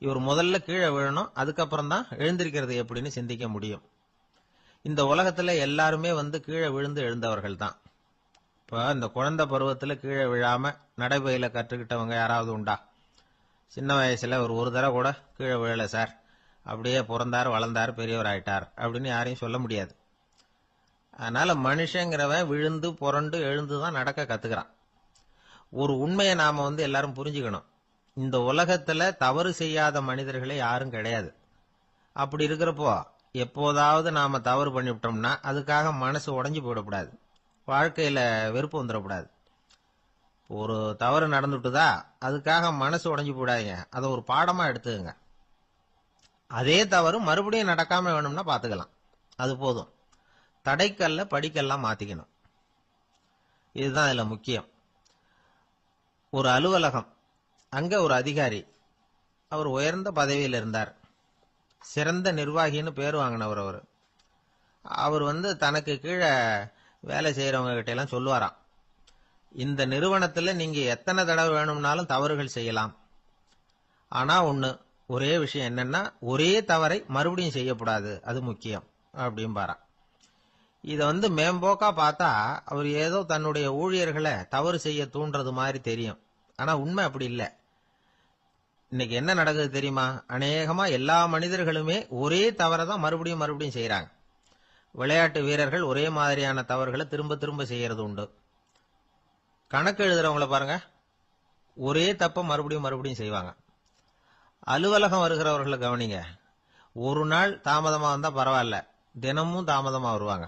இவர் முதல்ல கீழே விழணும், அதுக்கப்புறம் தான் எழுந்திருக்கிறது எப்படின்னு சிந்திக்க முடியும். இந்த உலகத்துல எல்லாருமே கீழே விழுந்து எழுந்தவர்கள் தான். இப்ப இந்த குழந்தை பருவத்துல கீழே விழாம நடைபயில கற்றுக்கிட்டவங்க யாராவது உண்டா? சின்ன வயசுல ஒரு தடவை கூட கீழே விழல சார், அப்படியே பிறந்தார் வளர்ந்தார் பெரியவர் ஆயிட்டார் அப்படின்னு யாரையும் சொல்ல முடியாது. அதனால மனுஷங்கிறவன் விழுந்து புரண்டு எழுந்துதான் நடக்க கத்துக்கிறான். ஒரு உண்மையை நாம எல்லாரும் புரிஞ்சுக்கணும். இந்த உலகத்துல தவறு செய்யாத மனிதர்களே யாரும் கிடையாது. அப்படி இருக்கிறப்போ எப்போதாவது நாம தவறு பண்ணிவிட்டோம்னா அதுக்காக மனசு உடைஞ்சு போயிடக்கூடாது, வாழ்க்கையில வெறுப்பு வந்துடக்கூடாது. ஒரு தவறு நடந்துட்டுதா அதுக்காக மனசு உடைஞ்சு போயிடாதீங்க, அதை ஒரு பாடமா எடுத்துக்கங்க. அதே தவறு மறுபடியும் நடக்காம வேணும்னா பாத்துக்கலாம். அது போதும். தடைக்கல்ல படிக்கல்லாம் மாத்திக்கணும். இதுதான் இதுல முக்கியம். ஒரு அலுவலகம், அங்க ஒரு அதிகாரி, அவர் உயர்ந்த பதவியில் இருந்தார். சிறந்த நிர்வாகின்னு பேர் வாங்கினவர் அவர். அவர் தனக்கு கீழே வேலை செய்யறவங்க கிட்ட எல்லாம் சொல்லுவாராம், இந்த நிறுவனத்துல நீங்க எத்தனை தடவை வேணும்னாலும் தவறுகள் செய்யலாம், ஆனா ஒரே விஷயம் என்னன்னா ஒரே தவறை மறுபடியும் செய்யக்கூடாது, அது முக்கியம் அப்படின்பாராம். இத மேம்போக்கா பார்த்தா அவர் ஏதோ தன்னுடைய ஊழியர்களை தவறு செய்ய தூண்டுறது மாதிரி தெரியும். ஆனா உண்மை அப்படி இல்லை. இன்னைக்கு என்ன நடக்குது தெரியுமா? அநேகமா எல்லா மனிதர்களுமே ஒரே தவறை தான் மறுபடியும் மறுபடியும் செய்யறாங்க. விளையாட்டு வீரர்கள் ஒரே மாதிரியான தவறுகளை திரும்ப திரும்ப செய்யறது உண்டு. கணக்கு எழுதுறவங்களை பாருங்க, ஒரே தப்ப மறுபடியும் மறுபடியும் செய்வாங்க. அலுவலகம் வருகிறவர்களை கவனிங்க, ஒரு நாள் தாமதமா வந்தா பரவாயில்ல, தினமும் தாமதமா வருவாங்க.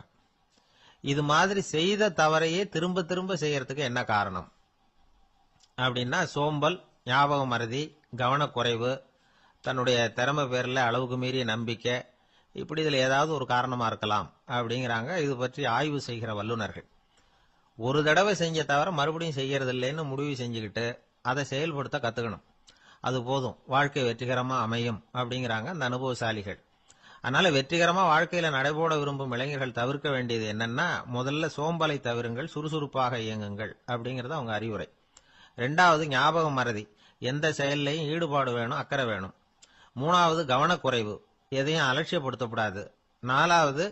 இது மாதிரி செய்த தவறையே திரும்ப திரும்ப செய்யறதுக்கு என்ன காரணம் அப்படின்னா, சோம்பல், ஞாபக மறதி, கவனக்குறைவு, தன்னுடைய திறமை பேர்ல அளவுக்கு மீறிய நம்பிக்கை, இப்படி இதுல ஏதாவது ஒரு காரணமா இருக்கலாம் அப்படிங்கிறாங்க இது பற்றி ஆய்வு செய்கிற வல்லுநர்கள். ஒரு தடவை செஞ்ச தவிர மறுபடியும் செய்யறது இல்லைன்னு முடிவு செஞ்சுக்கிட்டு அதை செயல்படுத்த கத்துக்கணும். அது போதும், வாழ்க்கை வெற்றிகரமா அமையும் அப்படிங்கிறாங்க அந்த அனுபவசாலிகள். அதனால வெற்றிகரமா வாழ்க்கையில நடைபோட விரும்பும் இளைஞர்கள் தவிர்க்க வேண்டியது என்னன்னா, முதல்ல சோம்பலை தவிருங்கள், சுறுசுறுப்பாக இயங்குங்கள் அப்படிங்கறது அவங்க அறிவுரை. ரெண்டாவது ஞாபக மறதி, எந்த செயல்லையும் ஈடுபாடு வேணும், அக்கறை வேணும். மூணாவது கவனக்குறைவு, எதையும் அலட்சியப்படுத்தக்கூடாது. நாலாவது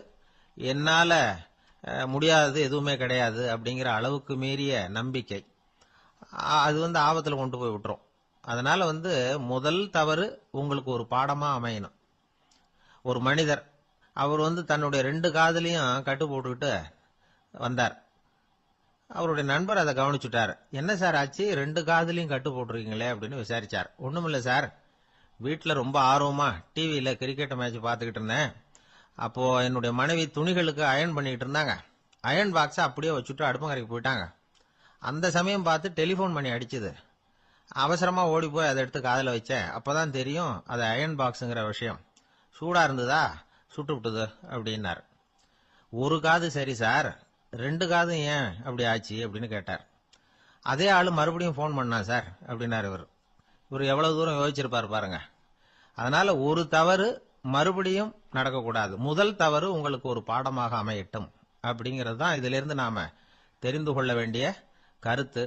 என்னால முடியாதது எதுவுமே கிடையாது அப்படிங்கிற அளவுக்கு மீறிய நம்பிக்கை. அது ஆபத்துல கொண்டு போய் விட்டுரும். அதனால முதல் தவறு உங்களுக்கு ஒரு பாடமா அமையணும். ஒரு மனிதர், அவர் தன்னுடைய 2 காதுலையும் கட்டு போட்டுக்கிட்டு வந்தார். அவருடைய நண்பர் அதை கவனிச்சுட்டார். என்ன சார் ஆச்சு, 2 காதுலையும் கட்டு போட்டிருக்கீங்களே அப்படின்னு விசாரிச்சார். ஒண்ணுமில்ல சார், வீட்டுல ரொம்ப ஆர்வமா டிவியில கிரிக்கெட் மேட்ச் பார்த்துக்கிட்டு இருந்தேன். அப்போ என்னுடைய மனைவி துணிகளுக்கு அயர்ன் பண்ணிட்டு இருந்தாங்க. அயர்ன் பாக்ஸை அப்படியே வச்சுட்டு அடுப்பங்கரைக்கு போயிட்டாங்க. அந்த சமயம் பார்த்து டெலிபோன் பண்ணி அடிச்சுது. அவசரமா ஓடி போய் அதை எடுத்து காதுல வச்சேன். அப்பதான் தெரியும் அது அயர்ன் பாக்ஸுங்கிற விஷயம். சூடா இருந்ததா, சுட்டு விட்டுது அப்படின்னாரு. ஒரு காது சரி சார், 2 காதும் ஏன் அப்படி ஆச்சு அப்படின்னு கேட்டார். அதே ஆளு மறுபடியும் போன் பண்ணா சார் அப்படின்னாரு இவர். இவர் எவ்வளவு தூரம் யோசிச்சிருப்பாரு பாருங்க. அதனால ஒரு தவறு மறுபடியும் நடக்கக்கூடாது. முதல் தவறு உங்களுக்கு ஒரு பாடமாக அமையட்டும் அப்படிங்கிறது தான் இதுல இருந்து நாம தெரிந்து கொள்ள வேண்டிய கருத்து.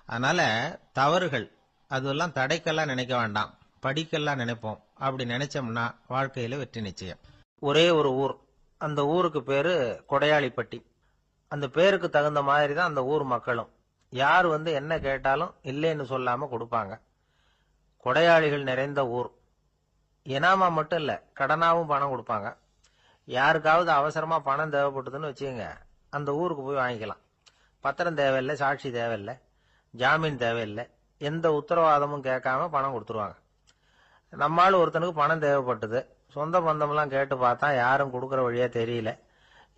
அதனால தவறுகள் அதெல்லாம் தடைக்கெல்லாம் நினைக்க வேண்டாம், படிக்கெல்லாம் நினைப்போம். அப்படி நினைச்சோம்னா வாழ்க்கையில வெற்றி நிச்சயம். ஒரே ஒரு ஊர், அந்த ஊருக்கு பேரு கொடையாளிப்பட்டி. அந்த பேருக்கு தகுந்த மாதிரி தான் அந்த ஊர் மக்களும். யார் என்ன கேட்டாலும் இல்லைன்னு சொல்லாம கொடுப்பாங்க. கொடையாளிகள் நிறைந்த ஊர். இனாமா மட்டும் இல்ல, கடனாவும் பணம் கொடுப்பாங்க. யாருக்காவது அவசரமா பணம் தேவைப்பட்டதுன்னு வச்சுக்கோங்க, அந்த ஊருக்கு போய் வாங்கிக்கலாம். பத்திரம் தேவையில்லை, சாட்சி தேவையில்லை, ஜாமீன் தேவையில்லை, எந்த உத்தரவாதமும் கேட்காம பணம் கொடுத்துருவாங்க. நம்மால் ஒருத்தனுக்கு பணம் தேவைப்பட்டது, சொந்த பந்தம்லாம் கேட்டு பார்த்தா யாரும் கொடுக்கற வழியா தெரியல.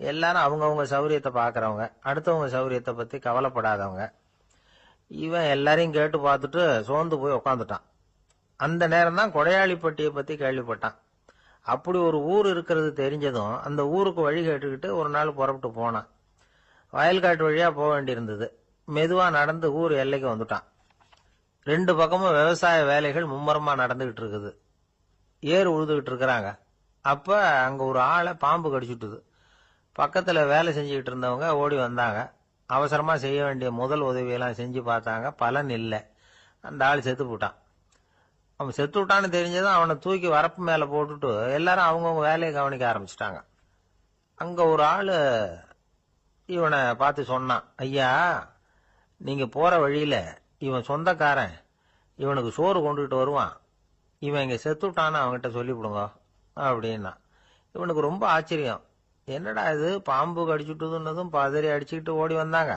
எல்லாரும் அவங்கவுங்க சௌரியத்தை பாக்குறவங்க, அடுத்தவங்க சௌரியத்தை பத்தி கவலைப்படாதவங்க. இவன் எல்லாரையும் கேட்டு பார்த்துட்டு சோர்ந்து போய் உக்காந்துட்டான். அந்த நேரம் தான் கொடையாளிப்பட்டியை பத்தி கேள்விப்பட்டான். அப்படி ஒரு ஊர் இருக்கிறது தெரிஞ்சதும் அந்த ஊருக்கு வழி கேட்டுக்கிட்டு ஒரு நாள் புறப்பட்டு போனான். வயல்காட்டு வழியா போக வேண்டியிருந்தது. மெதுவா நடந்து ஊர் எல்லைக்கு வந்துட்டான். 2 பக்கமும் விவசாய வேலைகள் மும்முரமா நடந்துகிட்டு இருக்குது. ஏர் உழுதுகிட்டு இருக்கிறாங்க. அப்ப அங்க ஒரு ஆளை பாம்பு கடிச்சுட்டுது. பக்கத்துல வேலை செஞ்சுக்கிட்டு இருந்தவங்க ஓடி வந்தாங்க. அவசரமா செய்ய வேண்டிய முதல் உதவியெல்லாம் செஞ்சு பார்த்தாங்க, பலன் இல்லை. அந்த ஆள் செத்து போட்டான். அவன் செத்து விட்டான்னு தெரிஞ்சதும் அவனை தூக்கி வரப்பு மேல போட்டுட்டு எல்லாரும் அவங்கவுங்க வேலையை கவனிக்க ஆரம்பிச்சுட்டாங்க. அங்க ஒரு ஆளு இவனை பார்த்து சொன்னான், ஐயா, நீங்க போற வழியில இவன் சொந்தக்காரன், இவனுக்கு சோறு கொண்டுகிட்டு வருவான், இவன் இங்க செத்துட்டான்னு அவன்கிட்ட சொல்லிவிடுங்க அப்படின்னா. இவனுக்கு ரொம்ப ஆச்சரியம். என்னடா இது, பாம்பு கடிச்சுட்டுதுன்னதும் பதறி அடிச்சுக்கிட்டு ஓடி வந்தாங்க,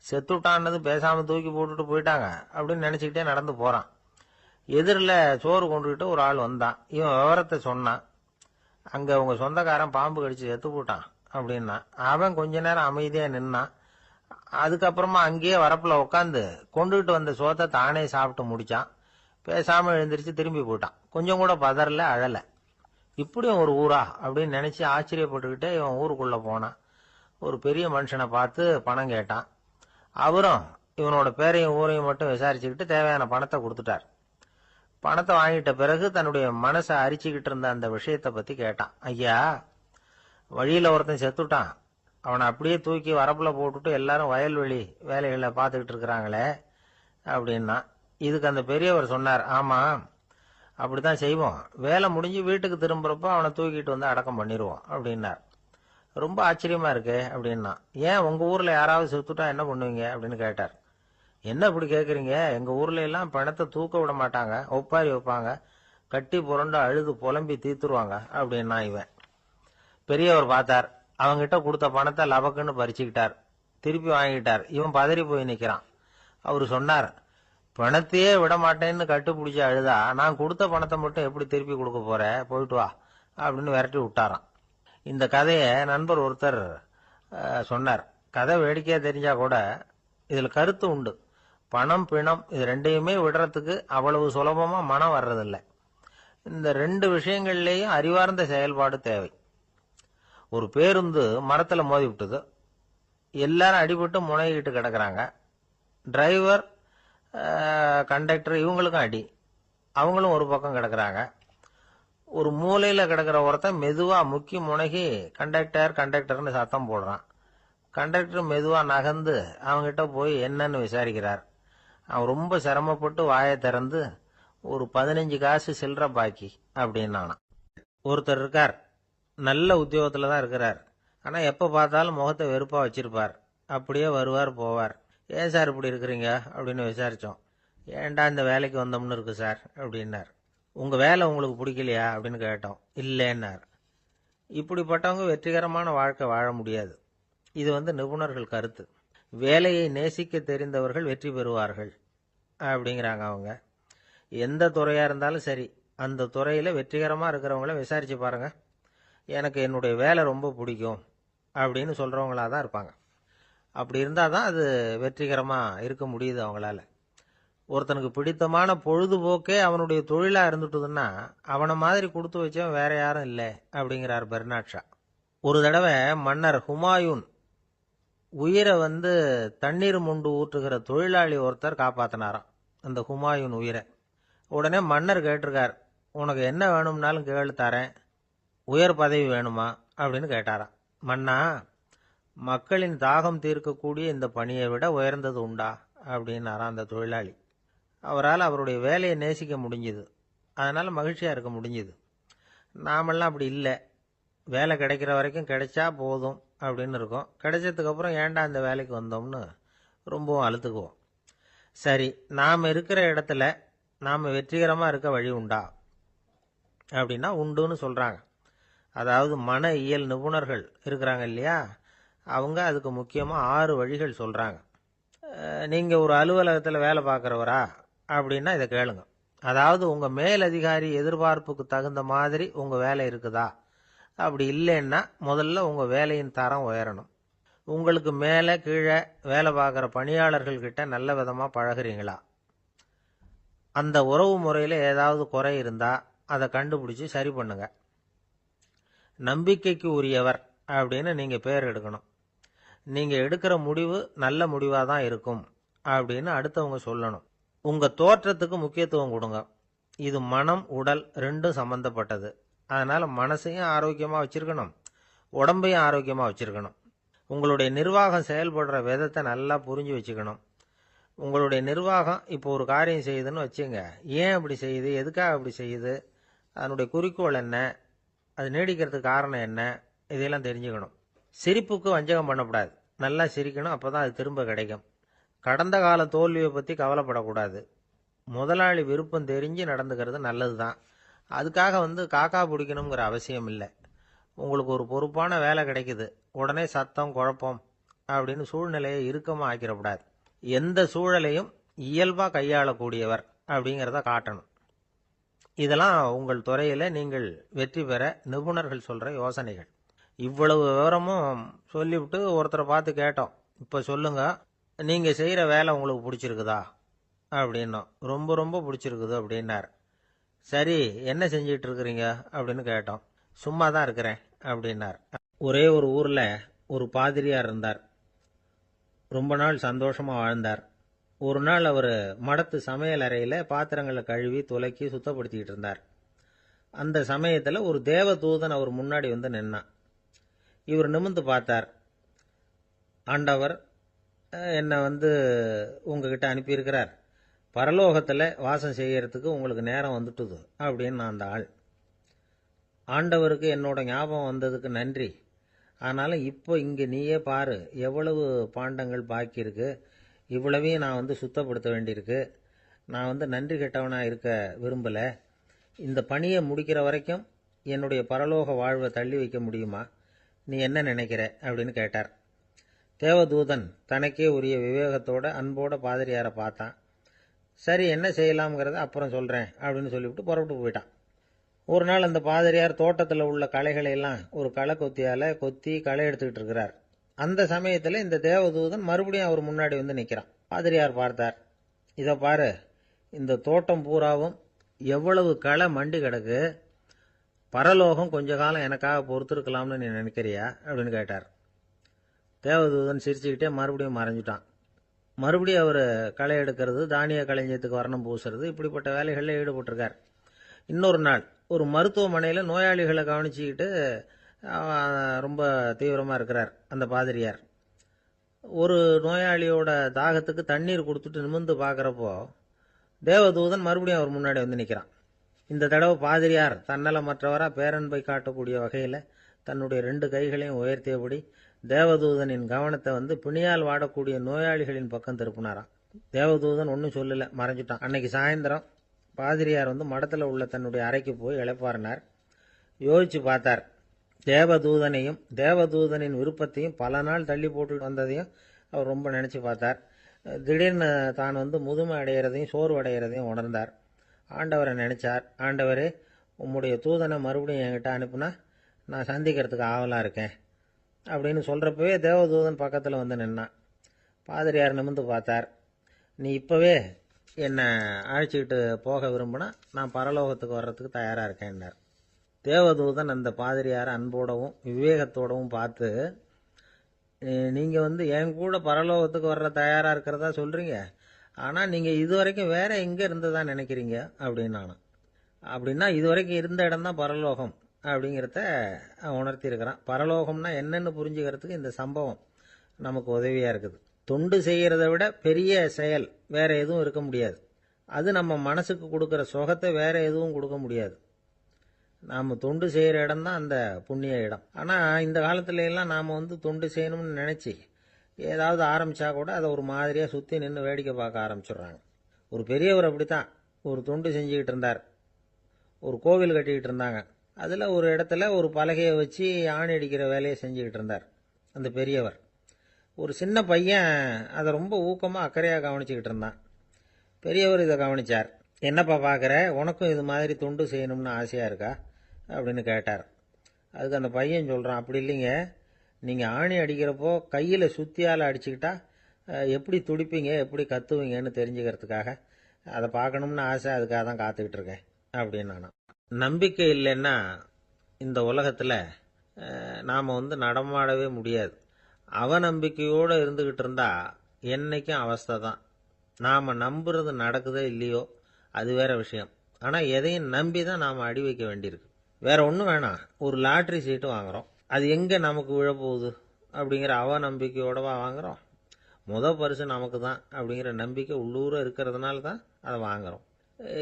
செத்துட்டான்னதும் பேசாம தூக்கி போட்டுட்டு போயிட்டாங்க அப்படின்னு நினைச்சுக்கிட்டே நடந்து போறான். எதிரில் சோறு கொண்டுகிட்டு ஒரு ஆள் வந்தான். இவன் விவரத்தை சொன்னான். அங்க உங்க சொந்தக்காரன் பாம்பு கடிச்சு செத்து போட்டான் அப்படின்னா. அவன் கொஞ்ச நேரம் அமைதியா நின்னான். அதுக்கப்புறமா அங்கேயே வரப்புல உட்காந்து கொண்டுகிட்டு வந்த சோத்தை தானே சாப்பிட்டு முடிச்சான். பேசாம எழுந்திரிச்சு திரும்பி போயிட்டான். கொஞ்சம் கூட பதறல, அழல. இப்படியும் ஒரு ஊரா அப்படின்னு நினைச்சு ஆச்சரியப்பட்டுக்கிட்டே இவன் ஊருக்குள்ள போனான். ஒரு பெரிய மனுஷனை பார்த்து பணம் கேட்டான். அவரும் இவனோட பேரையும் ஊரையும் மட்டும் விசாரிச்சுக்கிட்டு தேவையான பணத்தை கொடுத்துட்டார். பணத்தை வாங்கிட்ட பிறகு தன்னுடைய மனசை அரிச்சுக்கிட்டு இருந்த அந்த விஷயத்தை பத்தி கேட்டான். ஐயா, வழியில ஒருத்தன் செத்துட்டான், அவனை அப்படியே தூக்கி வரப்புல போட்டுட்டு எல்லாரும் வயல்வெளி வேலைகளை பார்த்துக்கிட்டு இருக்கிறாங்களே அப்படின்னா. இதுக்கு அந்த பெரியவர் சொன்னார், ஆமா அப்படித்தான் செய்வோம், வேலை முடிஞ்சு வீட்டுக்கு திரும்புறப்போ அவனை தூக்கிட்டு வந்து அடக்கம் பண்ணிடுவோம் அப்படின்னார். ரொம்ப ஆச்சரியமா இருக்கு அப்படின்னா. ஏன் உங்க ஊர்ல யாராவது செத்துட்டா என்ன பண்ணுவீங்க அப்படின்னு கேட்டார். என்ன இப்படி கேக்குறீங்க, எங்க ஊர்ல எல்லாம் பணத்தை தூக்க விட மாட்டாங்க, ஒப்பாரி வைப்பாங்க, கட்டி புரண்டு அழுது புலம்பி தீத்துருவாங்க அப்படின்னா இவன். பெரியவர் பார்த்தார், அவங்கிட்ட கொடுத்த பணத்தை லபக்குன்னு பறிச்சுக்கிட்டார், திருப்பி வாங்கிட்டார். இவன் பதறி போய் நிக்கிறான். அவரு சொன்னார், பணத்தையே விட மாட்டேன்னு கட்டுப்பிடிச்சு அழுதா நான் கொடுத்த பணத்தை மட்டும் எப்படி திருப்பி கொடுக்க போற, போயிட்டு வா அப்படின்னு விரட்டி விட்டாராம். இந்த கதையை நண்பர் ஒருத்தர் சொன்னார். கதை வேடிக்கையா தெரிஞ்சா கூட இதுல கருத்து உண்டு. பணம் பிணம் இது ரெண்டையுமே விடுறதுக்கு அவ்வளவு சுலபமா மனம் வர்றதில்லை. இந்த ரெண்டு விஷயங்கள்லயும் அறிவார்ந்த செயல்பாடு தேவை. ஒரு பேருந்து மரத்துல மோதி விட்டது, எல்லாரும் அடிபட்டு முனைகிட்டு கிடக்குறாங்க. டிரைவர் கண்டக்டர் இவங்களுக்கும் அடி, அவங்களும் ஒரு பக்கம் கிடக்குறாங்க. ஒரு மூலையில கிடக்கிற ஒருத்தன் மெதுவா முக்கி முனகி கண்டக்டர் கண்டக்டர்னு சத்தம் போடுறான். கண்டக்டர் மெதுவா நகர்ந்து அவங்கிட்ட போய் என்னன்னு விசாரிக்கிறார். அவன் ரொம்ப சிரமப்பட்டு வாயை திறந்து ஒரு 15 காசு சில்லற பாக்கி அப்படின்னானா. ஒருத்தர் இருக்கார், நல்ல உத்தியோகத்துல தான் இருக்கிறார், ஆனா எப்ப பார்த்தாலும் முகத்தை வெறுப்பா வச்சிருப்பார், அப்படியே வருவார் போவார். ஏன் சார் இப்படி இருக்கிறீங்க அப்படின்னு விசாரிச்சோம். ஏன்டா இந்த வேலைக்கு வந்தோம்னு இருக்கு சார் அப்படின்னார். உங்க வேலை உங்களுக்கு பிடிக்கலையா அப்படின்னு கேட்டோம். இல்லைன்னார். இப்படிப்பட்டவங்க வெற்றிகரமான வாழ்க்கை வாழ முடியாது. இது நிபுணர்கள் கருத்து. வேலையை நேசிக்க தெரிந்தவர்கள் வெற்றி பெறுவார்கள் அப்படிங்கிறாங்க அவங்க. எந்த துறையா இருந்தாலும் சரி, அந்த துறையில வெற்றிகரமா இருக்கிறவங்கள விசாரிச்சு பாருங்க. எனக்கு என்னுடைய வேலை ரொம்ப பிடிக்கும் அப்படின்னு சொல்றவங்களா தான் இருப்பாங்க. அப்படி இருந்தாதான் அது வெற்றிகரமா இருக்க முடியுது அவங்களால. ஒருத்தனுக்கு பிடித்தமான பொழுதுபோக்கே அவனுடைய தொழிலா இருந்துட்டுதுன்னா அவனை மாதிரி கொடுத்து வச்சவன் வேற யாரும் இல்லை அப்படிங்கிறார் பெர்னாட் ஷா. ஒரு தடவை மன்னர் ஹுமாயூன் உயிரை தண்ணீர் முண்டு ஊற்றுகிற தொழிலாளி ஒருத்தர் காப்பாத்தினாராம் அந்த ஹுமாயூன் உயிரை. உடனே மன்னர் கேட்டிருக்கார், உனக்கு என்ன வேணும்னாலும் கேளு தரேன், உயர் பதவி வேணுமா அப்படின்னு கேட்டாராம். மன்னா, மக்களின் தாகம் தீர்க்கக்கூடிய இந்த பணியை விட உயர்ந்தது உண்டா அப்படின்னாராம் அந்த தொழிலாளி. அவரால் அவருடைய வேலையை நேசிக்க முடிஞ்சுது, அதனால மகிழ்ச்சியா இருக்க முடிஞ்சுது. நாமெல்லாம் அப்படி இல்லை, வேலை கிடைக்கிற வரைக்கும் கிடைச்சா போதும் அப்படின்னு இருக்கோம். கிடைச்சதுக்கு அப்புறம் ஏன்டா இந்த வேலைக்கு வந்தோம்னு ரொம்பவும் அழுத்துக்குவோம். சரி, நாம் இருக்கிற இடத்துல நாம் வெற்றிகரமாக இருக்க வழி உண்டா அப்படின்னா உண்டுன்னு சொல்கிறாங்க. அதாவது மன இயல் நிபுணர்கள் இருக்கிறாங்க இல்லையா, அவங்க அதுக்கு முக்கியமாக 6 வழிகள் சொல்கிறாங்க. நீங்கள் ஒரு அலுவலகத்தில் வேலை பார்க்குறவரா அப்படின்னா இதை கேளுங்க. அதாவது உங்கள் மேலதிகாரி எதிர்பார்ப்புக்கு தகுந்த மாதிரி உங்கள் வேலை இருக்குதா? அப்படி இல்லைன்னா முதல்ல உங்கள் வேலையின் தரம் உயரணும். உங்களுக்கு மேலே கீழே வேலை பார்க்குற பணியாளர்கள் கிட்ட நல்ல விதமாக பழகுறீங்களா? அந்த உறவு முறையில் ஏதாவது குறை இருந்தால் அதை கண்டுபிடிச்சி சரி பண்ணுங்க. நம்பிக்கைக்கு உரியவர் அப்படின்னு நீங்கள் பேர் எடுக்கணும். நீங்கள் எடுக்கிற முடிவு நல்ல முடிவாக தான் இருக்கும் அப்படின்னு அடுத்தவங்க சொல்லணும். உங்கள் தோற்றத்துக்கு முக்கியத்துவம் கொடுங்க. இது மனம் உடல் ரெண்டும் சம்பந்தப்பட்டது. அதனால மனசையும் ஆரோக்கியமாக வச்சிருக்கணும், உடம்பையும் ஆரோக்கியமாக வச்சிருக்கணும். உங்களுடைய நிர்வாகம் செயல்படுற விதத்தை நல்லா புரிஞ்சு வச்சுக்கணும். உங்களுடைய நிர்வாகம் இப்போ ஒரு காரியம் செய்யுதுன்னு வச்சுங்க, ஏன் அப்படி செய்யுது, எதுக்காக அப்படி செய்யுது, அதனுடைய குறிக்கோள் என்ன, அது நீடிக்கிறதுக்கு காரணம் என்ன, இதையெல்லாம் தெரிஞ்சுக்கணும். சிரிப்புக்கு வஞ்சகம் பண்ணக்கூடாது, நல்லா சிரிக்கணும், அப்போதான் அது திரும்ப கிடைக்கும். கடந்த கால தோல்வியை பற்றி கவலைப்படக்கூடாது. முதலாளி விருப்பம் தெரிஞ்சு நடந்துக்கிறது நல்லது தான். அதுக்காக காக்கா பிடிக்கணுங்கிற அவசியம் இல்லை. உங்களுக்கு ஒரு பொறுப்பான வேலை கிடைக்குது, உடனே சத்தம் குழப்பம் அப்படின்னு சூழ்நிலையை இறுக்கமாக ஆக்கிடக்கூடாது. எந்த சூழலையும் இயல்பாக கையாளக்கூடியவர் அப்படிங்கிறத காட்டணும். இதெல்லாம் உங்கள் துறையில் நீங்கள் வெற்றி பெற நிபுணர்கள் சொல்கிற யோசனைகள். இவ்வளவு விவரமும் சொல்லிவிட்டு ஒருத்தரை பார்த்து கேட்டோம், இப்போ சொல்லுங்க, நீங்கள் செய்கிற வேலை உங்களுக்கு பிடிச்சிருக்குதா அப்படின்னோம். ரொம்ப ரொம்ப பிடிச்சிருக்குது அப்படின்னார். சரி, என்ன செஞ்சிட்டு இருக்கிறீங்க அப்படின்னு கேட்டோம். சும்மா தான் இருக்கிறேன் அப்படின்னார். ஒரே ஒரு ஊரில் ஒரு பாதிரியார் இருந்தார். ரொம்ப நாள் சந்தோஷமாக வாழ்ந்தார். ஒரு நாள் அவர் மடத்து சமையல் அறையில் பாத்திரங்களை கழுவி துலக்கி சுத்தப்படுத்திக்கிட்டு இருந்தார். அந்த சமயத்தில் ஒரு தேவதூதன் அவர் முன்னாடி வந்து நின்னான். இவர் நிமிர்ந்து பார்த்தார். ஆண்டவர் என்னை உங்ககிட்ட அனுப்பியிருக்கிறார். பரலோகத்தில் வாசம் செய்யறதுக்கு உங்களுக்கு நேரம் வந்துட்டுது அப்படின்னு அந்த ஆள். ஆண்டவருக்கு என்னோட ஞாபகம் வந்ததுக்கு நன்றி. ஆனாலும் இப்போ இங்கே நீயே பாரு, எவ்வளவு பாண்டங்கள் பாக்கி இருக்கு. இவ்வளவையும் நான் சுத்தப்படுத்த வேண்டியிருக்கு. நான் நன்றி கெட்டவனாக இருக்க விரும்பலை. இந்த பணியை முடிக்கிற வரைக்கும் என்னுடைய பரலோக வாழ்வை தள்ளி வைக்க முடியுமா? நீ என்ன நினைக்கிற அப்படின்னு கேட்டார். தேவதூதன் தனக்கே உரிய விவேகத்தோட அன்போட பாதிரியாரை பார்த்தான். சரி, என்ன செய்யலாம்ங்கிறத அப்புறம் சொல்கிறேன் அப்படின்னு சொல்லிவிட்டு புறப்பட்டு போயிட்டான். ஒரு நாள் அந்த பாதிரியார் தோட்டத்தில் உள்ள களைகளை எல்லாம் ஒரு களை கொத்தியால் கொத்தி களை எடுத்துக்கிட்டு இருக்கிறார். அந்த சமயத்தில் இந்த தேவதூதன் மறுபடியும் அவர் முன்னாடி வந்து நிற்கிறான். பாதிரியார் பார்த்தார். இதை பாரு, இந்த தோட்டம் பூராவும் எவ்வளவு களை மண்டி கிடக்கு. பரலோகம் கொஞ்ச காலம் எனக்காக பொறுத்திருக்கலாம்னு நீ நினைக்கிறியா அப்படின்னு கேட்டார். தேவதூதன் சிரிச்சுக்கிட்டே மறுபடியும் மறைஞ்சிட்டான். மறுபடியும் அவர் களை எடுக்கிறது, தானிய களஞ்சியத்துக்கு வர்ணம் பூசுறது, இப்படிப்பட்ட வேலைகளில் ஈடுபட்டிருக்கார். இன்னொரு நாள் ஒரு மருத்துவமனையில் நோயாளிகளை கவனிச்சுக்கிட்டு ரொம்ப தீவிரமாக இருக்கிறார் அந்த பாதிரியார். ஒரு நோயாளியோட தாகத்துக்கு தண்ணீர் கொடுத்துட்டு நிமிர்ந்து பார்க்குறப்போ தேவதூதன் மறுபடியும் அவர் முன்னாடி வந்து நிற்கிறான். இந்த தடவை பாதிரியார் தன்னலமற்றவராக பேரன்பை காட்டக்கூடிய வகையில் தன்னுடைய 2 கைகளையும் உயர்த்தியபடி தேவதூதனின் கவனத்தை பிணியால் வாடக்கூடிய நோயாளிகளின் பக்கம் திருப்பினாராம். தேவதூதன் ஒன்றும் சொல்லலை, மறைஞ்சிட்டான். அன்னைக்கு சாயந்தரம் பாதிரியார் மடத்தில் உள்ள தன்னுடைய அறைக்கு போய் இளைப்பாறினார். யோசிச்சு பார்த்தார். தேவதூதனையும் தேவதூதனின் விருப்பத்தையும் பல நாள் தள்ளி போட்டு வந்ததையும் அவர் ரொம்ப நினச்சி பார்த்தார். திடீர்னு தான் முதுமை அடைகிறதையும் சோர்வு அடைகிறதையும் உணர்ந்தார். ஆண்டவரை நினைச்சார். ஆண்டவரே, உம்முடைய தூதனை மறுபடியும் என்கிட்ட அனுப்புனா நான் சந்திக்கிறதுக்கு ஆவலாக இருக்கேன் அப்படின்னு சொல்கிறப்பவே தேவதூதன் பக்கத்தில் வந்து நின்னான். பாதிரியார் நிமிர்ந்து பார்த்தார். நீ இப்போவே என்னை அழைச்சிக்கிட்டு போக விரும்பினா நான் பரலோகத்துக்கு வர்றதுக்கு தயாராக இருக்கேன்னார். தேவதூதன் அந்த பாதிரியாரை அன்போடவும் விவேகத்தோடவும் பார்த்து, நீங்கள் என் கூட பரலோகத்துக்கு வர்ற தயாராக இருக்கிறதா சொல்கிறீங்க, ஆனால் நீங்கள் இதுவரைக்கும் வேற எங்கே இருந்ததா நினைக்கிறீங்க அப்படின்னு நானும். அப்படின்னா இதுவரைக்கும் இருந்த இடம் தான் பரலோகம் அப்படிங்கிறத உணர்த்தியிருக்கிறான். பரலோகம்னா என்னன்னு புரிஞ்சுக்கிறதுக்கு இந்த சம்பவம் நமக்கு உதவியாக இருக்குது. தொண்டு செய்கிறத விட பெரிய செயல் வேற எதுவும் இருக்க முடியாது. அது நம்ம மனசுக்கு கொடுக்குற சுகத்தை வேற எதுவும் கொடுக்க முடியாது. நாம் தொண்டு செய்கிற இடம் தான் அந்த புண்ணிய இடம். ஆனால் இந்த காலத்துல எல்லாம் நாம் தொண்டு செய்யணும்னு நினச்சி ஏதாவது ஆரம்பித்தா கூட அதை ஒரு மாதிரியாக சுற்றி நின்று வேடிக்கை பார்க்க ஆரம்பிச்சிடுறாங்க. ஒரு பெரியவர் அப்படித்தான் ஒரு தொண்டு செஞ்சுக்கிட்டு இருந்தார். ஒரு கோவில் கட்டிக்கிட்டு இருந்தாங்க. அதில் ஒரு இடத்துல ஒரு பலகையை வச்சு ஆணி அடிக்கிற வேலையை செஞ்சுக்கிட்டு இருந்தார் அந்த பெரியவர். ஒரு சின்ன பையன் அதை ரொம்ப ஊக்கமாக அக்கறையாக கவனிச்சுக்கிட்டு இருந்தான். பெரியவர் இதை கவனித்தார். என்னப்பா பார்க்குற, உனக்கும் இது மாதிரி தொண்டு செய்யணும்னு ஆசையாக இருக்கா அப்படின்னு கேட்டார். அதுக்கு அந்த பையன் சொல்கிறான், அப்படி இல்லைங்க, நீங்கள் ஆணி அடிக்கிறப்போ கையில் சுத்தியால் அடிச்சுக்கிட்டா எப்படி துடிப்பீங்க, எப்படி கத்துவீங்கன்னு தெரிஞ்சுக்கிறதுக்காக அதை பார்க்கணும்னு ஆசை, அதுக்காக தான் காத்துக்கிட்டு இருக்கேன் அப்படின்னு நானும். நம்பிக்கை இல்லைன்னா இந்த உலகத்தில் நாம் நடமாடவே முடியாது. அவநம்பிக்கையோடு இருந்துக்கிட்டு இருந்தால் என்னைக்கும் அவஸ்தை தான். நாம் நம்புறது நடக்குதோ இல்லையோ அது வேற விஷயம். ஆனால் எதையும் நம்பி தான் நாம் அடி வைக்க வேண்டியிருக்கு. வேற ஒன்றும் வேணாம், ஒரு லாட்ரி சீட்டு வாங்குகிறோம், அது எங்கே நமக்கு விழப்போகுது அப்படிங்கிற அவநம்பிக்கையோடவா வாங்குகிறோம்? பரிசு நமக்கு தான் அப்படிங்கிற நம்பிக்கை உள்ளூர இருக்கிறதுனால தான் அதை வாங்குகிறோம்.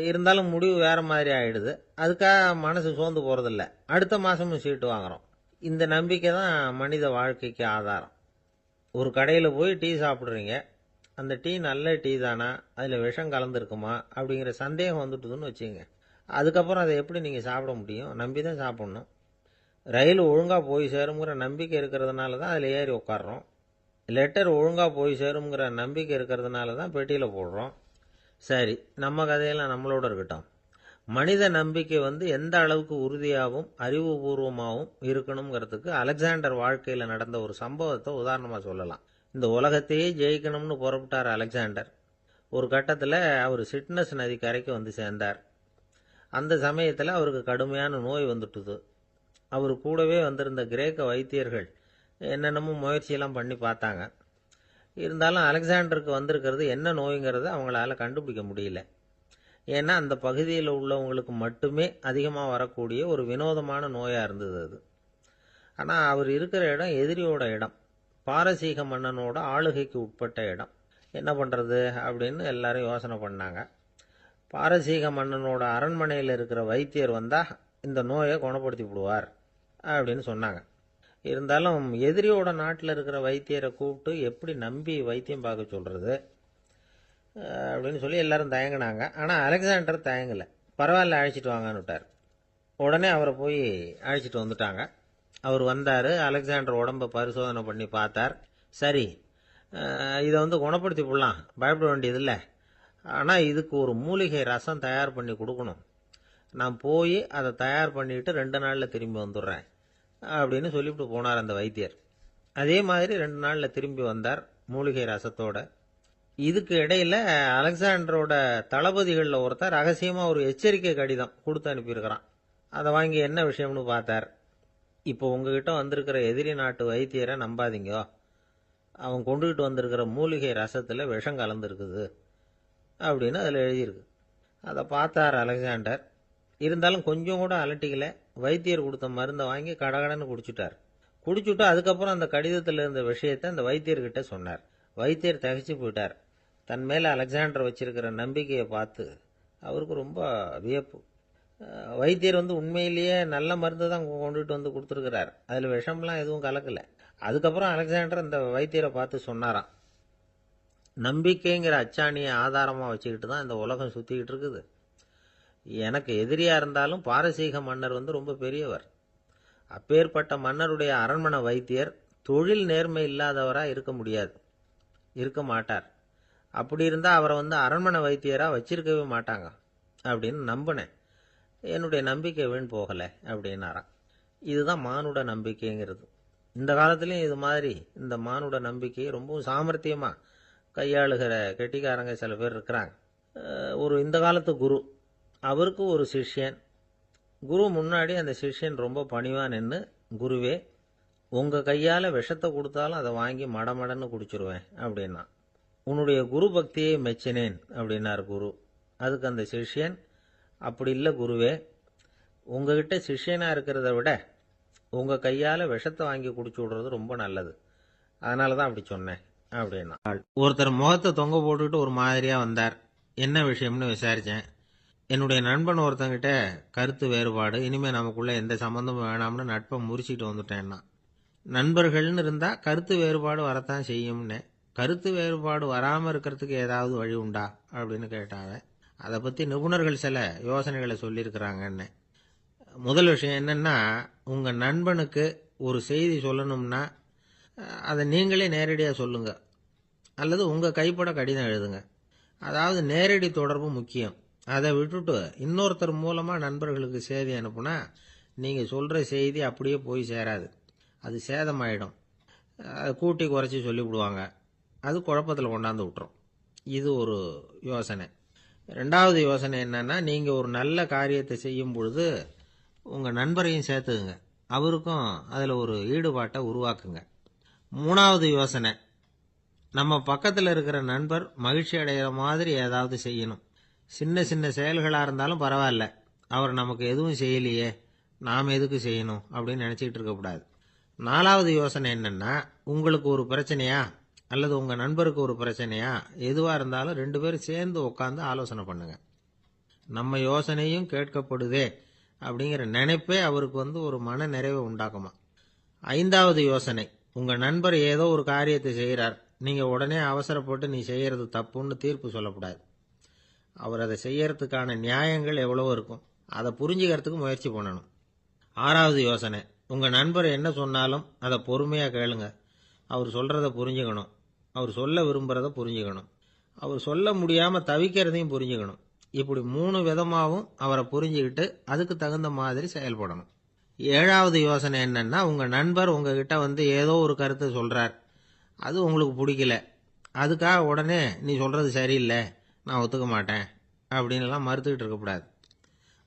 இருந்தாலும் முடிவு வேற மாதிரி ஆயிடுது. அதுக்காக மனசு சோர்ந்து போகிறதில்ல. அடுத்த மாதமும் சீட்டு வாங்குகிறோம். இந்த நம்பிக்கை தான் மனித வாழ்க்கைக்கு ஆதாரம். ஒரு கடையில் போய் டீ சாப்பிட்றீங்க. அந்த டீ நல்ல டீ தானா, அதில் விஷம் கலந்துருக்குமா அப்படிங்கிற சந்தேகம் வந்துட்டுதுன்னு வச்சுங்க. அதுக்கப்புறம் அதை எப்படி நீங்கள் சாப்பிட முடியும்? நம்பி தான் சாப்பிட்ணும். ரயில் ஒழுங்காக போய் சேருங்கிற நம்பிக்கை இருக்கிறதுனால தான் அதில் ஏறி உட்காடுறோம். லெட்டர் ஒழுங்காக போய் சேருங்கிற நம்பிக்கை இருக்கிறதுனால தான் பெட்டியில் போடுறோம். சரி, நம்ம கதையெல்லாம் நம்மளோட இருக்கட்டும். மனித நம்பிக்கை எந்த அளவுக்கு உறுதியாகவும் அறிவுபூர்வமாகவும் இருக்கணுங்கிறதுக்கு அலெக்சாண்டர் வாழ்க்கையில் நடந்த ஒரு சம்பவத்தை உதாரணமாக சொல்லலாம். இந்த உலகத்தையே ஜெயிக்கணும்னு புறப்பட்டார் அலெக்சாண்டர். ஒரு கட்டத்தில் அவர் சிட்னஸ் நதி கரைக்கு சேர்ந்தார். அந்த சமயத்தில் அவருக்கு கடுமையான நோய் வந்துட்டுது. அவர் கூடவே வந்திருந்த கிரேக்க வைத்தியர்கள் என்னென்னமோ முயற்சியெல்லாம் பண்ணி பார்த்தாங்க. இருந்தாலும் அலெக்சாண்டருக்கு வந்திருக்கிறது என்ன நோய்ங்கிறத அவங்களால கண்டுபிடிக்க முடியல. ஏன்னா அந்த பகுதியில் உள்ளவங்களுக்கு மட்டுமே அதிகமாக வரக்கூடிய ஒரு வினோதமான நோயாக இருந்தது அது. ஆனால் அவர் இருக்கிற இடம் எதிரியோட இடம், பாரசீக மன்னனோட ஆளுகைக்கு உட்பட்ட இடம். என்ன பண்ணுறது அப்படின்னு எல்லாரும் யோசனை பண்ணாங்க. பாரசீக மன்னனோட அரண்மனையில் இருக்கிற வைத்தியர் வந்தால் இந்த நோயை குணப்படுத்தி விடுவார் அப்படின்னு சொன்னாங்க. இருந்தாலும் எதிரியோட நாட்டில் இருக்கிற வைத்தியரை கூப்பிட்டு எப்படி நம்பி வைத்தியம் பார்க்க சொல்கிறது அப்படின்னு சொல்லி எல்லாரும் தயங்கினாங்க. ஆனால் அலெக்சாண்டர் தயங்கலை. பரவாயில்ல, அழைச்சிட்டு வாங்கன்னு விட்டார். உடனே அவரை போய் அழைச்சிட்டு வந்துட்டாங்க. அவர் வந்தார். அலெக்சாண்டர் உடம்பை பரிசோதனை பண்ணி பார்த்தார். சரி, இதை குணப்படுத்தி போடலாம், பயப்பட வேண்டியதில்லை. ஆனால் இதுக்கு ஒரு மூலிகை ரசம் தயார் பண்ணி கொடுக்கணும். நான் போய் அதை தயார் பண்ணிவிட்டு 2 நாளில் திரும்பி வந்துடுறேன் அப்படின்னு சொல்லிவிட்டு போனார் அந்த வைத்தியர். அதே மாதிரி 2 நாளில் திரும்பி வந்தார் மூலிகை ரசத்தோட. இதுக்கு இடையில் அலெக்சாண்டரோட தளபதிகளில் ஒருத்தர் ரகசியமாக ஒரு எச்சரிக்கை கடிதம் கொடுத்து அனுப்பியிருக்கிறான். அதை வாங்கி என்ன விஷயம்னு பார்த்தார். இப்போ உங்ககிட்ட வந்திருக்கிற எதிரி நாட்டு வைத்தியரை நம்பாதீங்க, அவன் கொண்டுகிட்டு வந்திருக்கிற மூலிகை ரசத்தில் விஷம் கலந்துருக்குது அப்படின்னு அதில் எழுதியிருக்கு. அதை பார்த்தார் அலெக்சாண்டர். இருந்தாலும் கொஞ்சம் கூட அலட்டிக்கல. வைத்தியர் கொடுத்த மருந்தை வாங்கி கடகடன்னு குடிச்சுட்டு அதுக்கப்புறம் அந்த கடிதத்தில் இருந்த விஷயத்தை அந்த வைத்தியர்கிட்ட சொன்னார். வைத்தியர் தகைச்சு போயிட்டார். தன் மேலே அலெக்சாண்டர் வச்சிருக்கிற நம்பிக்கையை பார்த்து அவருக்கு ரொம்ப வியப்பு. வைத்தியர் உண்மையிலேயே நல்ல மருந்து தான் கொண்டுகிட்டு கொடுத்துருக்கிறார், அதில் விஷம்லாம் எதுவும் கலக்கலை. அதுக்கப்புறம் அலெக்சாண்டர் அந்த வைத்தியரை பார்த்து சொன்னாராம், நம்பிக்கைங்கிற அச்சாணியை ஆதாரமாக வச்சுக்கிட்டு தான் இந்த உலகம் சுற்றிக்கிட்டு இருக்குது. எனக்கு எதிரியாக இருந்தாலும் பாரசீக மன்னர் ரொம்ப பெரியவர். அப்பேற்பட்ட மன்னருடைய அரண்மனை வைத்தியர் தொழில் நேர்மை இல்லாதவராக இருக்க மாட்டார். அப்படி இருந்தால் அவரை அரண்மனை வைத்தியராக வச்சிருக்கவே மாட்டாங்க அப்படின்னு நம்பினேன். என்னுடைய நம்பிக்கை வீண் போகலை அப்படின்னாராம். இதுதான் மானுட நம்பிக்கைங்கிறது. இந்த காலத்துலேயும் இது மாதிரி இந்த மானுட நம்பிக்கையை ரொம்பவும் சாமர்த்தியமாக கையாளுகிற கெட்டிக்காரங்க சில பேர் இருக்கிறாங்க. இந்த காலத்து குரு, அவருக்கு ஒரு சிஷ்யன். குரு முன்னாடி அந்த சிஷ்யன் ரொம்ப பணிவாக நின்று, குருவே, உங்கள் கையால் விஷத்தை கொடுத்தாலும் அதை வாங்கி மடமடன்னு குடிச்சிருவேன் அப்படின்னா. உன்னுடைய குரு பக்தியை மெச்சினேன் அப்படின்னார் குரு. அதுக்கு அந்த சிஷ்யன், அப்படி இல்லை குருவே, உங்ககிட்ட சிஷ்யனாக இருக்கிறத விட உங்கள் கையால் விஷத்தை வாங்கி குடிச்சு விடுறது ரொம்ப நல்லது, அதனால தான் அப்படி சொன்னேன் அப்படின்னா. ஒருத்தர் முகத்தை தொங்க போட்டுக்கிட்டு ஒரு மாதிரியாக வந்தார். என்ன விஷயம்னு விசாரித்தேன். என்னுடைய நண்பன் ஒருத்தங்கிட்ட கருத்து வேறுபாடு, இனிமேல் நமக்குள்ளே எந்த சம்மந்தமும் வேணாம்னு நட்பை முறிச்சிட்டு வந்துட்டேன்னா. நண்பர்கள்னு இருந்தால் கருத்து வேறுபாடு வரத்தான் செய்யும்னு. கருத்து வேறுபாடு வராமல் இருக்கிறதுக்கு ஏதாவது வழி உண்டா அப்படின்னு கேட்டாங்க. அதை பற்றி நிபுணர்கள் சில யோசனைகளை சொல்லியிருக்கிறாங்கன்னு. முதல் விஷயம் என்னென்னா, உங்கள் நண்பனுக்கு ஒரு செய்தி சொல்லணும்னா அதை நீங்களே நேரடியாக சொல்லுங்கள், அல்லது உங்கள் கைப்பட கடிதம் எழுதுங்க. அதாவது நேரடி தொடர்பு முக்கியம். அதை விட்டுட்டு இன்னொருத்தர் மூலமாக நண்பர்களுக்கு செய்தி அனுப்புனா நீங்கள் சொல்கிற செய்தி அப்படியே போய் சேராது, அது சேதமாயிடும். கூட்டி குறைச்சி சொல்லிவிடுவாங்க, அது குழப்பத்தில் கொண்டாந்து விட்டுரும். இது ஒரு யோசனை. 2வது யோசனை என்னன்னா, நீங்கள் ஒரு நல்ல காரியத்தை செய்யும் பொழுது உங்கள் நண்பரையும் சேர்த்துக்குங்க, அவருக்கும் அதில் ஒரு ஈடுபாட்டை உருவாக்குங்க. 3வது யோசனை, நம்ம பக்கத்தில் இருக்கிற நண்பர் மகிழ்ச்சி அடைகிற மாதிரி ஏதாவது செய்யணும். சின்ன சின்ன செயல்களாக இருந்தாலும் பரவாயில்ல, அவர் நமக்கு எதுவும் செய்யலையே, நாம் எதுக்கு செய்யணும் அப்படின்னு நினச்சிக்கிட்டு இருக்கக்கூடாது. 4வது யோசனை என்னென்னா, உங்களுக்கு ஒரு பிரச்சனையா அல்லது உங்கள் நண்பருக்கு ஒரு பிரச்சனையா, எதுவாக இருந்தாலும் 2 பேரும் சேர்ந்து உட்காந்து ஆலோசனை பண்ணுங்க. நம்ம யோசனையும் கேட்கப்படுதே அப்படிங்கிற நினைப்பே அவருக்கு ஒரு மன நிறைவை உண்டாக்குமா. 5வது யோசனை, உங்கள் நண்பர் ஏதோ ஒரு காரியத்தை செய்கிறார், நீங்கள் உடனே அவசரப்பட்டு நீ செய்கிறது தப்புன்னு தீர்ப்பு சொல்லக்கூடாது. அவர் அதை செய்யறதுக்கான நியாயங்கள் எவ்வளவோ இருக்கும், அதை புரிஞ்சுக்கிறதுக்கு முயற்சி பண்ணணும். 6வது யோசனை, உங்கள் நண்பர் என்ன சொன்னாலும் அதை பொறுமையாக கேளுங்க. அவர் சொல்கிறத புரிஞ்சுக்கணும், அவர் சொல்ல விரும்புகிறத புரிஞ்சுக்கணும், அவர் சொல்ல முடியாமல் தவிக்கிறதையும் புரிஞ்சுக்கணும். இப்படி 3 விதமாகவும் அவரை புரிஞ்சுக்கிட்டு அதுக்கு தகுந்த மாதிரி செயல்படணும். 7வது யோசனை என்னன்னா, உங்கள் நண்பர் உங்ககிட்ட ஏதோ ஒரு கருத்தை சொல்கிறார், அது உங்களுக்கு பிடிக்கல, அதுக்காக உடனே நீ சொல்கிறது சரியில்லை, நான் ஒத்துக்க மாட்டேன் அப்படின்லாம் மறுத்துக்கிட்டு இருக்கக்கூடாது.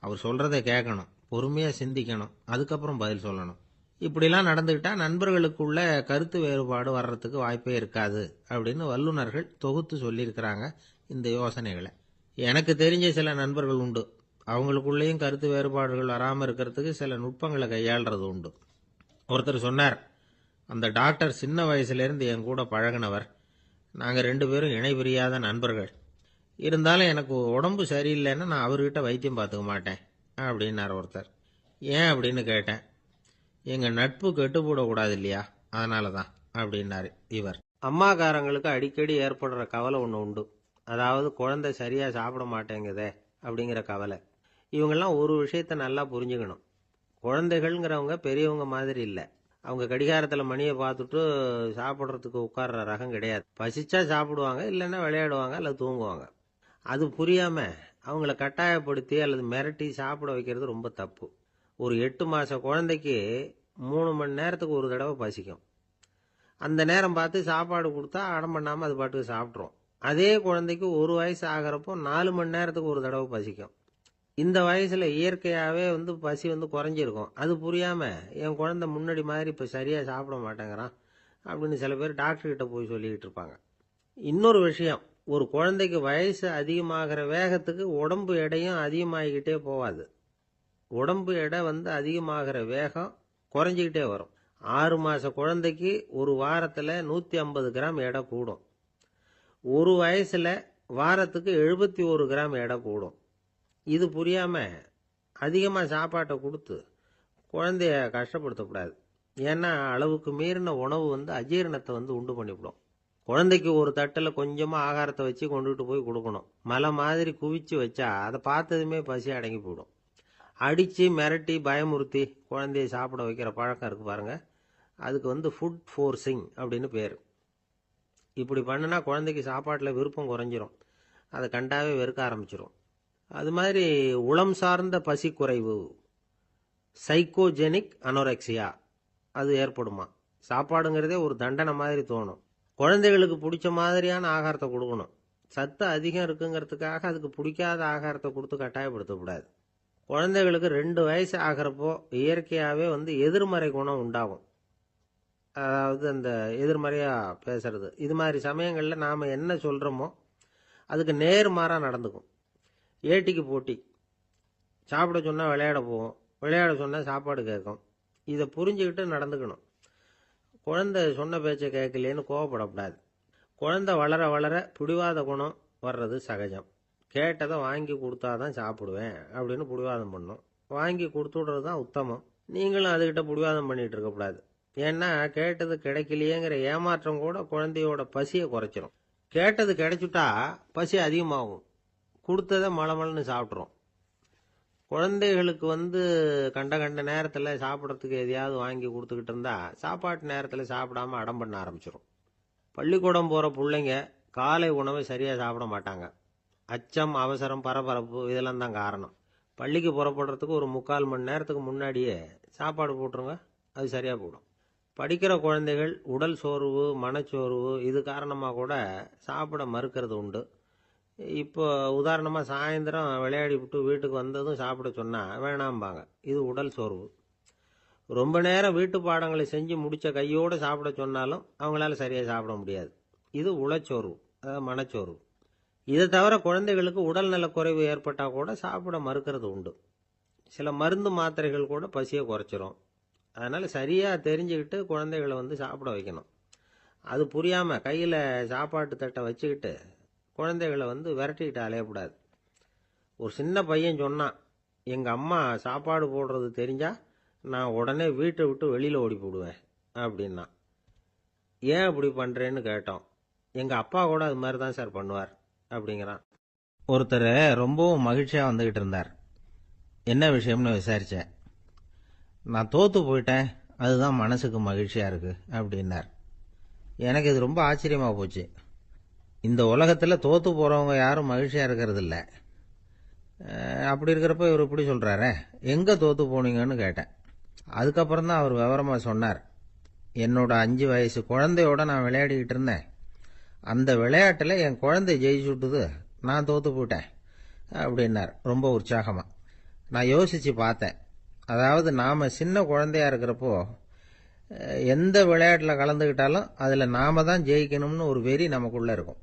அவர் சொல்றதை கேட்கணும், பொறுமையா சிந்திக்கணும், அதுக்கப்புறம் பதில் சொல்லணும். இப்படிலாம் நடந்துக்கிட்டா நண்பர்களுக்குள்ள கருத்து வேறுபாடு வர்றதுக்கு வாய்ப்பே இருக்காது அப்படின்னு வல்லுநர்கள் தொகுத்து சொல்லியிருக்கிறாங்க இந்த யோசனைகளை. எனக்கு தெரிஞ்ச சில நண்பர்கள் உண்டு. அவங்களுக்குள்ளேயும் கருத்து வேறுபாடுகள் வராமல் இருக்கிறதுக்கு சில நுட்பங்களை கையாளுறது உண்டு. ஒருத்தர் சொன்னார், அந்த டாக்டர் சின்ன வயசுலேருந்து என் கூட பழகினவர். நாங்கள் 2 பேரும் இணை பிரியாத நண்பர்கள். இருந்தாலும் எனக்கு உடம்பு சரியில்லைன்னா நான் அவர்கிட்ட வைத்தியம் பார்த்துக்க மாட்டேன் அப்படின்னார் ஒருத்தர். ஏன் அப்படின்னு கேட்டேன். எங்கள் நட்பு கெட்டுப்போடக்கூடாது இல்லையா, அதனால தான் அப்படின்னாரு இவர். அம்மாக்காரங்களுக்கு அடிக்கடி ஏற்படுற கவலை ஒன்று உண்டு. அதாவது குழந்தை சரியாக சாப்பிட மாட்டேங்குதே அப்படிங்கிற கவலை. இவங்கெல்லாம் ஒரு விஷயத்தை நல்லா புரிஞ்சுக்கணும். குழந்தைகள்ங்கிறவங்க பெரியவங்க மாதிரி இல்லை. அவங்க கடிகாரத்தில் மணியை பார்த்துட்டு சாப்பிட்றதுக்கு உட்கார்ற ரகம் கிடையாது. பசிச்சா சாப்பிடுவாங்க, இல்லைன்னா விளையாடுவாங்க அல்லது தூங்குவாங்க. அது புரியாமல் அவங்கள கட்டாயப்படுத்தி அல்லது மிரட்டி சாப்பிட வைக்கிறது ரொம்ப தப்பு. ஒரு 8 மாத குழந்தைக்கு 3 மணி நேரத்துக்கு ஒரு தடவை பசிக்கும். அந்த நேரம் பார்த்து சாப்பாடு கொடுத்தா அடம் பண்ணாமல் அது பாட்டுக்கு சாப்பிட்றோம். அதே குழந்தைக்கு 1 வயசு ஆகிறப்போ 4 மணி நேரத்துக்கு ஒரு தடவை பசிக்கும். இந்த வயசில் இயற்கையாகவே பசி குறைஞ்சிருக்கும். அது புரியாமல் என் குழந்தை முன்னாடி மாதிரி இப்போ சரியாக சாப்பிட மாட்டேங்கிறான் அப்படின்னு சில பேர் டாக்டர்கிட்ட போய் சொல்லிக்கிட்டு இருப்பாங்க. இன்னொரு விஷயம், ஒரு குழந்தைக்கு வயசு அதிகமாகிற வேகத்துக்கு உடம்பு எடையும் அதிகமாகிக்கிட்டே போகாது. உடம்பு எடை அதிகமாகிற வேகம் குறைஞ்சிக்கிட்டே வரும். 6 மாத குழந்தைக்கு ஒரு வாரத்தில் 150 கிராம் எடை கூடும். ஒரு வயசில் வாரத்துக்கு 71 கிராம் எடை கூடும். இது புரியாமல் அதிகமாக சாப்பாட்டை கொடுத்து குழந்தைய கஷ்டப்படுத்தக்கூடாது. ஏன்னா அளவுக்கு மீறின உணவு அஜீரணத்தை உண்டு பண்ணிவிடும். குழந்தைக்கு ஒரு தட்டில் கொஞ்சமாக ஆகாரத்தை வச்சு கொண்டுகிட்டு போய் கொடுக்கணும். மலை மாதிரி குவிச்சு வச்சா அதை பார்த்ததுமே பசி அடங்கி போயிடும். அடித்து மிரட்டி பயமுறுத்தி குழந்தைய சாப்பிட வைக்கிற பழக்கம் இருக்குது பாருங்கள், அதுக்கு ஃபுட் ஃபோர்ஸிங் அப்படின்னு பேர். இப்படி பண்ணினா குழந்தைக்கு சாப்பாட்டில் விருப்பம் குறைஞ்சிரும், அதை கண்டாவே வெறுக்க ஆரம்பிச்சிடும். அது மாதிரி உளம் சார்ந்த பசி குறைவு, சைக்கோஜெனிக் அனோரெக்சியா, அது ஏற்படுமா. சாப்பாடுங்கிறதே ஒரு தண்டனை மாதிரி தோணும். குழந்தைகளுக்கு பிடிச்ச மாதிரியான ஆகாரத்தை கொடுக்கணும். சத்து அதிகம் இருக்குங்கிறதுக்காக அதுக்கு பிடிக்காத ஆகாரத்தை கொடுத்து கட்டாயப்படுத்தக்கூடாது. குழந்தைகளுக்கு 2 வயசு ஆகிறப்போ இயற்கையாகவே எதிர்மறை குணம் உண்டாகும். அதாவது அந்த எதிர்மறையாக பேசுறது. இது மாதிரி சமயங்களில் நாம் என்ன சொல்கிறோமோ அதுக்கு நேர்மாறாக நடந்துக்கும். ஏட்டிக்கு போட்டி. சாப்பிட சொன்னால் விளையாட போகும், விளையாட சொன்னால் சாப்பாடு கேட்கும். இதை புரிஞ்சுக்கிட்டு நடந்துக்கணும். குழந்தை சொன்ன பேச்சை கேட்கலேன்னு கோவப்படக்கூடாது. குழந்தை வளர வளர பிடிவாத குணம் வர்றது சகஜம். கேட்டதை வாங்கி கொடுத்தா தான் சாப்பிடுவேன் அப்படின்னு பிடிவாதம் பண்ணும். வாங்கி கொடுத்துடுறது தான் உத்தமம். நீங்களும் அதுகிட்ட பிடிவாதம் பண்ணிகிட்டு இருக்கக்கூடாது. ஏன்னா கேட்டது கிடைக்கலையேங்கிற ஏமாற்றம் கூட குழந்தையோட பசியை குறைச்சிரும். கேட்டது கிடைச்சிட்டா பசி அதிகமாகும். கொடுத்ததை மலமலன்னு சாப்பிட்றோம். குழந்தைகளுக்கு கண்ட கண்ட நேரத்தில் சாப்பிட்றதுக்கு எதையாவது வாங்கி கொடுத்துக்கிட்டு இருந்தால் சாப்பாட்டு நேரத்தில் சாப்பிடாம அடம் பண்ண ஆரம்பிச்சிடும். பள்ளிக்கூடம் போகிற பிள்ளைங்க காலை உணவை சரியாக சாப்பிட மாட்டாங்க. அச்சம், அவசரம், பரபரப்பு இதெல்லாம் தான் காரணம். பள்ளிக்கு புறப்படுறதுக்கு ஒரு 3/4 மணி நேரத்துக்கு முன்னாடியே சாப்பாடு போட்டுருங்க, அது சரியாக போடும். படிக்கிற குழந்தைகள் உடல் சோர்வு, மனச்சோர்வு இது காரணமாக கூட சாப்பிட மறுக்கிறது உண்டு. இப்போ உதாரணமாக சாயந்தரம் விளையாடி விட்டு வீட்டுக்கு வந்ததும் சாப்பிட சொன்னால் வேணாம்பாங்க. இது உடல் சோர்வு. ரொம்ப நேரம் வீட்டு பாடங்களை செஞ்சு முடித்த கையோடு சாப்பிட சொன்னாலும் அவங்களால சரியாக சாப்பிட முடியாது. இது உளச்சோர்வு, அதாவது மனச்சோர்வு. இதை தவிர குழந்தைகளுக்கு உடல் நலக்குறைவு ஏற்பட்டால் கூட சாப்பிட மறுக்கிறது உண்டு. சில மருந்து மாத்திரைகள் கூட பசியை குறைச்சிரும். அதனால் சரியாக தெரிஞ்சுக்கிட்டு குழந்தைகளை சாப்பிட வைக்கணும். அது புரியாமல் கையில் சாப்பாட்டு தட்டை வச்சுக்கிட்டு குழந்தைகளை விரட்டிக்கிட்டு அலையக்கூடாது. ஒரு சின்ன பையன் சொன்னான், எங்கள் அம்மா சாப்பாடு போடுறது தெரிஞ்சால் நான் உடனே வீட்டை விட்டு வெளியில் ஓடி போடுவேன் அப்படின்னா. ஏன் அப்படி பண்ணுறேன்னு கேட்டோம். எங்கள் அப்பா கூட அது மாதிரி தான் சார் பண்ணுவார் அப்படிங்கிறான். ஒருத்தர் ரொம்பவும் மகிழ்ச்சியாக வந்துக்கிட்டு இருந்தார். என்ன விஷயம்னு விசாரித்தேன். நான் தோற்று போயிட்டேன், அதுதான் மனசுக்கு மகிழ்ச்சியாக இருக்குது அப்படின்னார். எனக்கு இது ரொம்ப ஆச்சரியமாக போச்சு. இந்த உலகத்தில் தோற்று போகிறவங்க யாரும் மகிழ்ச்சியாக இருக்கிறது இல்லை. அப்படி இருக்கிறப்ப இவர் இப்படி சொல்கிறாரே, எங்கே தோற்று போனீங்கன்னு கேட்டேன். அதுக்கப்புறம் தான் அவர் விவரமாக சொன்னார். என்னோட 5 வயசு குழந்தையோட நான் விளையாடிக்கிட்டு இருந்தேன். அந்த விளையாட்டில் என் குழந்தை ஜெயிச்சுட்டுது, நான் தோற்று போயிட்டேன் அப்படின்னார் ரொம்ப உற்சாகமாக. நான் யோசித்து பார்த்தேன். அதாவது நாம் சின்ன குழந்தையா இருக்கிறப்போ எந்த விளையாட்டில் கலந்துக்கிட்டாலும் அதில் நாம தான் ஜெயிக்கணும்னு ஒரு வெறி நமக்குள்ளே இருக்கும்.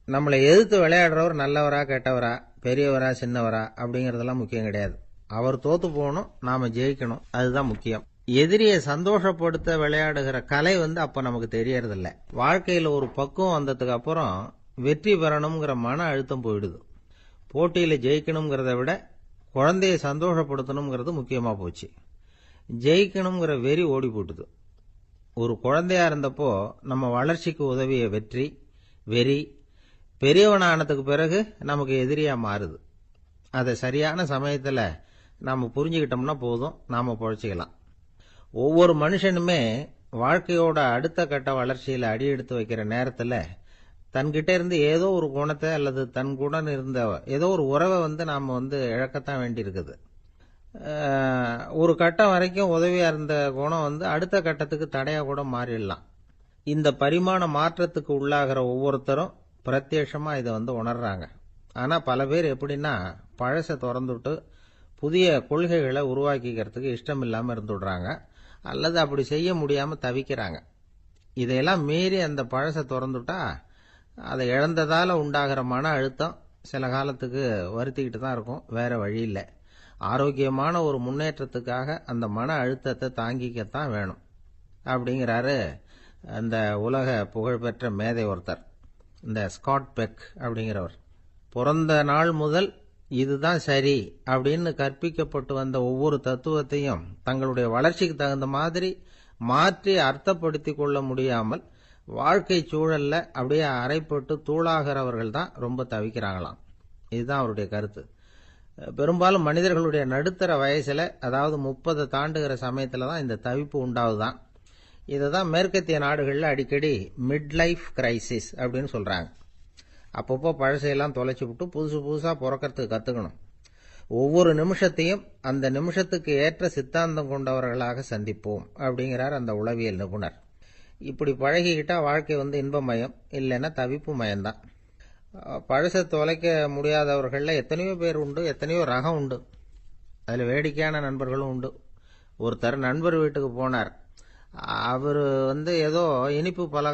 நம்மளை எதிர்த்து விளையாடுறவர் நல்லவரா கெட்டவரா, பெரியவரா சின்னவரா அப்படிங்கிறதெல்லாம் முக்கியம் கிடையாது. அவர் தோத்து போகணும், நாம ஜெயிக்கணும், அதுதான் முக்கியம். எதிரியை சந்தோஷப்படுத்த விளையாடுகிற கலை அப்ப நமக்கு தெரியறதில்ல. வாழ்க்கையில் ஒரு பக்குவம் வந்ததுக்கு அப்புறம் வெற்றி பெறணுங்கிற மன அழுத்தம் போயிடுது. போட்டியில் ஜெயிக்கணுங்கிறத விட குழந்தையை சந்தோஷப்படுத்தணுங்கிறது முக்கியமாக போச்சு. ஜெயிக்கணுங்கிற வெறி ஓடி போட்டுது. ஒரு குழந்தையா இருந்தப்போ நம்ம வளர்ச்சிக்கு உதவிய வெறி பெரியவனானதுக்கு பிறகு நமக்கு எதிரியா மாறுது. அதை சரியான சமயத்தில் நாம் புரிஞ்சுக்கிட்டோம்னா போதும், நாம் பொழைச்சிக்கலாம். ஒவ்வொரு மனுஷனுமே வாழ்க்கையோட அடுத்த கட்ட வளர்ச்சியில் அடி எடுத்து வைக்கிற நேரத்தில் தன்கிட்ட இருந்து ஏதோ ஒரு குணத்தை அல்லது தன்குடன் இருந்த ஏதோ ஒரு உறவை நாம் இழக்கத்தான் வேண்டியிருக்குது. ஒரு கட்டம் வரைக்கும் உதவியா இருந்த குணம் அடுத்த கட்டத்துக்கு தடையா கூட மாறிடலாம். இந்த பரிமாண மாற்றத்துக்கு உள்ளாகிற ஒவ்வொருத்தரும் பிரத்யட்சமா இதை உணர்றாங்க. ஆனா பல பேர் எப்படின்னா பழசை திறந்துட்டு புதிய கொள்கைகளை உருவாக்கிக்கிறதுக்கு இஷ்டம் இல்லாம இருந்துடுறாங்க, அல்லது அப்படி செய்ய முடியாம தவிக்கிறாங்க. இதையெல்லாம் மீறி அந்த பழசை திறந்துட்டா அதை இழந்ததால உண்டாகிற மன அழுத்தம் சில காலத்துக்கு வருத்திக்கிட்டு தான் இருக்கும், வேற வழி இல்லை. ஆரோக்கியமான ஒரு முன்னேற்றத்துக்காக அந்த மன அழுத்தத்தை தாங்கிக்கத்தான் வேணும் அப்படிங்கிறாரு அந்த உலக புகழ்பெற்ற மேதை ஒருத்தர், இந்த ஸ்காட் பெக் அப்படிங்கிறவர். பிறந்த நாள் முதல் இதுதான் சரி அப்படின்னு கற்பிக்கப்பட்டு வந்த ஒவ்வொரு தத்துவத்தையும் தங்களுடைய வளர்ச்சிக்கு தகுந்த மாதிரி மாற்றி அர்த்தப்படுத்தி கொள்ள முடியாமல் வாழ்க்கை சூழல்ல அப்படியே அரைப்பட்டு தூளாகிறவர்கள் தான் ரொம்ப தவிக்கிறாங்களாம். இதுதான் அவருடைய கருத்து. பெரும்பாலும் மனிதர்களுடைய நடுத்தர வயசுல, அதாவது 30 தாண்டுகிற சமயத்துல தான் இந்த தவிப்பு உண்டாவுதான். இதை தான் மேற்கத்திய நாடுகளில் அடிக்கடி மிட் லைஃப் கிரைசிஸ் அப்படின்னு சொல்றாங்க. அப்பப்போ பழசையெல்லாம் தொலைச்சி விட்டு புதுசா பிறக்கிறதுக்கு கத்துக்கணும். ஒவ்வொரு நிமிஷத்தையும் அந்த நிமிஷத்துக்கு ஏற்ற சித்தாந்தம் கொண்டவர்களாக சந்திப்போம் அப்படிங்கிறார் அந்த உளவியல் நிபுணர். இப்படி பழகிக்கிட்டா வாழ்க்கை இன்பமயம், இல்லைன்னா தவிப்பு மயம்தான். பழசை தொலைக்க முடியாதவர்களில் எத்தனையோ பேர் உண்டு, எத்தனையோ ரகம் உண்டு. அதில் வேடிக்கையான நண்பர்களும் உண்டு. ஒருத்தர் நண்பர் வீட்டுக்கு போனார். அவர் ஏதோ இனிப்பு பலகாரம்